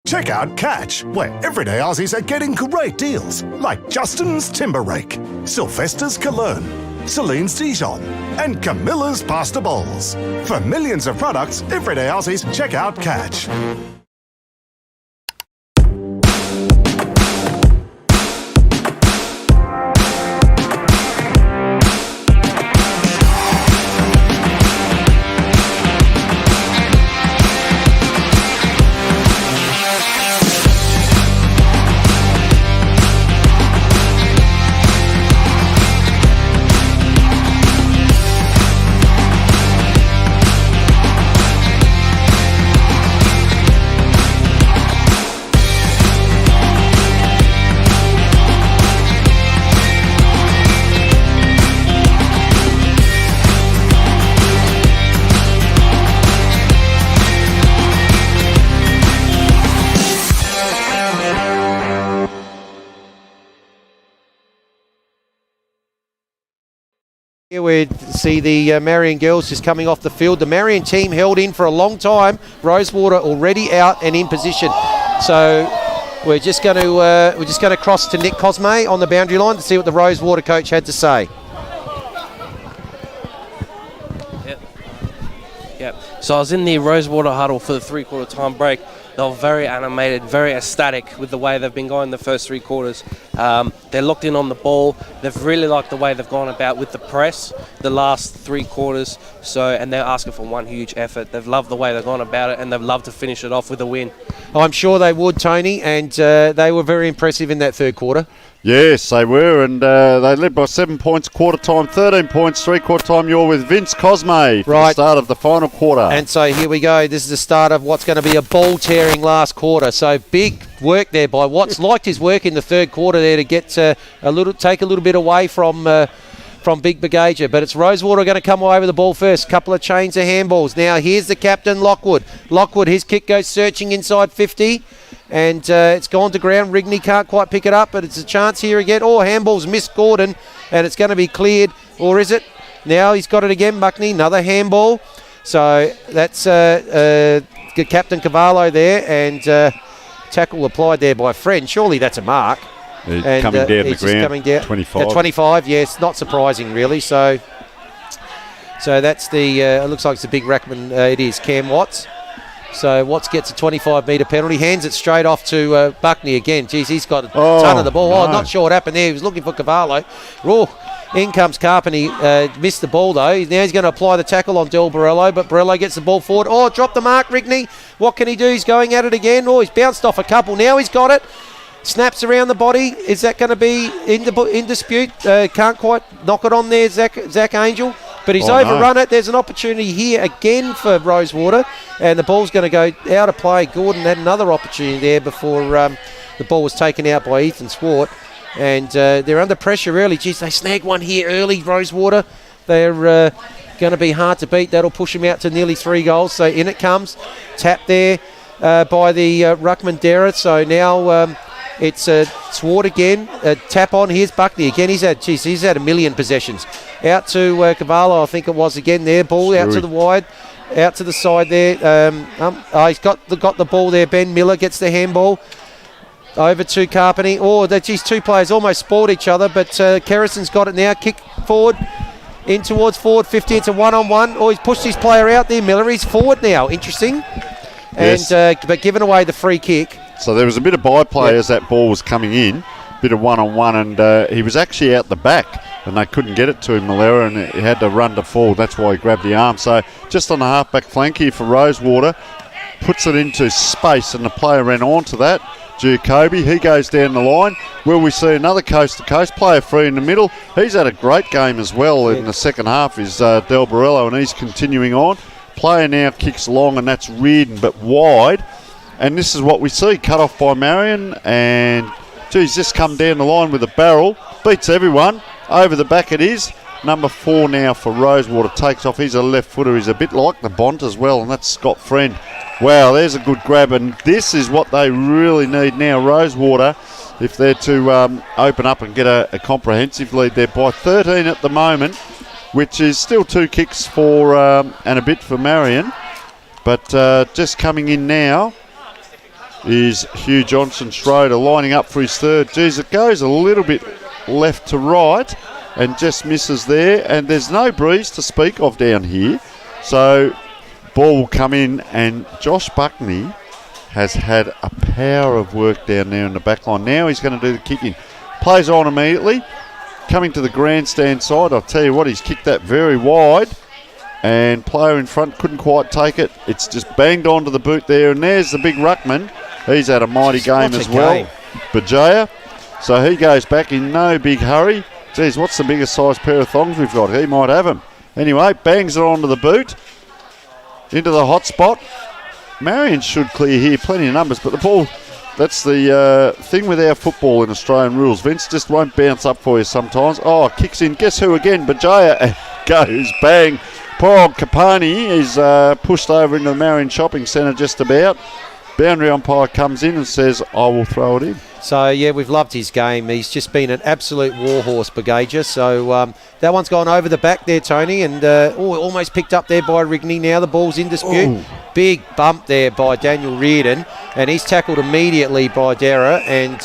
Check out Catch, where everyday Aussies are getting great deals, like Justin's Timber Rake, Sylvester's Cologne, Celine's Dijon, and Camilla's Pasta Bowls. For millions of products, everyday Aussies, check out Catch. Here we see the Marion girls just coming off the field. The Marion team held in for a long time. Rosewater already out and in position. So we're just going to cross to Nick Cosme on the boundary line to see what the Rosewater coach had to say. Yep. So I was in the Rosewater huddle for the 3/4 time break. They were very animated, very ecstatic with the way they've been going the first 3 quarters. They're locked in on the ball. They've really liked the way they've gone about with the press the last 3 quarters. And they're asking for one huge effort. They've loved the way they've gone about it, and they've loved to finish it off with a win. I'm sure they would, Tony, and they were very impressive in that 3rd quarter. Yes, they were, and they led by 7 points quarter time, 13 points three-quarter time. You're with Vince Cosme for the start of the final quarter. And so here we go. This is the start of what's going to be a ball-tearing last quarter. So big work there by Watts. Liked his work in the third quarter there to get take a little bit away from Big Bagaja. But it's Rosewater going to come away with the ball first. Couple of chains of handballs. Now here's the captain, Lockwood. Lockwood, his kick goes searching inside 50. And it's gone to ground. Rigney can't quite pick it up, but it's a chance here again. Oh, handball's missed Gordon, and it's going to be cleared. Or is it? Now he's got it again, Buckney. Another handball. So that's Captain Cavallo there, and tackle applied there by Friend. Surely that's a mark. He's coming down the ground. Coming down. 25. 25, yes. Not surprising, really. So that's the, it looks like it's a big Rackman. It is Cam Watts. So Watts gets a 25-metre penalty, hands it straight off to Buckney again. Geez, he's got a ton of the ball. No. Oh, not sure what happened there. He was looking for Cavallo. In comes Carpenter. Missed the ball, though. Now he's going to apply the tackle on Del Borello, but Borello gets the ball forward. Oh, dropped the mark, Rigney. What can he do? He's going at it again. Oh, he's bounced off a couple. Now he's got it. Snaps around the body. Is that going to be in dispute? Can't quite knock it on there, Zach Angel. But he's overrun it. There's an opportunity here again for Rosewater, and the ball's going to go out of play. Gordon had another opportunity there before the ball was taken out by Ethan Swart, and they're under pressure early. Geez, they snagged one here early, Rosewater. They're going to be hard to beat. That'll push them out to nearly 3 goals. So in it comes. Tap there by the Ruckman Dera. So now it's Swart again. Tap on. Here's Buckney again. He's had a million possessions. Out to Cavallo, I think it was again there. Ball out to the wide, out to the side there. He's got the ball there. Ben Miller gets the handball over to Carpenter. Oh, these two players almost spoiled each other, but Kerrison's got it now. Kick forward, in towards forward 50. It's a one-on-one. Oh, he's pushed his player out there. Miller, he's forward now. Interesting. Yes. And but giving away the free kick. So there was a bit of byplay as that ball was coming in. Bit of one-on-one, and he was actually out the back, and they couldn't get it to him, Malera, and he had to run to forward. That's why he grabbed the arm. So just on the half-back flank here for Rosewater, puts it into space, and the player ran onto that. Jacoby, he goes down the line. Will we see another coast-to-coast player free in the middle? He's had a great game as well in the second half, is Del Borello, and he's continuing on. Player now kicks long, and that's Reardon, but wide. And this is what we see, cut off by Marion, and geez, just come down the line with a barrel. Beats everyone. Over the back it is. Number 4 now for Rosewater. Takes off. He's a left footer. He's a bit like the Bont as well, and that's Scott Friend. Wow, there's a good grab, and this is what they really need now. Rosewater, if they're to open up and get a comprehensive lead, they're by 13 at the moment, which is still 2 kicks for and a bit for Marion. But just coming in now is Hugh Johnson Schroeder lining up for his third. Geez, it goes a little bit left to right and just misses there, and there's no breeze to speak of down here. So ball will come in, and Josh Buckney has had a power of work down there in the back line. Now he's going to do the kicking. Plays on immediately. Coming to the grandstand side, I'll tell you what, he's kicked that very wide, and player in front couldn't quite take it. It's just banged onto the boot there, and there's the big ruckman. He's had a mighty game as well. Bajaya. So he goes back in no big hurry. Geez, what's the biggest size pair of thongs we've got? He might have them. Anyway, bangs it onto the boot. Into the hot spot. Marion should clear here. Plenty of numbers, but the ball, that's the thing with our football in Australian rules. Vince just won't bounce up for you sometimes. Oh, kicks in. Guess who again? Bajaya goes. Bang. Poor old Capani is pushed over into the Marion Shopping Centre just about. Boundary umpire comes in and says, I will throw it in. So, yeah, we've loved his game. He's just been an absolute warhorse, Bagaja. So that one's gone over the back there, Tony, and almost picked up there by Rigney. Now the ball's in dispute. Ooh. Big bump there by Daniel Reardon, and he's tackled immediately by Dera, and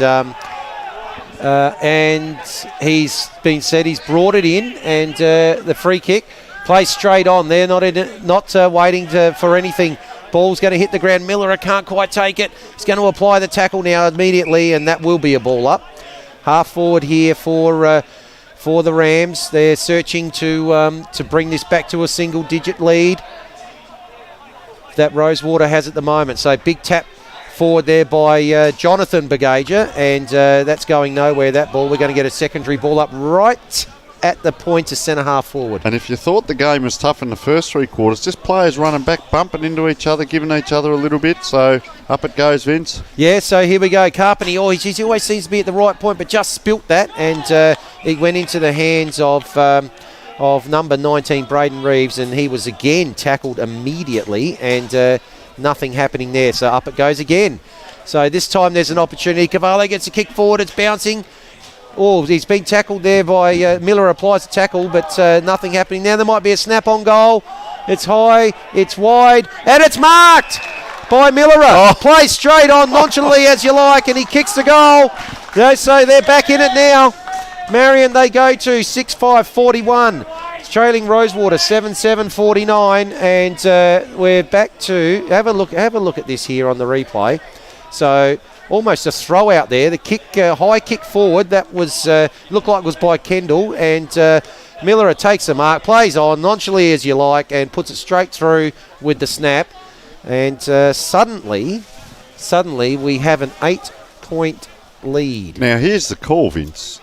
he's been said he's brought it in, and the free kick plays straight on there, not waiting for anything. Ball's going to hit the ground. Miller can't quite take it. He's going to apply the tackle now immediately, and that will be a ball up. Half forward here for the Rams. They're searching to bring this back to a single-digit lead that Rosewater has at the moment. So big tap forward there by Jonathan Bagaja, and that's going nowhere, that ball. We're going to get a secondary ball up right at the point to centre half forward. And if you thought the game was tough in the first 3 quarters, just players running back, bumping into each other, giving each other a little bit. So up it goes, Vince. Yeah, so here we go. Carpenter, he always seems to be at the right point, but just spilt that, and it went into the hands of number 19, Braden Reeves, and he was again tackled immediately, and nothing happening there. So up it goes again. So this time there's an opportunity. Cavallo gets a kick forward. It's bouncing. Oh, he's been tackled there by Miller. Applies the tackle, but nothing happening now. There might be a snap on goal. It's high, it's wide, and it's marked by Miller. Play straight on nonchalantly as you like, and he kicks the goal. So they're back in it now. Marion, they go to 6-5-41. It's trailing Rosewater 7-7-49, and we're back to have a look at this here on the replay. So almost a throw out there. The kick, high kick forward, that was looked like it was by Kendall, and Miller takes the mark, plays on nonchalantly as you like, and puts it straight through with the snap. And suddenly we have an 8-point lead. Now here's the call, Vince.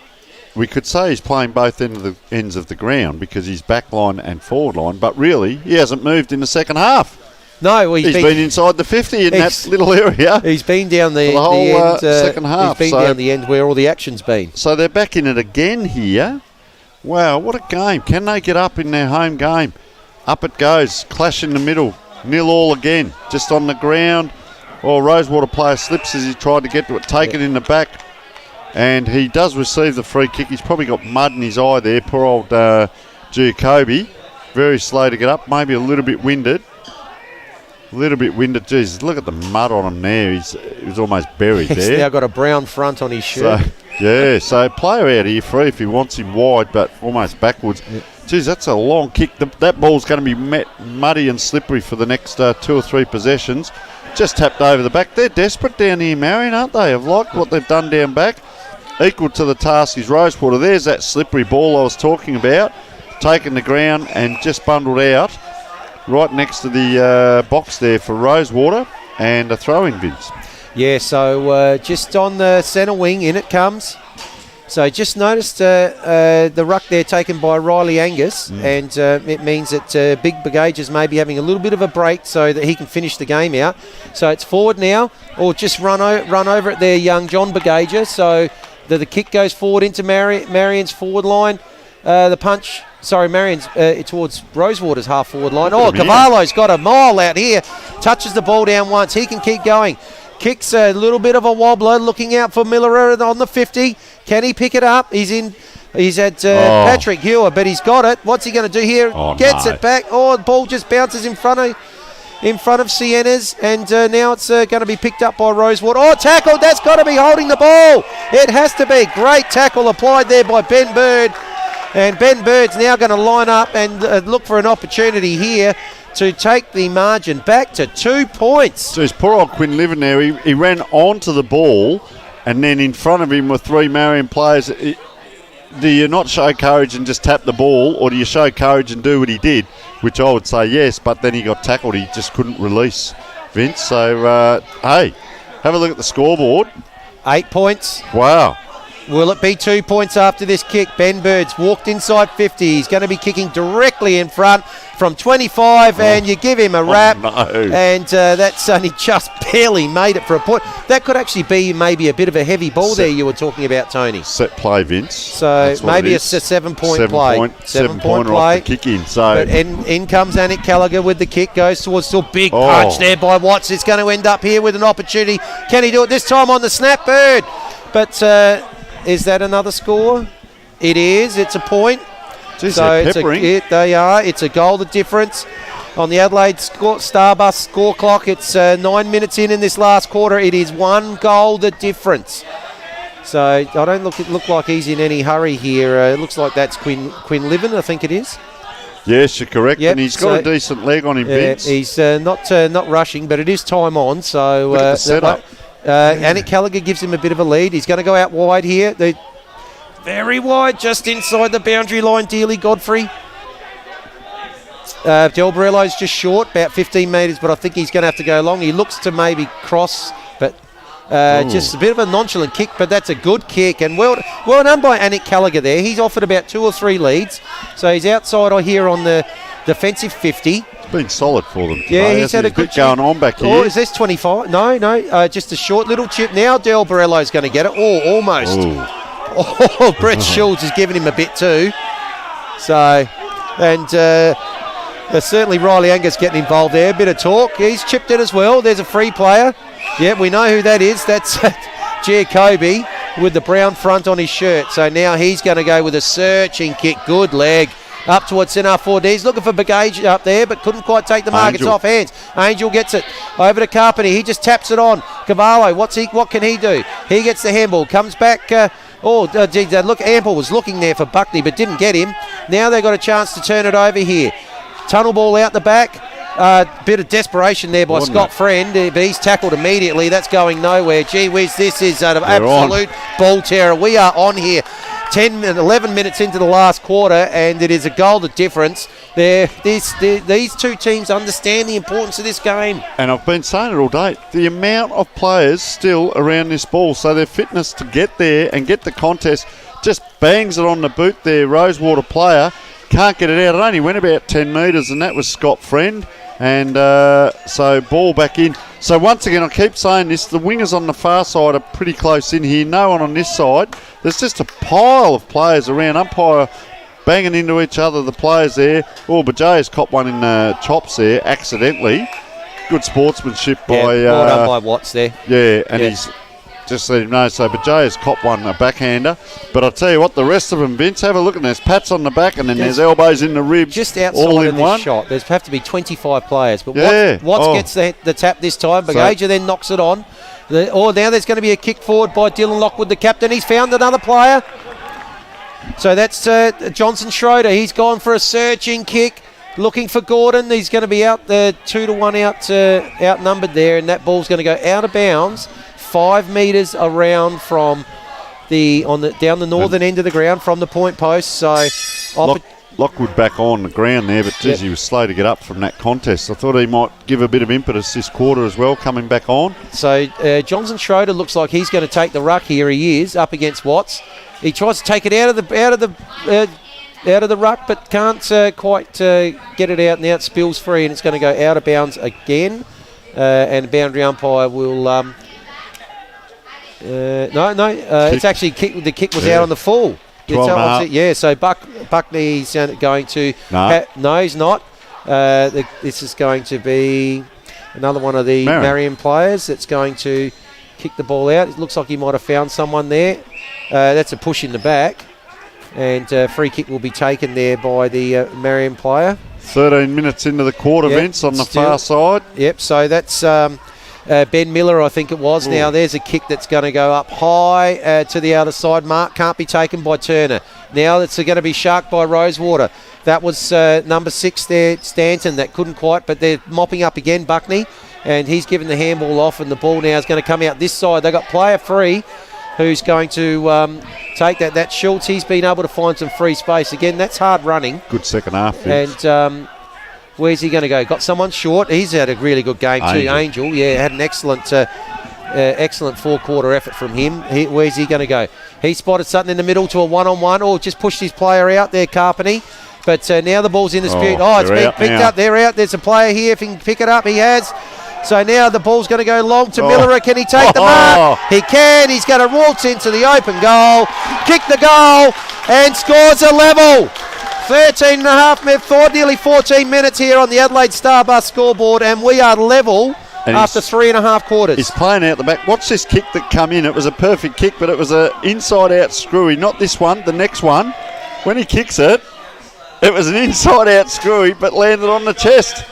We could say he's playing both ends of the ground because he's back line and forward line, but really he hasn't moved in the second half. No, he's been inside the 50 in that little area. He's been down the whole end, second half. He's been down the end where all the action's been. So they're back in it again here. Wow, what a game. Can they get up in their home game? Up it goes. Clash in the middle. 0-0 again. Just on the ground. Well, Rosewater player slips as he tried to get to it. Take it in the back. And he does receive the free kick. He's probably got mud in his eye there. Poor old Giacobi. Very slow to get up. Maybe a little bit winded. Jesus, look at the mud on him there. He was almost buried there. He's now got a brown front on his shirt. So player out here free if he wants him wide, but almost backwards. Yeah. Geez, that's a long kick. That ball's going to be muddy and slippery for the next 2 or 3 possessions. Just tapped over the back. They're desperate down here, Marion, aren't they? I've liked what they've done down back. Equal to the task is Rosewater. There's that slippery ball I was talking about. Taken the ground and just bundled out. Right next to the box there for Rosewater, and a throw-in, Vince. Yeah, so just on the centre wing, in it comes. So just noticed the ruck there taken by Riley Angus, and it means that Big Bagage's maybe having a little bit of a break so that he can finish the game out. So it's forward now, or just run over it there, young John Bagager. So the kick goes forward into Marion's forward line. The punch... Marion's towards Rosewater's half-forward line. Oh, Cavallo's got a mile out here. Touches the ball down once. He can keep going. Kicks a little bit of a wobbler. Looking out for Miller on the 50. Can he pick it up? He's at Patrick Hewer, but he's got it. What's he going to do here? Gets it back. Oh, the ball just bounces in front of Sienna's, and now it's going to be picked up by Rosewater. Oh, tackled. That's got to be holding the ball. It has to be. Great tackle applied there by Ben Bird. And Ben Bird's now going to line up and look for an opportunity here to take the margin back to 2 points. Geez, poor old Quinn Living there. He ran onto the ball, and then in front of him were 3 Marion players. Do you not show courage and just tap the ball, or do you show courage and do what he did? Which I would say yes, but then he got tackled. He just couldn't release, Vince. So, hey, have a look at the scoreboard. 8 points. Wow. Will it be 2 points after this kick? Ben Bird's walked inside 50. He's going to be kicking directly in front from 25, and you give him a wrap. No. And that's only just barely made it for a point. That could actually be maybe a bit of a heavy ball there you were talking about, Tony. Set play, Vince. So maybe it's a 7-point play. 7 point play. Off the kick in. So. But in comes Anik Gallagher with the kick. Goes towards still big punch there by Watts. It's going to end up here with an opportunity. Can he do it this time on the snap? Bird. But... is that another score? It is. It's a point. Jeez, so they are. It's a goal, the difference. On the Adelaide Starbus score clock, it's 9 minutes in this last quarter. It is 1 goal, the difference. So I don't look like he's in any hurry here. It looks like that's Quinn Livin, I think it is. Yes, you're correct. Yep. And he's got a decent leg on him, Vince. He's not rushing, but it is time on. So look at the setup. Anik Gallagher gives him a bit of a lead. He's going to go out wide here. Very wide, just inside the boundary line, Dealey Godfrey. Del Barello's just short, about 15 metres, but I think he's going to have to go long. He looks to maybe cross, but Just a bit of a nonchalant kick, but that's a good kick. And well done by Anik Gallagher there. He's offered about 2 or 3 leads. So he's outside here on the defensive 50. It's been solid for them today. Yeah, he's had a good bit going on back here. Oh, is this 25? No. Just a short little chip. Now Del Borello's going to get it. Oh, almost. Ooh. Oh, Brett Schultz is giving him a bit too. So, and certainly Riley Angus getting involved there. A bit of talk. He's chipped it as well. There's a free player. Yeah, we know who that is. That's Giacobi with the brown front on his shirt. So now he's going to go with a searching kick. Good leg. Up towards centre 4D. He's looking for Bagage up there, but couldn't quite take the mark. It's off hands. Angel gets it over to Carpenter. He just taps it on. Cavallo, what can he do? He gets the handball. Comes back. Look, Ample was looking there for Buckley, but didn't get him. Now they've got a chance to turn it over here. Tunnel ball out the back. Bit of desperation there by Scott Friend, but he's tackled immediately. That's going nowhere. Gee whiz, this is an absolute ball terror. We are on here 11 minutes into the last quarter, and it is a goal to difference. These two teams understand the importance of this game. And I've been saying it all day, the amount of players still around this ball, so their fitness to get there and get the contest, just bangs it on the boot there. Rosewater player can't get it out. It only went about 10 metres, and that was Scott Friend. And so ball back in. So once again, I keep saying this, the wingers on the far side are pretty close in here. No one on this side. There's just a pile of players around. Umpire banging into each other, the players there. Oh, Bajaya's copped one in the chops there, accidentally. Good sportsmanship by... well done by Watts there. Yeah, and he's just let him know. So Bajaya's copped one, a backhander. But I'll tell you what, the rest of them, Vince, have a look, and there's pats on the back, and then there's elbows in the ribs. Just outside all in of this one shot, there's have to be 25 players. But Yeah. Watts gets the tap this time. Bagaja then knocks it on. Now there's going to be a kick forward by Dylan Lockwood, the captain. He's found another player. So that's Johnson Schroeder. He's gone for a searching kick, looking for Gordon. He's going to be out there 2-1 outnumbered there, and that ball's going to go out of bounds 5 metres around from down the northern end of the ground from the point post. So Lockwood back on the ground there, but geez, he was slow to get up from that contest. I thought he might give a bit of impetus this quarter as well, coming back on. So Johnson Schroeder looks like he's going to take the ruck here. He is up against Watts. He tries to take it out of the ruck, but can't quite get it out. Now it spills free, and it's going to go out of bounds again. And the boundary umpire will. It's actually the kick was out on the full. So Buckley's going to... No, he's not. This is going to be another one of the Marion players that's going to kick the ball out. It looks like he might have found someone there. That's a push in the back. And free kick will be taken there by the Marion player. 13 minutes into the quarter, Vince, on the far side. Yep, so that's... Ben Miller, I think it was. Ooh. Now there's a kick that's going to go up high to the other side. Mark can't be taken by Turner. Now it's going to be sharked by Rosewater. That was number 6 there, Stanton, that couldn't quite, but they're mopping up again, Buckney, and he's given the handball off, and the ball now is going to come out this side. They've got player free who's going to take that. That's Schultz. He's been able to find some free space. Again, that's hard running. Good second half, Vince. And... where's he going to go? Got someone short. He's had a really good game too. Angel, had an excellent 4-quarter effort from him. Where's he going to go? He spotted something in the middle to a one-on-one. Or just pushed his player out there, Carpenter. But now the ball's in dispute. It's being picked up. They're out. There's a player here. If he can pick it up, he has. So now the ball's going to go long to Miller. Can he take the mark? He can. He's going to waltz into the open goal, kick the goal, and scores a level. 13 and a half minutes, nearly 14 minutes here on the Adelaide Starbus scoreboard, and we are level after 3.5 quarters. He's playing out the back. Watch this kick that come in. It was a perfect kick, but it was an inside-out screwy. Not this one, the next one. When he kicks it, it was an inside-out screwy, but landed on the chest.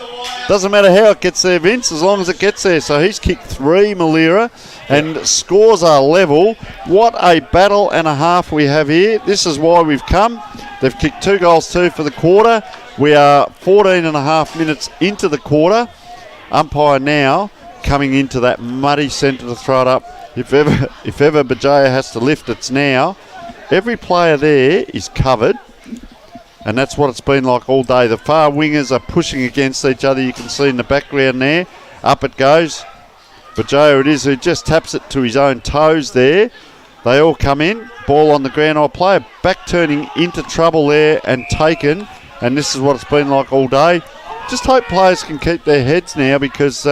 Doesn't matter how it gets there, Vince, as long as it gets there. So he's kicked 3, Malira, and scores are level. What a battle and a half we have here. This is why we've come. They've kicked 2 goals too for the quarter. We are 14 and a half minutes into the quarter. Umpire now coming into that muddy centre to throw it up. If ever Bajaya has to lift, it's now. Every player there is covered, and that's what it's been like all day. The far wingers are pushing against each other. You can see in the background there. Up it goes. Bajayo it is who just taps it to his own toes there. They all come in, ball on the ground. Our player back turning into trouble there and taken, and this is what it's been like all day. Just hope players can keep their heads now, because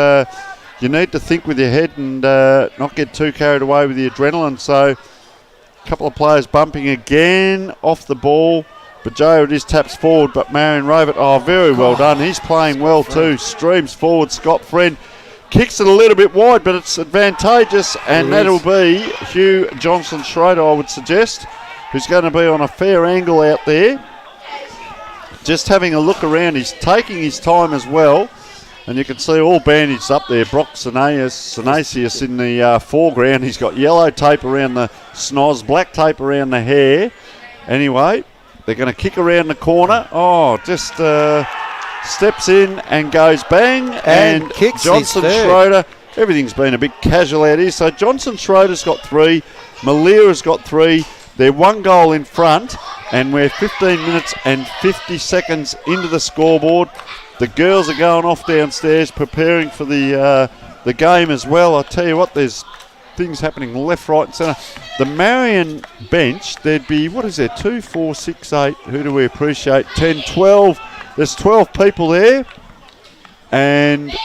you need to think with your head and not get too carried away with the adrenaline. So a couple of players bumping again off the ball. Bajayo it is taps forward, but Marion Rovert, very well done. He's playing well too. Streams forward, Scott Friend. Kicks it a little bit wide, but it's advantageous, and that'll be Hugh Johnson-Schroeder, I would suggest, who's going to be on a fair angle out there. Just having a look around. He's taking his time as well, and you can see all bandaged up there. Brock Sinasius in the foreground. He's got yellow tape around the snoz, black tape around the hair. Anyway, they're going to kick around the corner. Just... steps in and goes bang, and kicks Johnson-Schroeder. Everything's been a bit casual out here. So Johnson-Schroeder's got 3, Malira's got 3. They're 1 goal in front, and we're 15 minutes and 50 seconds into the scoreboard. The girls are going off downstairs preparing for the game as well. I tell you what, there's things happening left, right and centre. The Marion bench, there'd be, 2, 4, 6, 8, who do we appreciate? 10, 12. There's 12 people there, and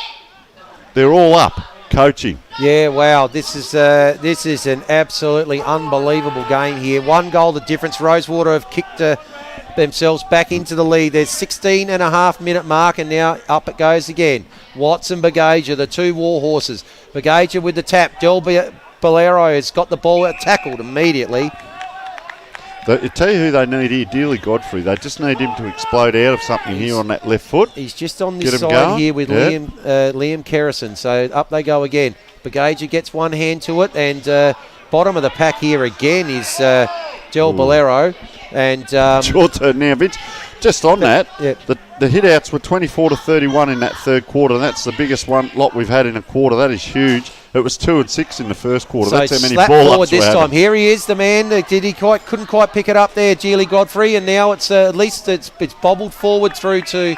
they're all up coaching. Yeah, wow. This is an absolutely unbelievable game here. 1 goal the difference. Rosewater have kicked themselves back into the lead. There's 16.5-minute mark, and now up it goes again. Watts and Bagaja, the 2 war horses. Bagaja with the tap. Del Bolero has got the ball tackled immediately. I tell you who they need here, Dealey Godfrey. They just need him to explode out of something here on that left foot. He's just on this side here with Liam Kerrison. So up they go again. Bagaja gets one hand to it, and bottom of the pack here again is Del Bolero. And it's your turn now, Vince. Just on that, the hit-outs were 24-31 in that third quarter, and that's the biggest lot we've had in a quarter. That is huge. It was 2 and 6 in the first quarter. So that's how many slap ball forward ups this were time. Here he is, the man. Couldn't quite pick it up there, Geely Godfrey, and now it's at least it's bobbled forward through to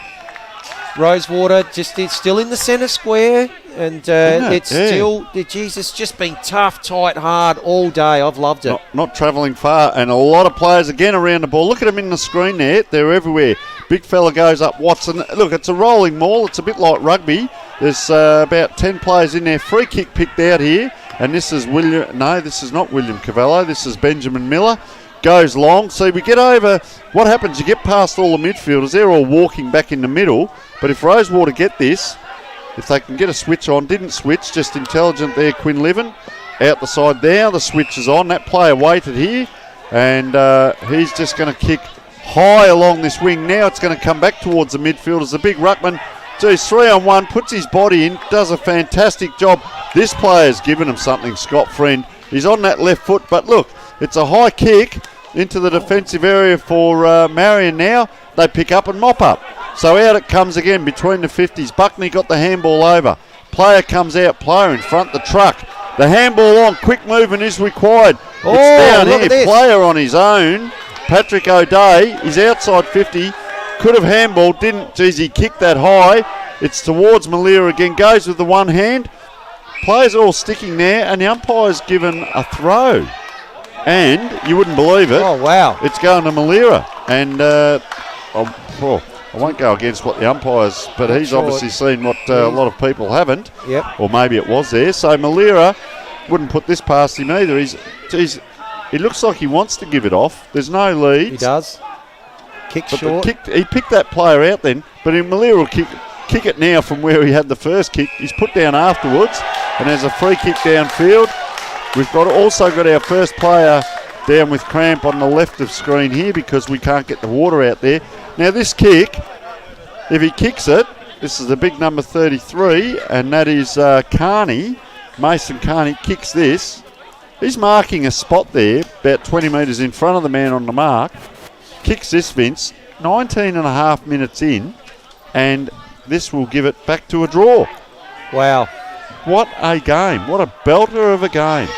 Rosewater. It's still in the centre square, and it's just been tough, tight, hard all day. I've loved it. Not travelling far, and a lot of players again around the ball. Look at them in the screen there. They're everywhere. Big fella goes up, Watson. Look, it's a rolling maul. It's a bit like rugby. There's about 10 players in there. Free kick picked out here. And this is this is not William Cavallo. This is Benjamin Miller. Goes long. See, we get over. What happens? You get past all the midfielders. They're all walking back in the middle. But if Rosewater get this, if they can get a switch on, didn't switch, just intelligent there, Quinn Livin. Out the side there. The switch is on. That player waited here. And he's just going to kick high along this wing. Now it's going to come back towards the midfielders. The big ruckman. Geez, 3-on-1, puts his body in, does a fantastic job. This player's given him something, Scott Friend. He's on that left foot, but look, it's a high kick into the defensive area for Marion now. They pick up and mop up. So out it comes again between the 50s. Buckney got the handball over. Player comes out, player in front, the truck. The handball on, quick movement is required. It's down here, player on his own. Patrick O'Day is outside 50. Could have handballed, didn't. Geez, he kicked that high. It's towards Malira again. Goes with the one hand. Players are all sticking there, and the umpire's given a throw. And you wouldn't believe it. Oh, wow. It's going to Malira. And I won't go against what the umpire's, but he's obviously seen what a lot of people haven't. Yep. Or maybe it was there. So Malira wouldn't put this past him either. He looks like he wants to give it off. There's no lead. He does. Kick short. He picked that player out then, but Malira will kick it now from where he had the first kick. He's put down afterwards, and there's a free kick downfield. We've also got our first player down with cramp on the left of screen here because we can't get the water out there. Now this kick, if he kicks it, this is the big number 33, and that is Carney. Mason Carney kicks this. He's marking a spot there, about 20 metres in front of the man on the mark. Kicks this, Vince, 19 and a half minutes in, and this will give it back to a draw. Wow. What a game. What a belter of a game.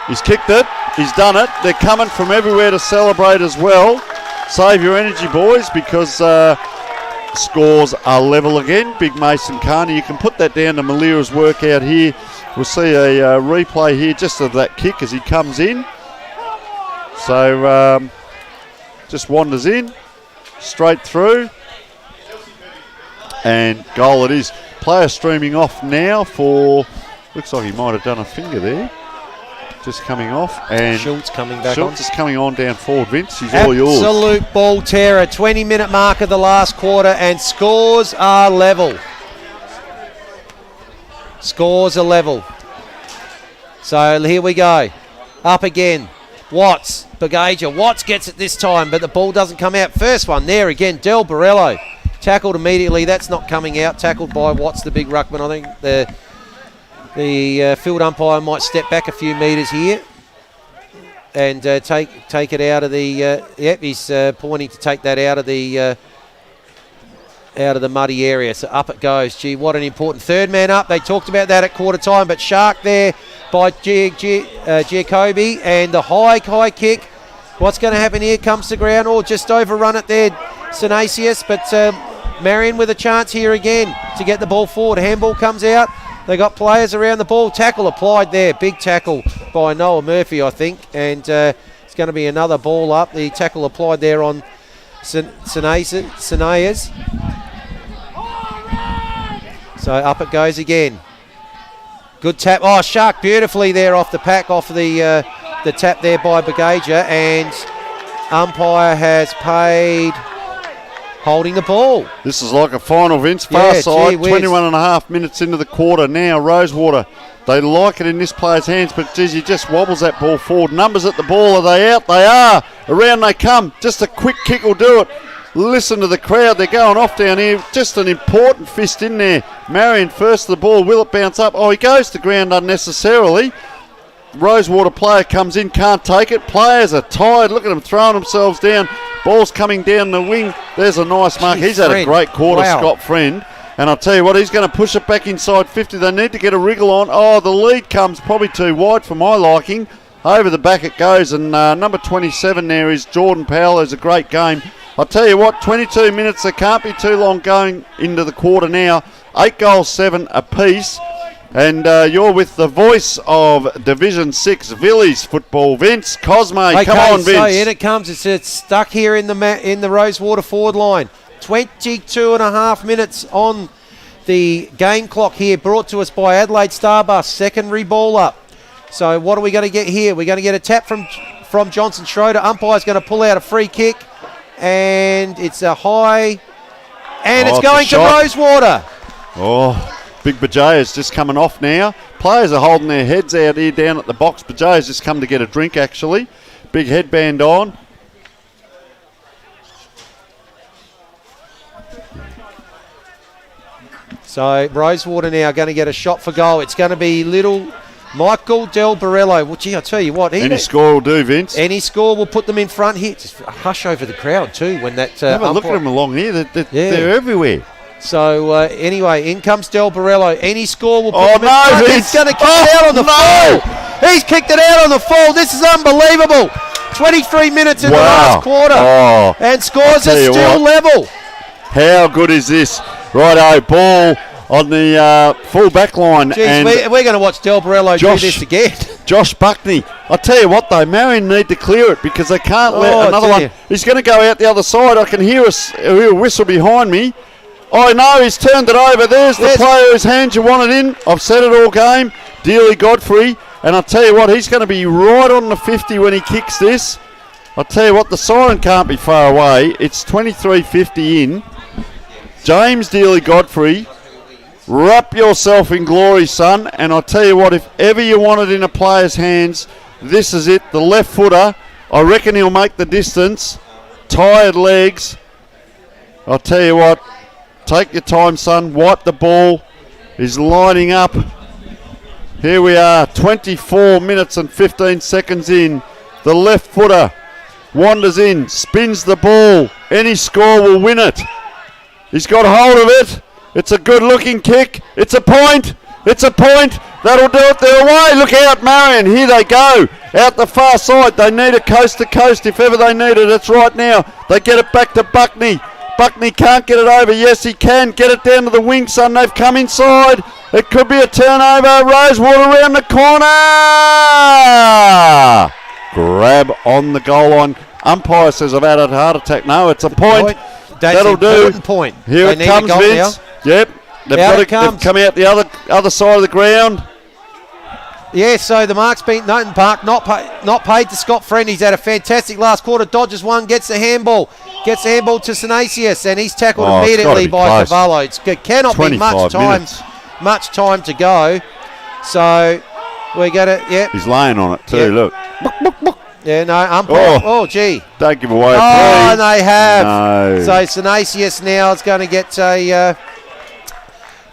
He's kicked it. He's done it. They're coming from everywhere to celebrate as well. Save your energy, boys, because scores are level again. Big Mason Carney. You can put that down to Malira's work out here. We'll see a replay here just of that kick as he comes in. So just wanders in, straight through, and goal it is. Player streaming off now for, looks like he might have done a finger there. Just coming off, and Schultz coming back Schultz on. is coming on down forward. Vince, he's all yours. Absolute ball terror. 20-minute mark of the last quarter, and scores are level. Scores are level. So here we go. Up again. Watts, Bagaja. Watts gets it this time, but the ball doesn't come out. First one there again. Del Borello tackled immediately. That's not coming out. Tackled by Watts, the big ruckman. I think the field umpire might step back a few metres here and take it out of the. Yep, he's pointing to take that out of the muddy area. So up it goes. Gee, what an important third man up. They talked about that at quarter time, but Shark there by Giacobbe, and the high kick. What's going to happen here? Comes to ground, or just overrun it there, Sinasius, but Marion with a chance here again to get the ball forward. Handball comes out. They got players around the ball. Tackle applied there. Big tackle by Noah Murphy, I think, and it's going to be another ball up. The tackle applied there on Sinayas. So up it goes again. Good tap. Oh, Shark beautifully there off the pack, off the tap there by Bagaja, and umpire has paid holding the ball. This is like a final, Vince. Far side, 21 and a half minutes into the quarter now. Rosewater, they like it in this player's hands, but geez, he just wobbles that ball forward. Numbers at the ball, are they out? They are. Around they come. Just a quick kick will do it. Listen to the crowd. They're going off down here. Just an important fist in there. Marion first to the ball. Will it bounce up? Oh, he goes to ground unnecessarily. Rosewater player comes in, can't take it. Players are tired. Look at them throwing themselves down. Ball's coming down the wing. There's a nice mark. He's had a great quarter, wow. Scott Friend. And I'll tell you what, he's going to push it back inside 50. They need to get a wriggle on. Oh, the lead comes probably too wide for my liking. Over the back it goes. And number 27 there is Jordan Powell. It's a great game. I'll tell you what, 22 minutes. There can't be too long going into the quarter now. 8 goals, 7 apiece. And you're with the voice of Division 6 Vili's football, Vince Cosme. Okay, come on, Vince. So in it comes. It's stuck here in the Rosewater forward line. 22 and a half minutes on the game clock here, brought to us by Adelaide Starbus. Secondary ball up. So what are we going to get here? We're going to get a tap from Johnson Schroeder. Umpire's going to pull out a free kick, and it's a high, and it's going to Rosewater. Oh. Big Bajaya's just coming off now. Players are holding their heads out here down at the box. Bajaya's just come to get a drink, actually. Big headband on. So Rosewater now going to get a shot for goal. It's going to be little Michael Del Borello. Well, gee, I'll tell you what. Any score will do, Vince. Any score will put them in front here. Just a hush over the crowd too when that. Have a look at them along here. They're everywhere. So, anyway, in comes Del Borello. Any score will put him in no, front. He's going to kick it out on the full. He's kicked it out on the full. This is unbelievable. 23 minutes in the last quarter. Oh, and scores are still level. How good is this? Righto, ball on the full back line. Jeez, we're going to watch Del Borello do this again. Josh Buckney. I'll tell you what, though, Marion need to clear it because they can't let another one. He's going to go out the other side. I can hear a whistle behind me. I know he's turned it over. There's the player whose hands you want it in. I've said it all game. Dealey Godfrey. And I'll tell you what, he's going to be right on the 50 when he kicks this. I'll tell you what, the siren can't be far away. It's 23:50 in. James Dealey Godfrey, wrap yourself in glory, son. And I'll tell you what, if ever you want it in a player's hands, this is it. The left footer, I reckon he'll make the distance. Tired legs. I'll tell you what, take your time, son. Wipe the ball. He's lining up. Here we are, 24 minutes and 15 seconds in. The left footer wanders in, spins the ball. Any score will win it. He's got hold of it. It's a good-looking kick. It's a point. It's a point. That'll do it. They're away. Look out, Marion. Here they go. Out the far side. They need it coast to coast if ever they need it. It's right now. They get it back to Buckney. Buckney can't get it over. Yes, he can. Get it down to the wing, son. They've come inside. It could be a turnover. Rosewater around the corner. Grab on the goal line. Umpire says I've had a heart attack. No, it's a point. That'll do. Point. Here it comes, Vince. Yep. They've come out the other side of the ground. Yeah, so the mark's been Noten Park not paid to Scott Friend. He's had a fantastic last quarter. Dodges one, gets the handball to Sinasius, and he's tackled immediately by Cavallo. It cannot be much time to go. So we got it. Yeah, he's laying on it too. Look. Yeah, no, umpire. Oh, gee. Don't give away. Oh, they have. No. So Sinasius now is going to get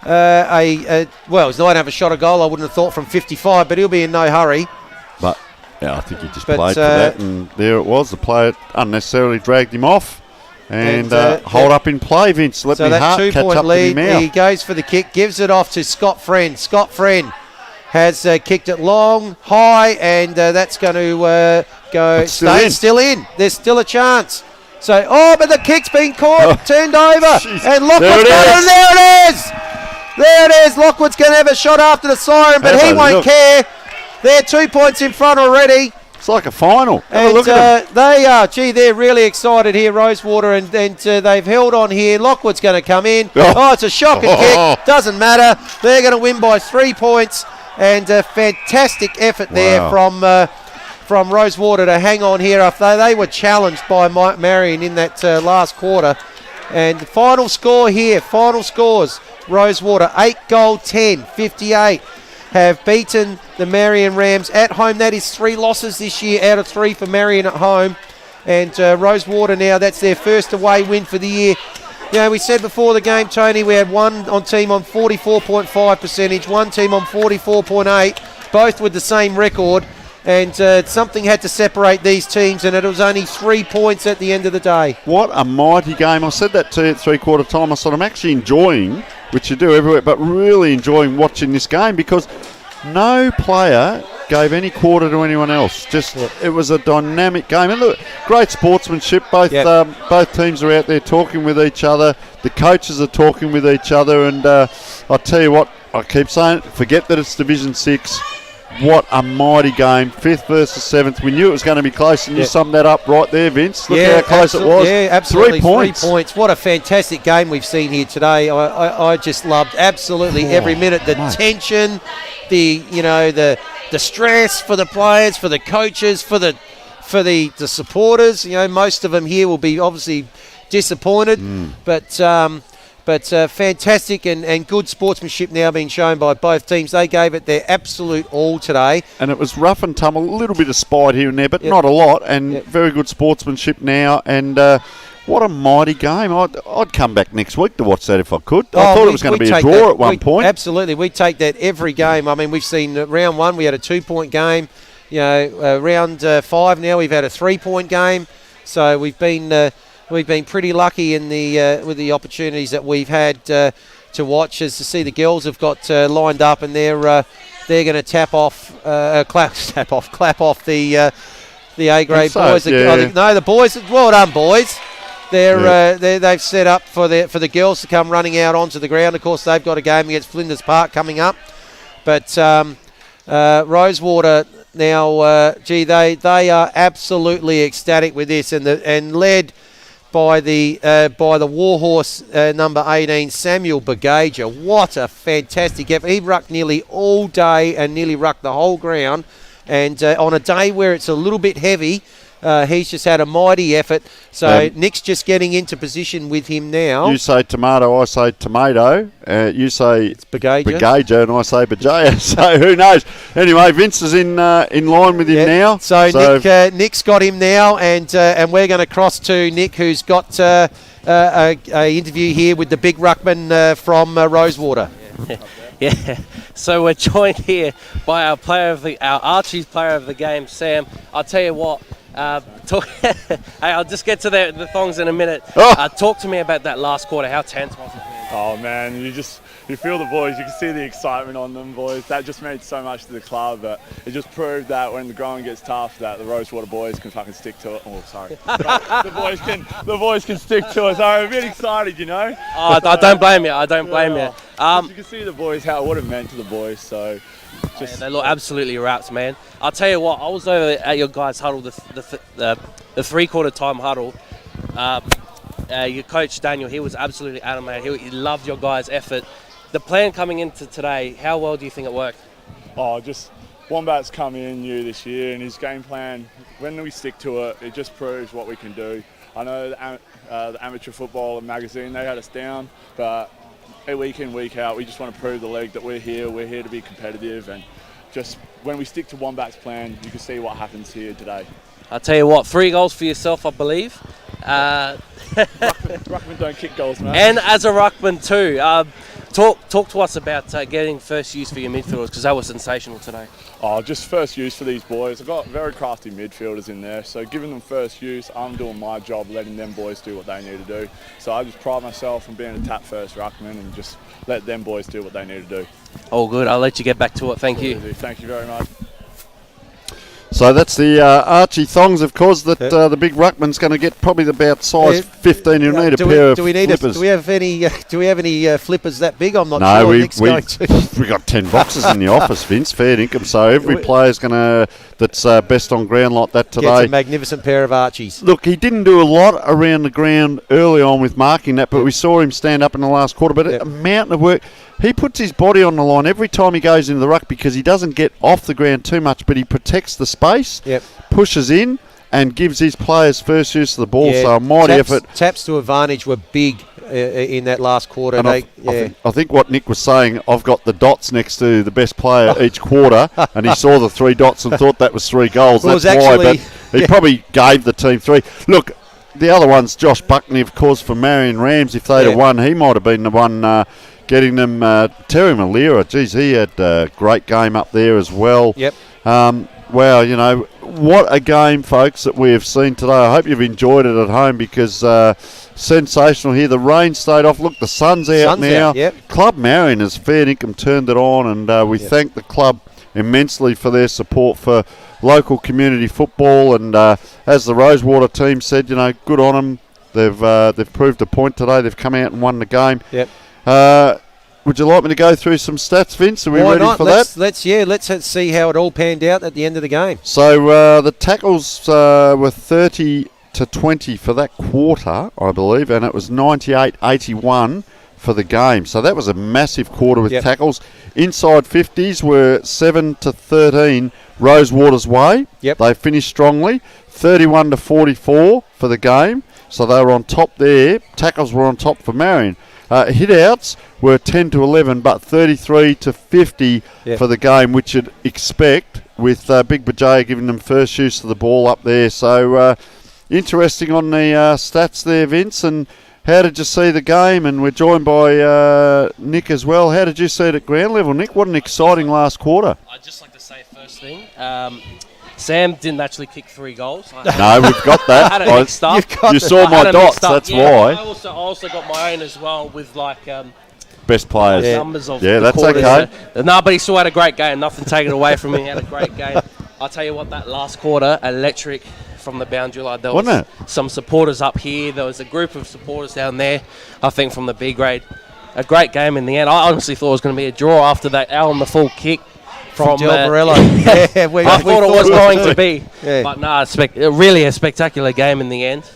well, he's not going to have a shot a goal, I wouldn't have thought, from 55, but he'll be in no hurry. But, yeah, I think he just played for that, and there it was. The player unnecessarily dragged him off. And hold up in play, Vince. Let me heart catch up to him now. He goes for the kick, gives it off to Scott Friend. Scott Friend has kicked it long, high, and that's going to go. Still in. There's still a chance. So, but the kick's been caught, turned over, and Lockwood's got it, and there it is! There it is. Lockwood's going to have a shot after the siren, but he won't care. They're 2 points in front already. It's like a final. And look at them. They are, they're really excited here, Rosewater, and they've held on here. Lockwood's going to come in. It's a shocking kick. Doesn't matter. They're going to win by 3 points, and a fantastic effort there from Rosewater to hang on here after they were challenged by Marion in that last quarter. And the final score here, final scores, Rosewater 8-10, 58 have beaten the Marion Rams at home. That is 3 losses this year out of 3 for Marion at home. And Rosewater now, that's their first away win for the year. You know, we said before the game, Tony, we had one team on 44.5 percentage, one team on 44.8, both with the same record. And something had to separate these teams, and it was only 3 points at the end of the day. What a mighty game. I said that to you at three-quarter time. I said I'm actually enjoying, which you do everywhere, but really enjoying watching this game because no player gave any quarter to anyone else. It was a dynamic game. And look, great sportsmanship. Both teams are out there talking with each other. The coaches are talking with each other. And I'll tell you what, I keep saying it, forget that it's Division 6. What a mighty game, 5th versus 7th. We knew it was going to be close, and you summed that up right there, Vince. Look how close it was. Yeah, absolutely. 3 points. 3 points. What a fantastic game we've seen here today. I just loved absolutely every minute. The tension, the stress for the players, for the coaches, for the supporters. You know, most of them here will be obviously disappointed, but fantastic and good sportsmanship now being shown by both teams. They gave it their absolute all today. And it was rough and tumble, a little bit of spite here and there, but not a lot. And very good sportsmanship now. And what a mighty game. I'd come back next week to watch that if I could. I thought it was going to be a draw at one point. Absolutely. We take that every game. I mean, we've seen round 1, we had a 2-point game. You know, round 5 now, we've had a 3-point game. So we've been pretty lucky in with the opportunities that we've had to watch. As to see the girls have got lined up, and they're going to clap off the A grade boys. The boys. Well done, boys. They've set up for the girls to come running out onto the ground. Of course, they've got a game against Flinders Park coming up, but Rosewater now, they are absolutely ecstatic with this, and led by the warhorse number 18, Samuel Bagager. What a fantastic effort. He rucked nearly all day and nearly rucked the whole ground. And on a day where it's a little bit heavy, he's just had a mighty effort. So Nick's just getting into position with him now. You say tomato, I say tomato. You say it's Bagager, and I say Bajaya. So who knows? Anyway, Vince is in line with him now. So Nick's got him now, and we're going to cross to Nick, who's got a interview here with the big ruckman from Rosewater. Yeah, so we're joined here by our Archie's player of the game, Sam. I'll tell you what. Hey, I'll just get to the thongs in a minute. Talk to me about that last quarter. How tense was it? Oh man, you just you feel the boys, you can see the excitement on them, boys. That just meant so much to the club, but it just proved that when the going gets tough, that the Rosewater boys can fucking stick to it. Oh, sorry. the boys can stick to it. So I'm a bit excited, you know. Oh, I don't blame you. I don't blame you. You can see the boys, what it meant to the boys. So just they look absolutely wrapped, man. I'll tell you what. I was over at your guys' huddle, the 3/4 time huddle. Your coach Daniel, he was absolutely animated. He loved your guys' effort. The plan coming into today, how well do you think it worked? Oh, just Wombat's come in new this year, and his game plan, when we stick to it, it just proves what we can do. I know the Amateur Football magazine, they had us down, but week in, week out, we just want to prove the league that we're here to be competitive, and just when we stick to Wombat's plan, you can see what happens here today. I'll tell you what, 3 goals for yourself, I believe. Ruckman don't kick goals, man. And as a ruckman too. Talk to us about getting first use for your midfielders, because that was sensational today. Oh, just first use for these boys. I've got very crafty midfielders in there, so giving them first use, I'm doing my job, letting them boys do what they need to do. So I just pride myself on being a tap-first ruckman and just let them boys do what they need to do. All good. I'll let you get back to it. Thank you. Thank you very much. So that's the Archie thongs, of course, that the big ruckman's going to get probably about size 15. You'll need a pair of flippers. Do we have any flippers that big? I'm not no, sure. we got 10 boxes in the office, Vince. Fair income. So every player's going to that's best on ground like that today. Gets a magnificent pair of Archies. Look, he didn't do a lot around the ground early on with marking that, but we saw him stand up in the last quarter. But a mountain of work. He puts his body on the line every time he goes into the ruck because he doesn't get off the ground too much, but he protects the space, pushes in, and gives his players first use of the ball. So a mighty effort. Taps to advantage were big in that last quarter. And I think what Nick was saying, I've got the dots next to the best player each quarter, and he saw the 3 dots and thought that was 3 goals. Well, that's why, but he probably gave the team 3. Look, the other one's Josh Buckney, of course, for Marion Rams. If they'd have won, he might have been the one getting them. Terry Malera, geez, he had a great game up there as well. Wow, you know, what a game, folks, that we have seen today. I hope you've enjoyed it at home because sensational here. The rain stayed off. Look, the sun's out now. Club Marion has fair income turned it on, and we thank the club immensely for their support for local community football. And as the Rosewater team said, you know, good on them. They've proved a point today. They've come out and won the game. Would you like me to go through some stats, Vince? Are we ready for that? Let's see how it all panned out at the end of the game. So the tackles were 30-20 for that quarter, I believe, and it was 98-81 for the game. So that was a massive quarter with tackles. Inside 50s were 7-13 Rosewater's way. They finished strongly. 31-44 for the game. So they were on top there. Tackles were on top for Marion. Hit-outs were 10-11, but 33-50 for the game, which you'd expect with Big Bajaya giving them first use of the ball up there. So interesting on the stats there, Vince. And how did you see the game? And we're joined by Nick as well. How did you see it at ground level, Nick? What an exciting last quarter. I'd just like to say first thing, Sam didn't actually kick 3 goals. No, we've got that. I had it mixed up. You saw my dots, that's why. I also got my own as well with best players. Numbers of that's quarters. okay. No, but he still had a great game. Nothing taken away from him. He had a great game. I'll tell you what, that last quarter, electric from the boundary line. There was some supporters up here. There was a group of supporters down there, I think, from the B grade. A great game in the end. I honestly thought it was going to be a draw after that Al on the full kick. From Del Barello. I thought it was going to be. But no, really a spectacular game in the end.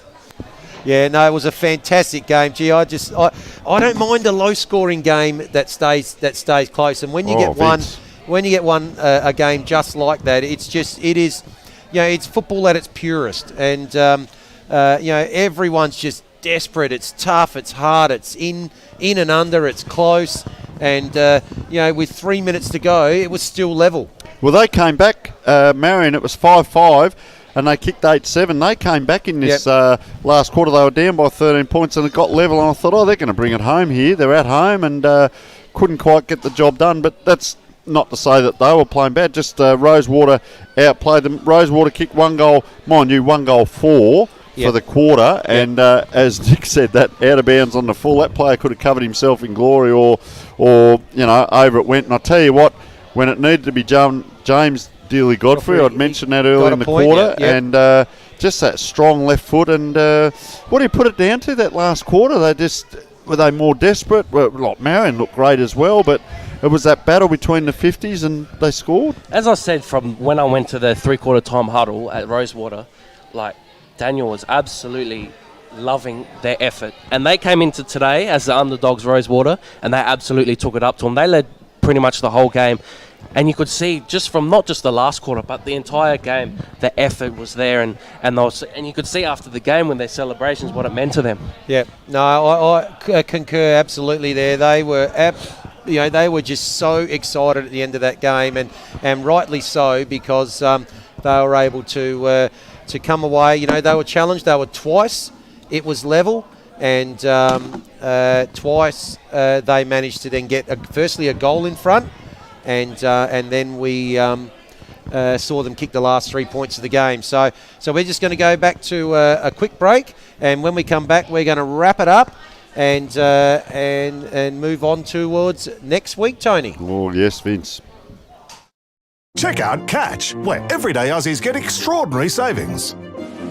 Yeah, no, it was a fantastic game. Gee, I don't mind a low-scoring game that stays close. And when you get a game just like that, it's football at its purest. And everyone's just desperate. It's tough. It's hard. It's in and under. It's close. And, with 3 minutes to go, it was still level. Well, they came back, Marion, it was 5-5, and they kicked 8-7. They came back in this last quarter. They were down by 13 points, and it got level. And I thought, they're going to bring it home here. They're at home and couldn't quite get the job done. But that's not to say that they were playing bad. Just Rosewater outplayed them. Rosewater kicked 1 goal, mind you, 1 goal 4 for the quarter. Yep. And as Nick said, that out of bounds on the full, that player could have covered himself in glory or over it went. And I tell you what, when it needed to be James Dealey Godfrey, I'd mentioned that earlier in the quarter, and just that strong left foot. And what do you put it down to that last quarter? Were they more desperate? Well, like Marion looked great as well, but it was that battle between the 50s and they scored. As I said from when I went to the three-quarter time huddle at Rosewater, like Daniel was absolutely loving their effort. And they came into today as the underdogs Rosewater, and they absolutely took it up to them. They led pretty much the whole game. And you could see just from not just the last quarter, but the entire game, the effort was there, and you could see after the game with their celebrations what it meant to them. Yeah, no, I concur absolutely there. They were they were just so excited at the end of that game, and rightly so, because they were able to come away. They were challenged. They were twice. It was level. And twice they managed to then get firstly a goal in front, and then we saw them kick the last 3 points of the game. So we're just going to go back to a quick break, and when we come back, we're going to wrap it up and move on towards next week, Tony. Oh yes, Vince. Check out Catch, where everyday Aussies get extraordinary savings,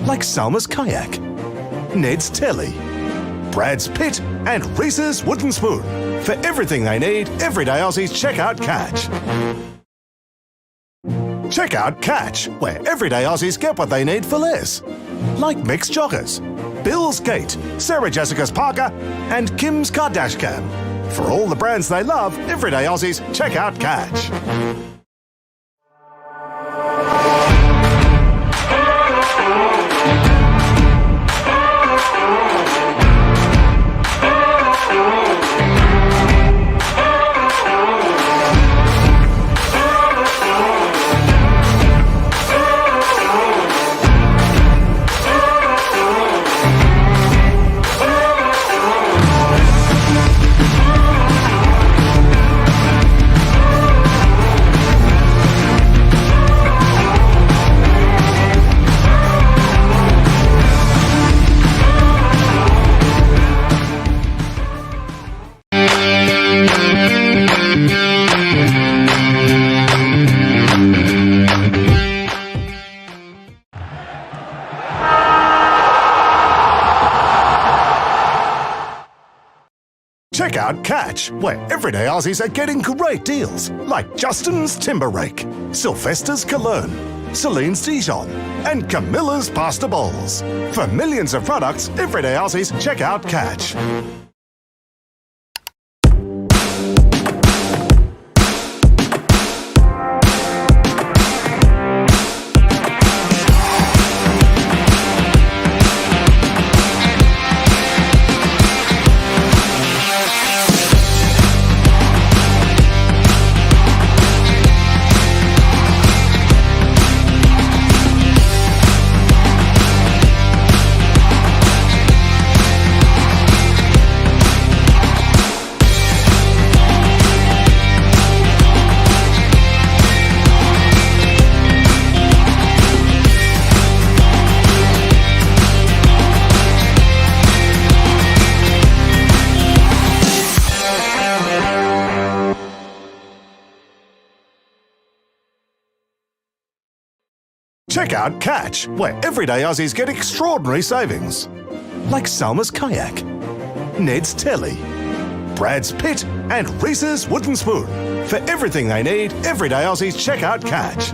like Salma's Kayak, Ned's Telly, Brad's Pit and Reese's Wooden Spoon. For everything they need, everyday Aussies check out Catch. Check out Catch, where everyday Aussies get what they need for less. Like Mixed Joggers, Bill's Gate, Sarah Jessica's Parker and Kim's Kardashian. For all the brands they love, everyday Aussies check out Catch. Check out Catch, where everyday Aussies are getting great deals, like Justin's Timber Rake, Sylvester's Cologne, Celine's Dijon, and Camilla's Pasta Bowls. For millions of products, everyday Aussies check out Catch. Check out Catch, where everyday Aussies get extraordinary savings, like Salma's Kayak, Ned's Telly, Brad's Pit and Reese's Wooden Spoon. For everything they need, everyday Aussies check out Catch.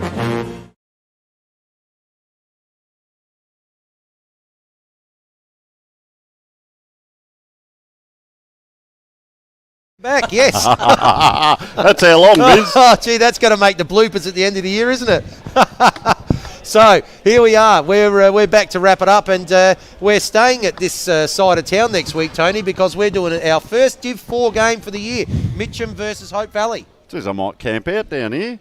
Back, yes. That's how long, Biz. Oh, gee, that's going to make the bloopers at the end of the year, isn't it? So here we are. We're back to wrap it up, and we're staying at this side of town next week, Tony, because we're doing our first Div 4 game for the year, Mitcham versus Hope Valley. Jeez, I might camp out down here.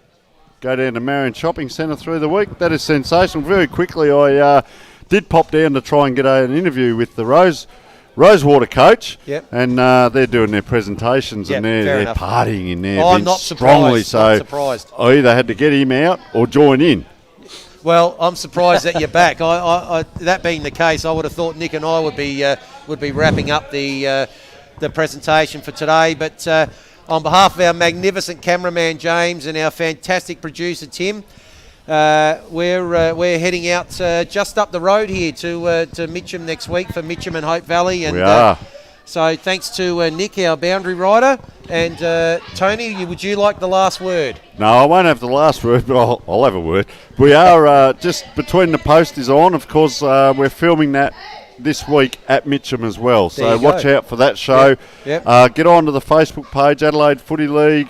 Go down to Marion Shopping Centre through the week. That is sensational. Very quickly, I did pop down to try and get an interview with the Rosewater coach, and they're doing their presentations, and they're partying in there. I'm not strongly surprised. So not surprised. I either had to get him out or join in. Well, I'm surprised that you're back. That being the case, I would have thought Nick and I would be wrapping up the presentation for today. But on behalf of our magnificent cameraman James and our fantastic producer Tim, we're heading out just up the road here to Mitcham next week for Mitcham and Hope Valley. And we are. So thanks to Nick, our boundary rider, and Tony, would you like the last word? No, I won't have the last word, but I'll have a word. We are just between the post is on. Of course, we're filming that this week at Mitcham as well. So watch out for that show. Yep. Get on to the Facebook page, Adelaide Footy League.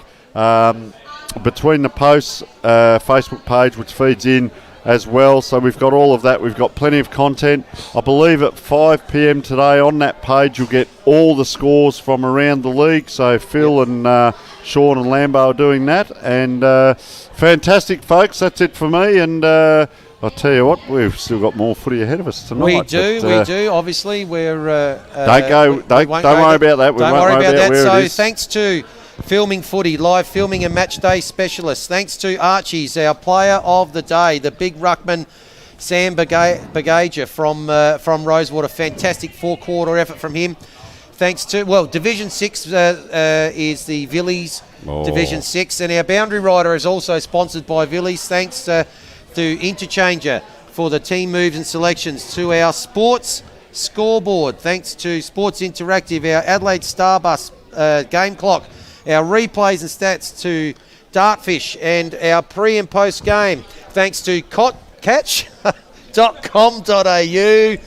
Between the posts Facebook page, which feeds in as well. So we've got all of that. We've got plenty of content. I believe at 5 p.m. today on that page you'll get all the scores from around the league. So Phil and Sean and Lambo are doing that. And fantastic, folks. That's it for me. And I'll tell you what, we've still got more footy ahead of us tonight. We do. Obviously, we're... don't worry about that. Don't worry about that. So thanks to Filming Footy, live filming and match day specialist. Thanks to Archie's, our player of the day, the big ruckman, Sam Bagaja from Rosewater. Fantastic four-quarter effort from him. Thanks to, Division 6 is the Vili's Division 6. And our boundary rider is also sponsored by Vili's. Thanks to Interchanger for the team moves and selections. To our sports scoreboard, thanks to Sports Interactive, our Adelaide Starbus game clock, our replays and stats to Dartfish, and our pre and post game thanks to catch.com.au.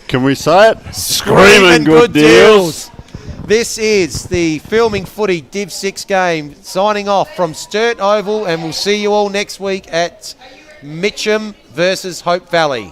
Can we say it? Screaming good deals. This is the Filming Footy Div 6 game, signing off from Sturt Oval, and we'll see you all next week at Mitcham versus Hope Valley.